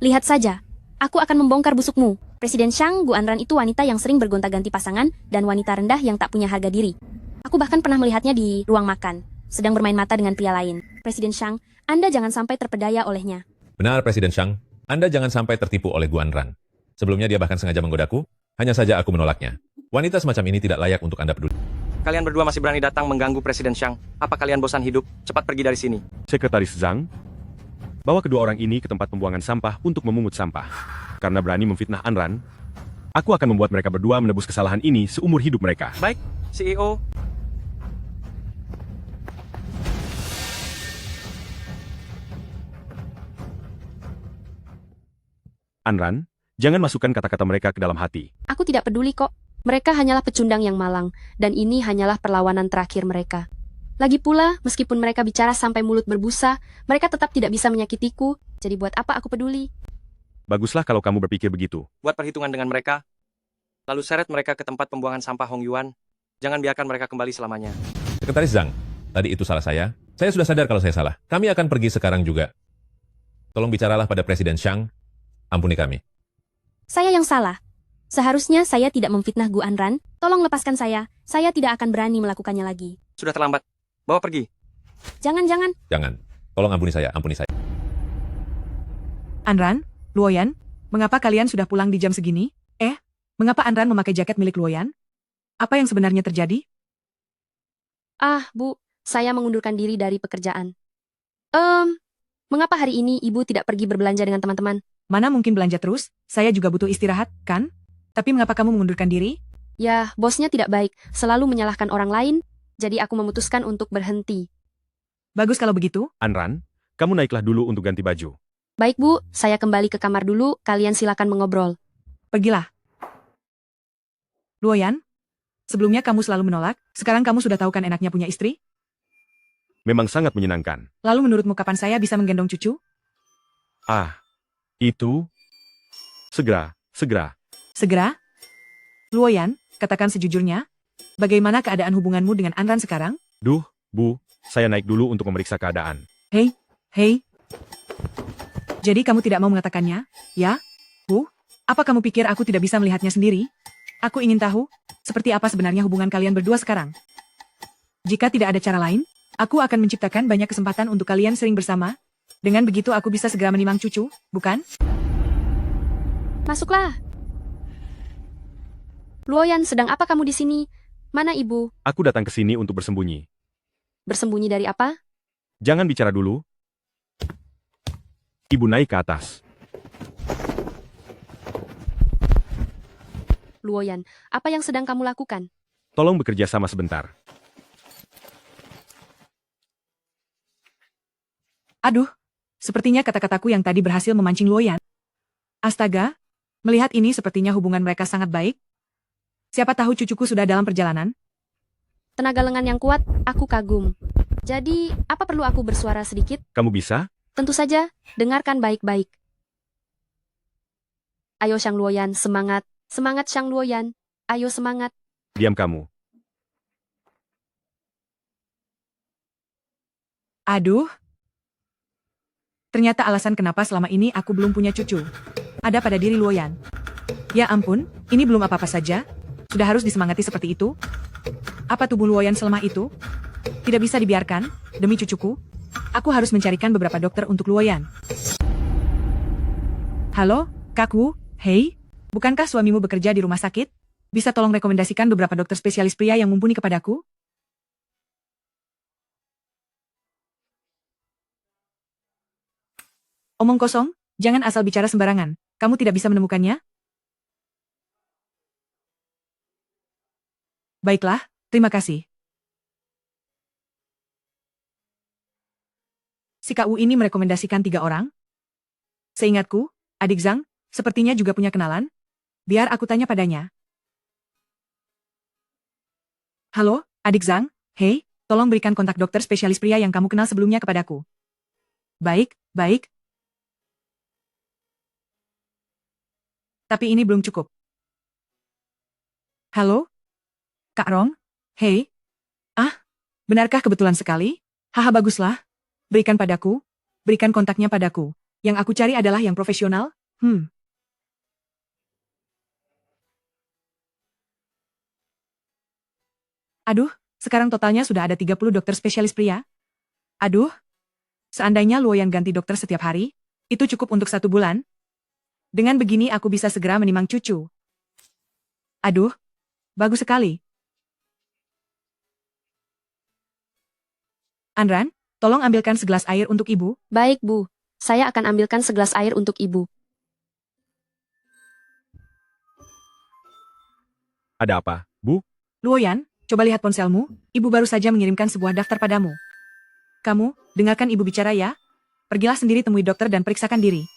Lihat saja, aku akan membongkar busukmu. Presiden Shang Guanran itu wanita yang sering bergonta-ganti pasangan dan wanita rendah yang tak punya harga diri. Aku bahkan pernah melihatnya di ruang makan, sedang bermain mata dengan pria lain. Presiden Shang, Anda jangan sampai terpedaya olehnya. Benar, Presiden Shang. Anda jangan sampai tertipu oleh Guanran. Sebelumnya dia bahkan sengaja menggodaku, hanya saja aku menolaknya. Wanita semacam ini tidak layak untuk Anda peduli. Kalian berdua masih berani datang mengganggu Presiden Shang. Apa kalian bosan hidup? Cepat pergi dari sini. Sekretaris Zhang, bawa kedua orang ini ke tempat pembuangan sampah untuk memungut sampah. Karena berani memfitnah Anran, aku akan membuat mereka berdua menebus kesalahan ini seumur hidup mereka. Baik, CEO. Anran, jangan masukkan kata-kata mereka ke dalam hati. Aku tidak peduli kok. Mereka hanyalah pecundang yang malang, dan ini hanyalah perlawanan terakhir mereka. Lagi pula, meskipun mereka bicara sampai mulut berbusa, mereka tetap tidak bisa menyakitiku, jadi buat apa aku peduli? Baguslah kalau kamu berpikir begitu. Buat perhitungan dengan mereka, lalu seret mereka ke tempat pembuangan sampah Hong Yuan. Jangan biarkan mereka kembali selamanya. Sekretaris Zhang, tadi itu salah saya. Saya sudah sadar kalau saya salah. Kami akan pergi sekarang juga. Tolong bicaralah pada Presiden Shang. Ampuni kami. Saya yang salah. Seharusnya saya tidak memfitnah Gu Anran. Tolong lepaskan saya. Saya tidak akan berani melakukannya lagi. Sudah terlambat. Bawa pergi. Jangan. Jangan. Tolong ampuni saya, ampuni saya. Anran, Luoyan, mengapa kalian sudah pulang di jam segini? Mengapa Anran memakai jaket milik Luoyan? Apa yang sebenarnya terjadi? Ah, Bu, saya mengundurkan diri dari pekerjaan. Mengapa hari ini Ibu tidak pergi berbelanja dengan teman-teman? Mana mungkin belanja terus? Saya juga butuh istirahat, kan? Tapi mengapa kamu mengundurkan diri? Ya, bosnya tidak baik, selalu menyalahkan orang lain, jadi aku memutuskan untuk berhenti. Bagus kalau begitu. Anran, kamu naiklah dulu untuk ganti baju. Baik Bu, saya kembali ke kamar dulu, kalian silakan mengobrol. Pergilah. Luoyan, sebelumnya kamu selalu menolak, sekarang kamu sudah tahu kan enaknya punya istri? Memang sangat menyenangkan. Lalu menurutmu kapan saya bisa menggendong cucu? Itu? Segera. Segera? Luoyan, katakan sejujurnya, bagaimana keadaan hubunganmu dengan Anran sekarang? Duh, Bu, saya naik dulu untuk memeriksa keadaan. Hei. Jadi kamu tidak mau mengatakannya? Ya? Bu, apa kamu pikir aku tidak bisa melihatnya sendiri? Aku ingin tahu, seperti apa sebenarnya hubungan kalian berdua sekarang. Jika tidak ada cara lain, aku akan menciptakan banyak kesempatan untuk kalian sering bersama. Dengan begitu aku bisa segera menimang cucu, bukan? Masuklah. Luoyan, sedang apa kamu di sini? Mana ibu? Aku datang ke sini untuk bersembunyi. Bersembunyi dari apa? Jangan bicara dulu. Ibu naik ke atas. Luoyan, apa yang sedang kamu lakukan? Tolong bekerja sama sebentar. Aduh, sepertinya kata-kataku yang tadi berhasil memancing Luoyan. Astaga, melihat ini sepertinya hubungan mereka sangat baik. Siapa tahu cucuku sudah dalam perjalanan? Tenaga lengan yang kuat, aku kagum. Jadi, apa perlu aku bersuara sedikit? Kamu bisa? Tentu saja, dengarkan baik-baik. Ayo Shang Luoyan, semangat. Semangat Shang Luoyan. Ayo semangat. Diam kamu. Aduh. Ternyata alasan kenapa selama ini aku belum punya cucu ada pada diri Luoyan. Ya ampun, ini belum apa-apa saja. Sudah harus disemangati seperti itu? Apa tubuh Luoyan selemah itu? Tidak bisa dibiarkan, demi cucuku. Aku harus mencarikan beberapa dokter untuk Luoyan. Halo, Kakwu, hei. Bukankah suamimu bekerja di rumah sakit? Bisa tolong rekomendasikan beberapa dokter spesialis pria yang mumpuni kepadaku? Omong kosong, jangan asal bicara sembarangan. Kamu tidak bisa menemukannya? Baiklah, terima kasih. Si KU ini merekomendasikan 3 orang. Seingatku, adik Zhang, sepertinya juga punya kenalan. Biar aku tanya padanya. Halo, adik Zhang, hei, tolong berikan kontak dokter spesialis pria yang kamu kenal sebelumnya kepadaku. Baik. Tapi ini belum cukup. Halo? Kak Rong? Hei, Benarkah kebetulan sekali? Haha, baguslah. Berikan padaku. Berikan kontaknya padaku. Yang aku cari adalah yang profesional. Aduh, sekarang totalnya sudah ada 30 dokter spesialis pria. Aduh, seandainya Luoyan ganti dokter setiap hari, itu cukup untuk 1 bulan. Dengan begini aku bisa segera menimang cucu. Aduh, bagus sekali. Anran, tolong ambilkan segelas air untuk ibu. Baik, Bu. Saya akan ambilkan segelas air untuk ibu. Ada apa, Bu? Luoyan, coba lihat ponselmu. Ibu baru saja mengirimkan sebuah daftar padamu. Kamu, dengarkan ibu bicara ya. Pergilah sendiri temui dokter dan periksakan diri.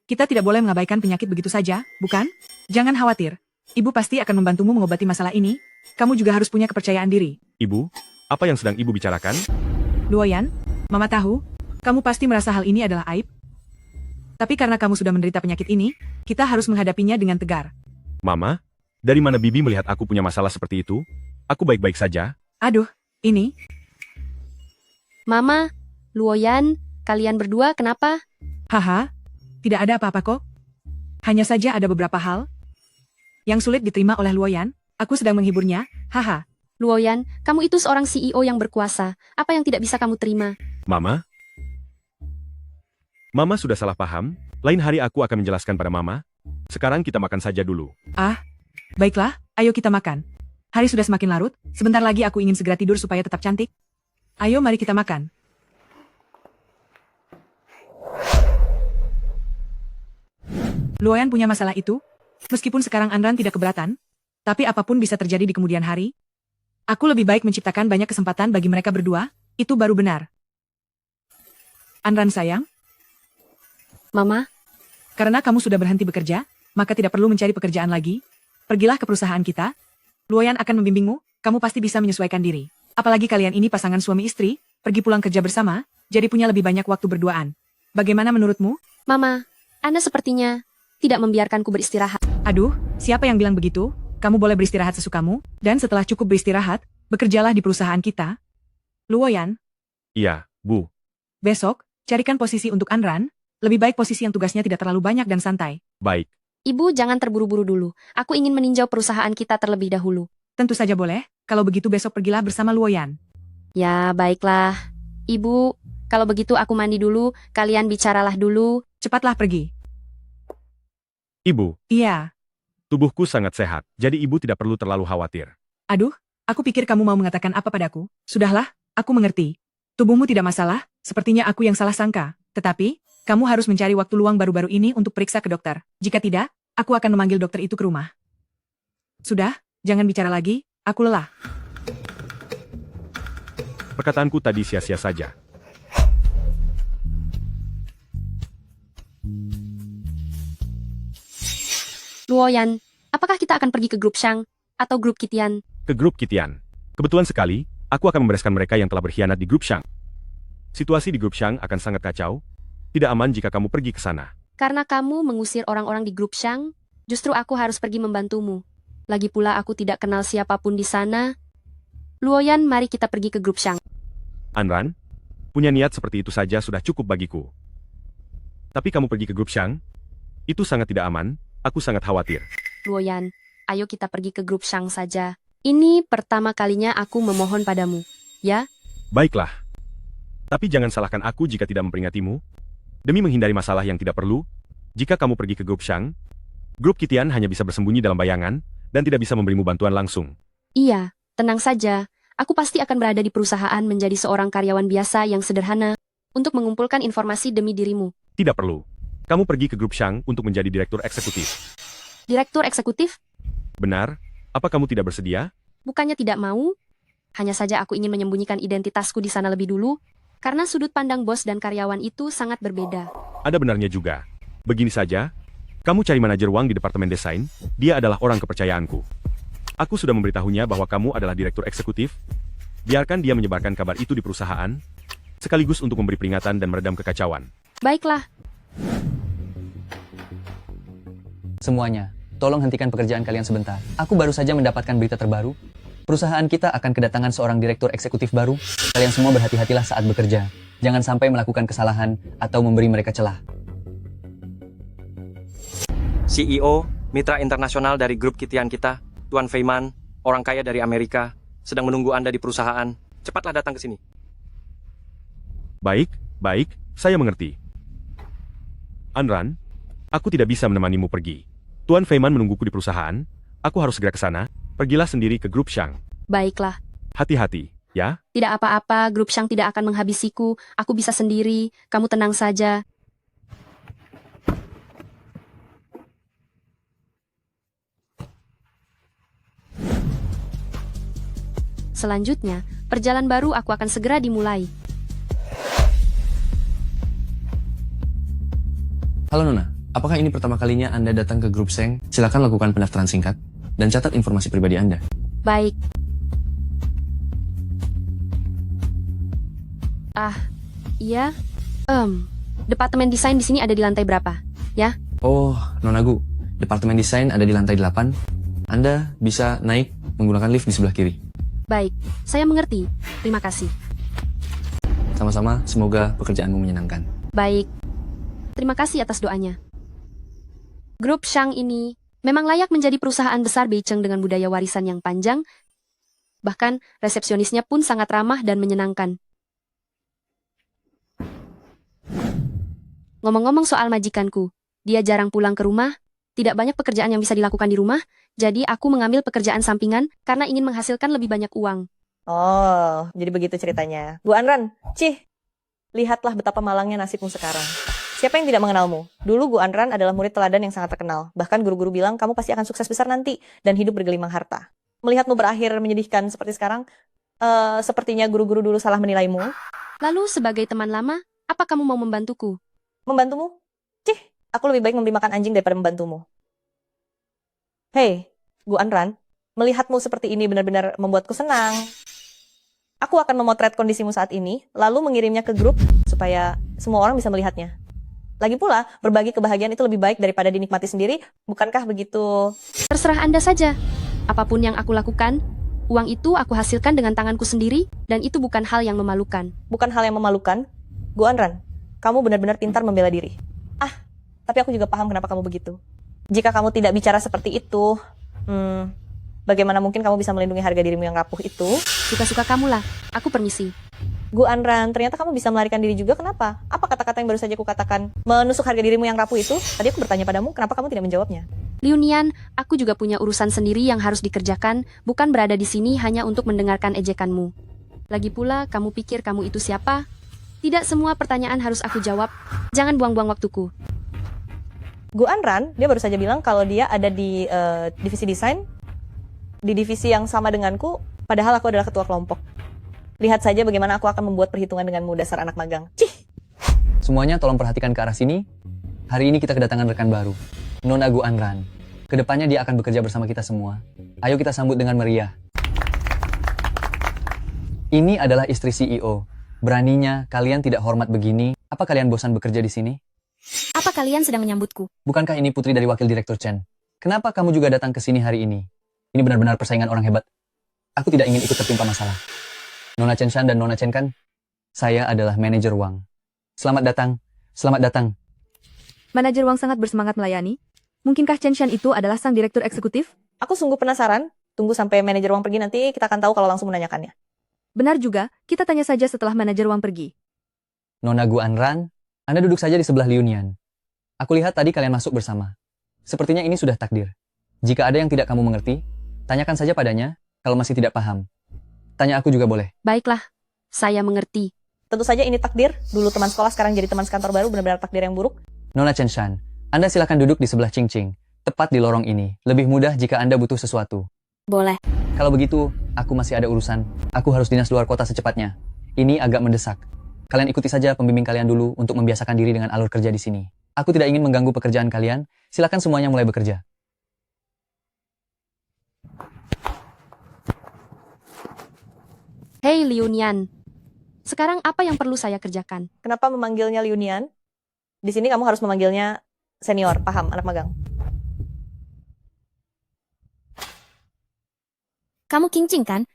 Kita tidak boleh mengabaikan penyakit begitu saja, bukan? Jangan khawatir. Ibu pasti akan membantumu mengobati masalah ini. Kamu juga harus punya kepercayaan diri. Ibu, apa yang sedang ibu bicarakan? Luoyan, Mama tahu, kamu pasti merasa hal ini adalah aib. Tapi karena kamu sudah menderita penyakit ini, kita harus menghadapinya dengan tegar. Mama, dari mana Bibi melihat aku punya masalah seperti itu? Aku baik-baik saja. Aduh, ini. Mama, Luoyan, kalian berdua kenapa? Haha, tidak ada apa-apa kok. Hanya saja ada beberapa hal yang sulit diterima oleh Luoyan. Aku sedang menghiburnya, haha. Luoyan, kamu itu seorang CEO yang berkuasa. Apa yang tidak bisa kamu terima? Mama? Mama sudah salah paham. Lain hari aku akan menjelaskan pada Mama. Sekarang kita makan saja dulu. Ah, baiklah, ayo kita makan. Hari sudah semakin larut, sebentar lagi aku ingin segera tidur supaya tetap cantik. Ayo mari kita makan. Luoyan punya masalah itu. Meskipun sekarang Anran tidak keberatan, tapi apapun bisa terjadi di kemudian hari. Aku lebih baik menciptakan banyak kesempatan bagi mereka berdua, itu baru benar. Anran sayang. Mama. Karena kamu sudah berhenti bekerja, maka tidak perlu mencari pekerjaan lagi. Pergilah ke perusahaan kita. Luoyan akan membimbingmu, kamu pasti bisa menyesuaikan diri. Apalagi kalian ini pasangan suami istri, pergi pulang kerja bersama, jadi punya lebih banyak waktu berduaan. Bagaimana menurutmu? Mama, Anda sepertinya tidak membiarkanku beristirahat. Aduh, siapa yang bilang begitu? Kamu boleh beristirahat sesukamu, dan setelah cukup beristirahat, bekerjalah di perusahaan kita. Luoyan. Iya, Bu. Besok, carikan posisi untuk Anran, lebih baik posisi yang tugasnya tidak terlalu banyak dan santai. Baik. Ibu jangan terburu-buru dulu. Aku ingin meninjau perusahaan kita terlebih dahulu. Tentu saja boleh, kalau begitu besok pergilah bersama Luoyan. Ya, baiklah. Ibu, kalau begitu aku mandi dulu, kalian bicaralah dulu. Cepatlah pergi. Ibu. Iya. Tubuhku sangat sehat, jadi ibu tidak perlu terlalu khawatir. Aduh, aku pikir kamu mau mengatakan apa padaku. Sudahlah, aku mengerti. Tubuhmu tidak masalah, sepertinya aku yang salah sangka. Tetapi, kamu harus mencari waktu luang baru-baru ini untuk periksa ke dokter. Jika tidak, aku akan memanggil dokter itu ke rumah. Sudah, jangan bicara lagi, aku lelah. Perkataanku tadi sia-sia saja. Luoyan, apakah kita akan pergi ke grup Shang atau grup Kitian? Ke grup Kitian. Kebetulan sekali, aku akan membereskan mereka yang telah berkhianat di grup Shang. Situasi di grup Shang akan sangat kacau. Tidak aman jika kamu pergi ke sana. Karena kamu mengusir orang-orang di grup Shang, justru aku harus pergi membantumu. Lagi pula aku tidak kenal siapapun di sana. Luoyan, mari kita pergi ke grup Shang. Anran, punya niat seperti itu saja sudah cukup bagiku. Tapi kamu pergi ke grup Shang? Itu sangat tidak aman. Aku sangat khawatir. Luoyan, ayo kita pergi ke grup Shang saja. Ini pertama kalinya aku memohon padamu, ya? Baiklah. Tapi jangan salahkan aku jika tidak memperingatimu. Demi menghindari masalah yang tidak perlu, jika kamu pergi ke grup Shang, grup Kitian hanya bisa bersembunyi dalam bayangan, dan tidak bisa memberimu bantuan langsung. Iya, tenang saja. Aku pasti akan berada di perusahaan menjadi seorang karyawan biasa yang sederhana, untuk mengumpulkan informasi demi dirimu. Tidak perlu. Kamu pergi ke grup Shang untuk menjadi direktur eksekutif. Direktur eksekutif? Benar? Apa kamu tidak bersedia? Bukannya tidak mau? Hanya saja aku ingin menyembunyikan identitasku di sana lebih dulu, karena sudut pandang bos dan karyawan itu sangat berbeda. Ada benarnya juga. Begini saja, kamu cari manajer Wang di departemen desain, dia adalah orang kepercayaanku. Aku sudah memberitahunya bahwa kamu adalah direktur eksekutif. Biarkan dia menyebarkan kabar itu di perusahaan, sekaligus untuk memberi peringatan dan meredam kekacauan. Baiklah. Semuanya, tolong hentikan pekerjaan kalian sebentar. Aku baru saja mendapatkan berita terbaru. Perusahaan kita akan kedatangan seorang direktur eksekutif baru. Kalian semua berhati-hatilah saat bekerja. Jangan sampai melakukan kesalahan atau memberi mereka celah. CEO, mitra internasional dari grup Kitian kita, Tuan Feynman, orang kaya dari Amerika, sedang menunggu Anda di perusahaan. Cepatlah datang ke sini. Baik, baik, saya mengerti. Anran, aku tidak bisa menemanimu pergi. Tuan Feynman menungguku di perusahaan. Aku harus segera ke sana. Pergilah sendiri ke grup Shang. Baiklah. Hati-hati, ya. Tidak apa-apa, grup Shang tidak akan menghabisiku. Aku bisa sendiri. Kamu tenang saja. Selanjutnya, perjalanan baru aku akan segera dimulai. Halo Nona, apakah ini pertama kalinya Anda datang ke grup Shang? Silakan lakukan pendaftaran singkat dan catat informasi pribadi Anda. Baik. Iya. Departemen desain di sini ada di lantai berapa? Ya? Oh, Nona Gu, departemen desain ada di lantai 8. Anda bisa naik menggunakan lift di sebelah kiri. Baik, saya mengerti. Terima kasih. Sama-sama, semoga pekerjaanmu menyenangkan. Baik. Terima kasih atas doanya. Grup Shang ini memang layak menjadi perusahaan besar Beicheng dengan budaya warisan yang panjang. Bahkan, resepsionisnya pun sangat ramah dan menyenangkan. Ngomong-ngomong soal majikanku, dia jarang pulang ke rumah, tidak banyak pekerjaan yang bisa dilakukan di rumah, jadi aku mengambil pekerjaan sampingan karena ingin menghasilkan lebih banyak uang. Oh, jadi begitu ceritanya. Bu Anran, lihatlah betapa malangnya nasibmu sekarang. Siapa yang tidak mengenalmu? Dulu Bu Anran adalah murid teladan yang sangat terkenal. Bahkan guru-guru bilang kamu pasti akan sukses besar nanti dan hidup bergelimang harta. Melihatmu berakhir menyedihkan seperti sekarang, sepertinya guru-guru dulu salah menilaimu. Lalu sebagai teman lama, apa kamu mau membantuku? Membantumu? Aku lebih baik memberi makan anjing daripada membantumu. Hei, Bu Anran, melihatmu seperti ini benar-benar membuatku senang. Aku akan memotret kondisimu saat ini, lalu mengirimnya ke grup supaya semua orang bisa melihatnya. Lagi pula, berbagi kebahagiaan itu lebih baik daripada dinikmati sendiri, bukankah begitu? Terserah Anda saja. Apapun yang aku lakukan, uang itu aku hasilkan dengan tanganku sendiri, dan itu bukan hal yang memalukan. Bukan hal yang memalukan? Bu Anran, kamu benar-benar pintar membela diri. Tapi aku juga paham kenapa kamu begitu. Jika kamu tidak bicara seperti itu, bagaimana mungkin kamu bisa melindungi harga dirimu yang rapuh itu? Suka-suka kamu lah. Aku permisi. Gu Anran, ternyata kamu bisa melarikan diri juga. Kenapa? Apa kata-kata yang baru saja aku katakan menusuk harga dirimu yang rapuh itu? Tadi aku bertanya padamu, kenapa kamu tidak menjawabnya? Liu Nian, aku juga punya urusan sendiri yang harus dikerjakan, bukan berada di sini hanya untuk mendengarkan ejekanmu. Lagi pula, kamu pikir kamu itu siapa? Tidak semua pertanyaan harus aku jawab. Jangan buang-buang waktuku. Gu Anran, dia baru saja bilang kalau dia ada di divisi desain, di divisi yang sama denganku, padahal aku adalah ketua kelompok. Lihat saja bagaimana aku akan membuat perhitungan denganmu, dasar anak magang. Semuanya tolong perhatikan ke arah sini. Hari ini kita kedatangan rekan baru, Nona Gu Anran. Kedepannya dia akan bekerja bersama kita semua. Ayo kita sambut dengan meriah. Ini adalah istri CEO. Beraninya kalian tidak hormat begini. Apa kalian bosan bekerja di sini? Apa kalian sedang menyambutku? Bukankah ini putri dari wakil direktur Chen? Kenapa kamu juga datang ke sini hari ini? Ini benar-benar persaingan orang hebat. Aku tidak ingin ikut tertimpa masalah. Nona Chen Shan dan Nona Chen kan? Saya adalah manajer Wang. Selamat datang. Selamat datang. Manajer Wang sangat bersemangat melayani. Mungkinkah Chen Shan itu adalah sang direktur eksekutif? Aku sungguh penasaran. Tunggu sampai manajer Wang pergi, nanti kita akan tahu kalau langsung menanyakannya. Benar juga, kita tanya saja setelah manajer Wang pergi. Nona Gu Anran, Anda duduk saja di sebelah Liu Nian. Aku lihat tadi kalian masuk bersama. Sepertinya ini sudah takdir. Jika ada yang tidak kamu mengerti, tanyakan saja padanya, kalau masih tidak paham. Tanya aku juga boleh. Baiklah, saya mengerti. Tentu saja ini takdir. Dulu teman sekolah, sekarang jadi teman sekantor baru, benar-benar takdir yang buruk. Nona Chen Shan, Anda silakan duduk di sebelah Ching Ching, tepat di lorong ini. Lebih mudah jika Anda butuh sesuatu. Boleh. Kalau begitu, aku masih ada urusan. Aku harus dinas luar kota secepatnya. Ini agak mendesak. Kalian ikuti saja pembimbing kalian dulu untuk membiasakan diri dengan alur kerja di sini. Aku tidak ingin mengganggu pekerjaan kalian. Silakan semuanya mulai bekerja. Hei Liu Nian, sekarang apa yang perlu saya kerjakan? Kenapa memanggilnya Liu Nian? Di sini kamu harus memanggilnya senior, paham, anak magang. Kamu kincing kan?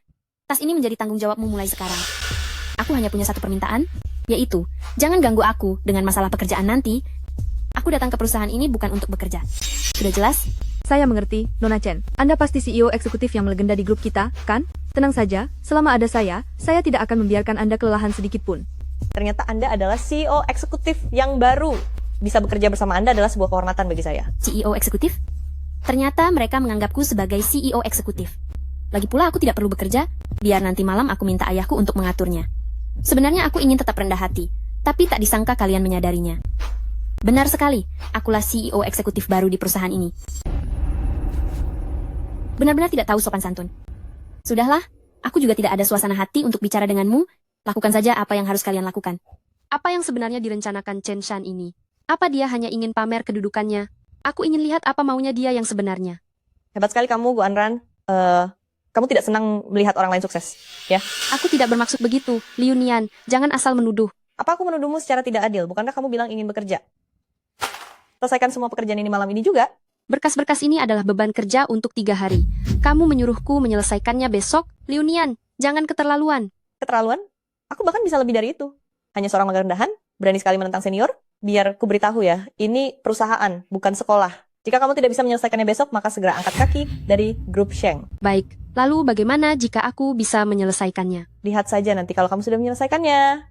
Tas ini menjadi tanggung jawabmu mulai sekarang. Aku hanya punya satu permintaan, yaitu, jangan ganggu aku dengan masalah pekerjaan nanti. Aku datang ke perusahaan ini bukan untuk bekerja. Sudah jelas? Saya mengerti, Nona Chen. Anda pasti CEO eksekutif yang melegenda di grup kita, kan? Tenang saja, selama ada saya tidak akan membiarkan Anda kelelahan sedikit pun. Ternyata Anda adalah CEO eksekutif yang baru. Bisa bekerja bersama Anda adalah sebuah kehormatan bagi saya. CEO eksekutif? Ternyata mereka menganggapku sebagai CEO eksekutif. Lagi pula aku tidak perlu bekerja, biar nanti malam aku minta ayahku untuk mengaturnya. Sebenarnya aku ingin tetap rendah hati, tapi tak disangka kalian menyadarinya. Benar sekali, akulah CEO eksekutif baru di perusahaan ini. Benar-benar tidak tahu sopan santun. Sudahlah, aku juga tidak ada suasana hati untuk bicara denganmu. Lakukan saja apa yang harus kalian lakukan. Apa yang sebenarnya direncanakan Chen Shan ini? Apa dia hanya ingin pamer kedudukannya? Aku ingin lihat apa maunya dia yang sebenarnya. Hebat sekali kamu, Gu Anran. Kamu tidak senang melihat orang lain sukses, ya? Aku tidak bermaksud begitu, Liu Nian. Jangan asal menuduh. Apa aku menuduhmu secara tidak adil? Bukankah kamu bilang ingin bekerja? Selesaikan semua pekerjaan ini malam ini juga. Berkas-berkas ini adalah beban kerja untuk 3 hari. Kamu menyuruhku menyelesaikannya besok, Liu Nian. Jangan keterlaluan. Keterlaluan? Aku bahkan bisa lebih dari itu. Hanya seorang magang rendahan, berani sekali menentang senior. Biar ku beritahu ya, ini perusahaan, bukan sekolah. Jika kamu tidak bisa menyelesaikannya besok, maka segera angkat kaki dari grup Sheng. Baik, lalu bagaimana jika aku bisa menyelesaikannya? Lihat saja nanti kalau kamu sudah menyelesaikannya.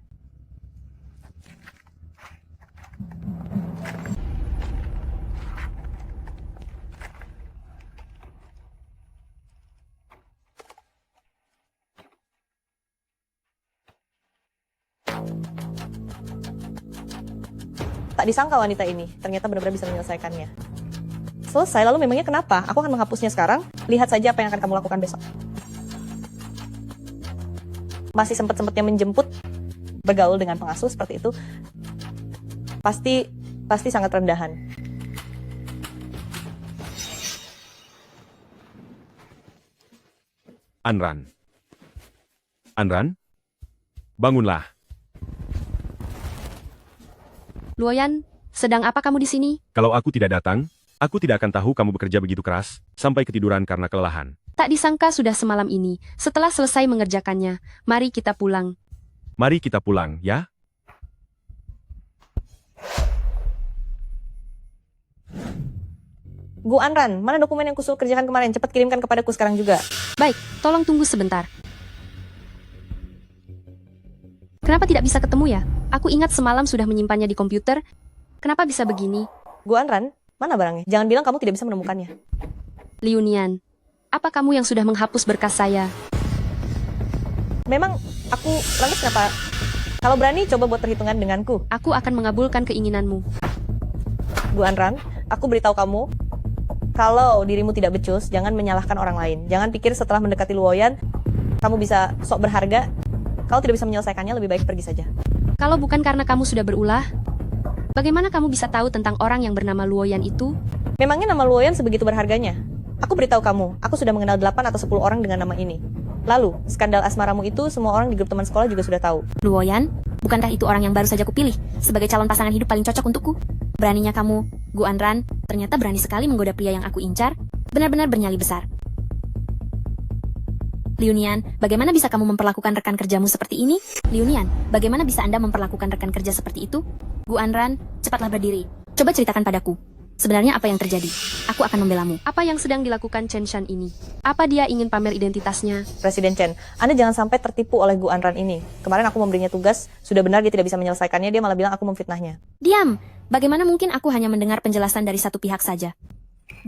Tak disangka wanita ini, ternyata benar-benar bisa menyelesaikannya. Selesai, lalu memangnya kenapa? Aku akan menghapusnya sekarang, lihat saja apa yang akan kamu lakukan besok. Masih sempat-sempatnya menjemput, bergaul dengan pengasuh seperti itu, pasti sangat rendahan. Anran. Anran? Bangunlah. Luoyan, sedang apa kamu di sini? Kalau aku tidak datang, aku tidak akan tahu kamu bekerja begitu keras, sampai ketiduran karena kelelahan. Tak disangka sudah semalam ini. Setelah selesai mengerjakannya, mari kita pulang. Mari kita pulang, ya? Gu Anran, mana dokumen yang kusul kerjakan kemarin? Cepat kirimkan kepadaku sekarang juga. Baik, tolong tunggu sebentar. Kenapa tidak bisa ketemu ya? Aku ingat semalam sudah menyimpannya di komputer. Kenapa bisa begini? Gu Anran, mana barangnya? Jangan bilang kamu tidak bisa menemukannya. Liu Nian, apa kamu yang sudah menghapus berkas saya? Memang aku lantas kenapa? Kalau berani coba buat perhitungan denganku. Aku akan mengabulkan keinginanmu. Gu Anran, aku beritahu kamu, kalau dirimu tidak becus, jangan menyalahkan orang lain. Jangan pikir setelah mendekati Luoyan, kamu bisa sok berharga. Kalau tidak bisa menyelesaikannya, lebih baik pergi saja. Kalau bukan karena kamu sudah berulah, bagaimana kamu bisa tahu tentang orang yang bernama Luoyan itu? Memangnya nama Luoyan sebegitu berharganya? Aku beritahu kamu, aku sudah mengenal 8 atau 10 orang dengan nama ini. Lalu, skandal asmaramu itu semua orang di grup teman sekolah juga sudah tahu. Luoyan, bukankah itu orang yang baru saja kupilih sebagai calon pasangan hidup paling cocok untukku? Beraninya kamu, Gu Anran, ternyata berani sekali menggoda pria yang aku incar. Benar-benar bernyali besar. Liu Nian, bagaimana bisa kamu memperlakukan rekan kerjamu seperti ini? Liu Nian, bagaimana bisa Anda memperlakukan rekan kerja seperti itu? Gu Anran, cepatlah berdiri. Coba ceritakan padaku. Sebenarnya apa yang terjadi? Aku akan membelamu. Apa yang sedang dilakukan Chen Shan ini? Apa dia ingin pamer identitasnya? Presiden Chen, Anda jangan sampai tertipu oleh Gu Anran ini. Kemarin aku memberinya tugas, sudah benar dia tidak bisa menyelesaikannya, dia malah bilang aku memfitnahnya. Diam! Bagaimana mungkin aku hanya mendengar penjelasan dari satu pihak saja?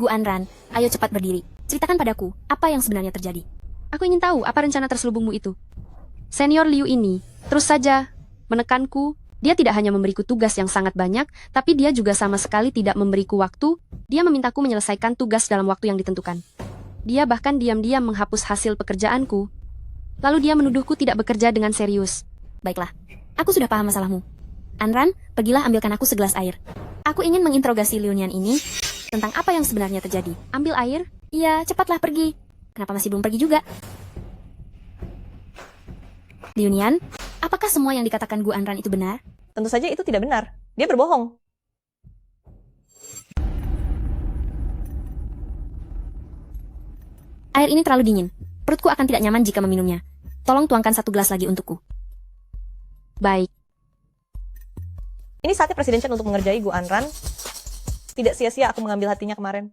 Gu Anran, ayo cepat berdiri. Ceritakan padaku, apa yang sebenarnya terjadi? Aku ingin tahu apa rencana terselubungmu itu. Senior Liu ini, terus saja, menekanku. Dia tidak hanya memberiku tugas yang sangat banyak, tapi dia juga sama sekali tidak memberiku waktu. Dia memintaku menyelesaikan tugas dalam waktu yang ditentukan. Dia bahkan diam-diam menghapus hasil pekerjaanku. Lalu dia menuduhku tidak bekerja dengan serius. Baiklah, aku sudah paham masalahmu. Anran, pergilah ambilkan aku segelas air. Aku ingin menginterogasi Liu Nian ini tentang apa yang sebenarnya terjadi. Ambil air? Iya, cepatlah pergi. Kenapa masih belum pergi juga? Liu Nian, apakah semua yang dikatakan Gu Anran itu benar? Tentu saja itu tidak benar. Dia berbohong. Air ini terlalu dingin. Perutku akan tidak nyaman jika meminumnya. Tolong tuangkan 1 gelas lagi untukku. Baik. Ini saatnya Presiden Chen untuk mengerjai Gu Anran. Tidak sia-sia aku mengambil hatinya kemarin.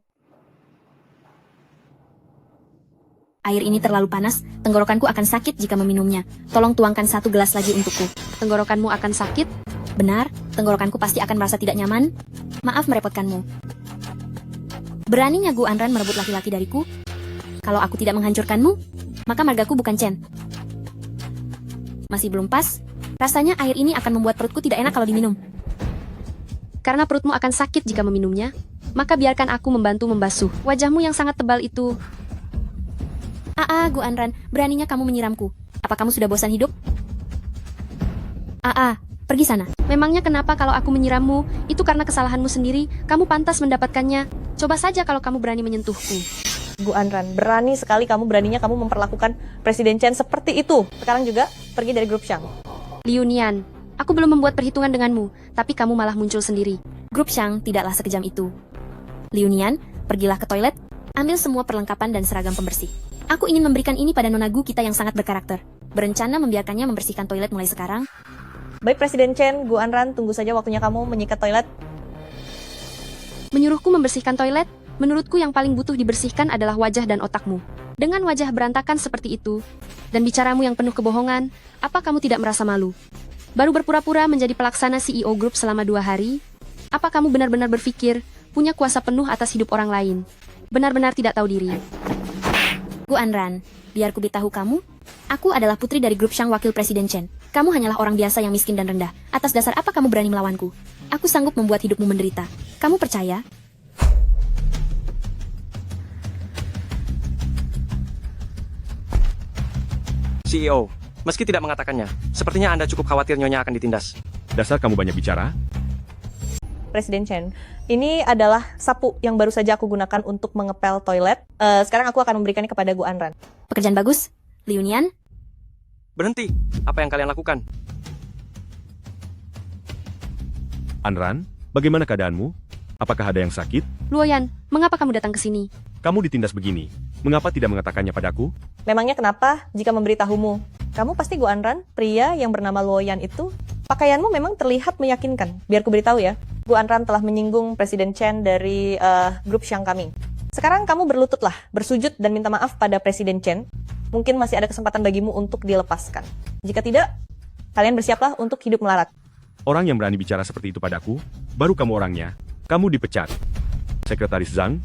Air ini terlalu panas, tenggorokanku akan sakit jika meminumnya. Tolong tuangkan 1 gelas lagi untukku. Tenggorokanmu akan sakit? Benar, tenggorokanku pasti akan merasa tidak nyaman. Maaf merepotkanmu. Beraninya Gu Anran merebut laki-laki dariku? Kalau aku tidak menghancurkanmu, maka margaku bukan Chen. Masih belum pas? Rasanya air ini akan membuat perutku tidak enak kalau diminum. Karena perutmu akan sakit jika meminumnya, maka biarkan aku membantu membasuh wajahmu yang sangat tebal itu. Gu Anran, beraninya kamu menyiramku. Apa kamu sudah bosan hidup? Pergi sana. Memangnya kenapa kalau aku menyirammu? Itu karena kesalahanmu sendiri, kamu pantas mendapatkannya. Coba saja kalau kamu berani menyentuhku. Gu Anran, berani sekali beraninya kamu memperlakukan Presiden Chen seperti itu. Sekarang juga pergi dari grup Shang. Liu Nian, aku belum membuat perhitungan denganmu, tapi kamu malah muncul sendiri. Grup Shang tidaklah sekejam itu. Liu Nian, pergilah ke toilet, ambil semua perlengkapan dan seragam pembersih. Aku ingin memberikan ini pada Nona Gu kita yang sangat berkarakter. Berencana membiarkannya membersihkan toilet mulai sekarang. Baik Presiden Chen, Gu Anran, tunggu saja waktunya kamu menyikat toilet. Menyuruhku membersihkan toilet? Menurutku yang paling butuh dibersihkan adalah wajah dan otakmu. Dengan wajah berantakan seperti itu, dan bicaramu yang penuh kebohongan, apa kamu tidak merasa malu? Baru berpura-pura menjadi pelaksana CEO grup selama 2 hari? Apa kamu benar-benar berpikir, punya kuasa penuh atas hidup orang lain? Benar-benar tidak tahu diri. Gu Anran, biar ku beritahu kamu, aku adalah putri dari grup Shang Wakil Presiden Chen. Kamu hanyalah orang biasa yang miskin dan rendah. Atas dasar apa kamu berani melawanku? Aku sanggup membuat hidupmu menderita. Kamu percaya? CEO, meski tidak mengatakannya, sepertinya Anda cukup khawatir Nyonya akan ditindas. Dasar kamu banyak bicara. Presiden Chen, ini adalah sapu yang baru saja aku gunakan untuk mengepel toilet. Sekarang aku akan memberikannya kepada Gu Anran. Pekerjaan bagus, Liu Nian. Berhenti, apa yang kalian lakukan? Anran, bagaimana keadaanmu? Apakah ada yang sakit? Luoyan, mengapa kamu datang ke sini? Kamu ditindas begini. Mengapa tidak mengatakannya padaku? Memangnya kenapa jika memberitahumu? Kamu pasti Gu Anran, pria yang bernama Luoyan itu. Pakaianmu memang terlihat meyakinkan. Biar ku beritahu ya, Gu Anran telah menyinggung Presiden Chen dari grup Shang kami. Sekarang kamu berlututlah, bersujud dan minta maaf pada Presiden Chen. Mungkin masih ada kesempatan bagimu untuk dilepaskan. Jika tidak, kalian bersiaplah untuk hidup melarat. Orang yang berani bicara seperti itu padaku, baru kamu orangnya. Kamu dipecat. Sekretaris Zhang,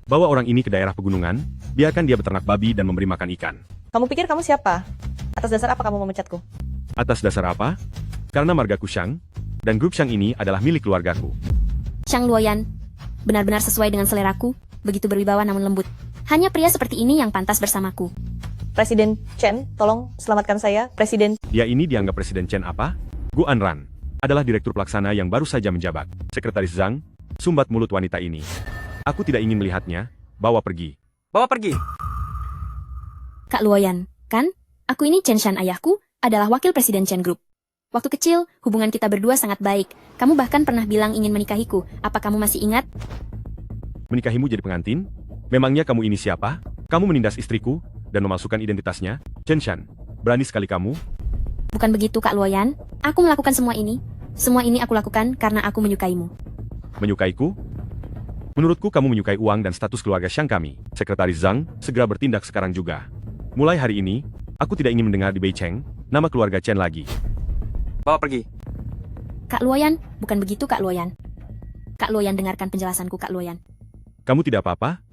bawa orang ini ke daerah pegunungan, biarkan dia beternak babi dan memberi makan ikan. Kamu pikir kamu siapa? Atas dasar apa kamu memecatku? Atas dasar apa? Karena margaku Shang, dan grup Shang ini adalah milik keluargaku. Shang Luoyan, benar-benar sesuai dengan seleraku, begitu berwibawa namun lembut. Hanya pria seperti ini yang pantas bersamaku. Presiden Chen, tolong selamatkan saya. Presiden. Dia ini dianggap Presiden Chen apa? Gu Anran adalah direktur pelaksana yang baru saja menjabat. Sekretaris Zhang, sumbat mulut wanita ini. Aku tidak ingin melihatnya. Bawa pergi. Bawa pergi. Kak Luoyan, kan? Aku ini Chen Shan ayahku, adalah wakil Presiden Chen Group. Waktu kecil, hubungan kita berdua sangat baik. Kamu bahkan pernah bilang ingin menikahiku. Apa kamu masih ingat? Menikahimu jadi pengantin? Memangnya kamu ini siapa? Kamu menindas istriku dan memalsukan identitasnya? Chen Shan, berani sekali kamu? Bukan begitu Kak Luoyan. Aku melakukan semua ini. Semua ini aku lakukan karena aku menyukaimu. Menyukaiku? Menurutku kamu menyukai uang dan status keluarga Shang kami. Sekretaris Zhang, segera bertindak sekarang juga. Mulai hari ini, aku tidak ingin mendengar di Beicheng nama keluarga Chen lagi. Bawa pergi. Kak Luoyan, bukan begitu Kak Luoyan. Kak Luoyan dengarkan penjelasanku Kak Luoyan. Kamu tidak apa-apa?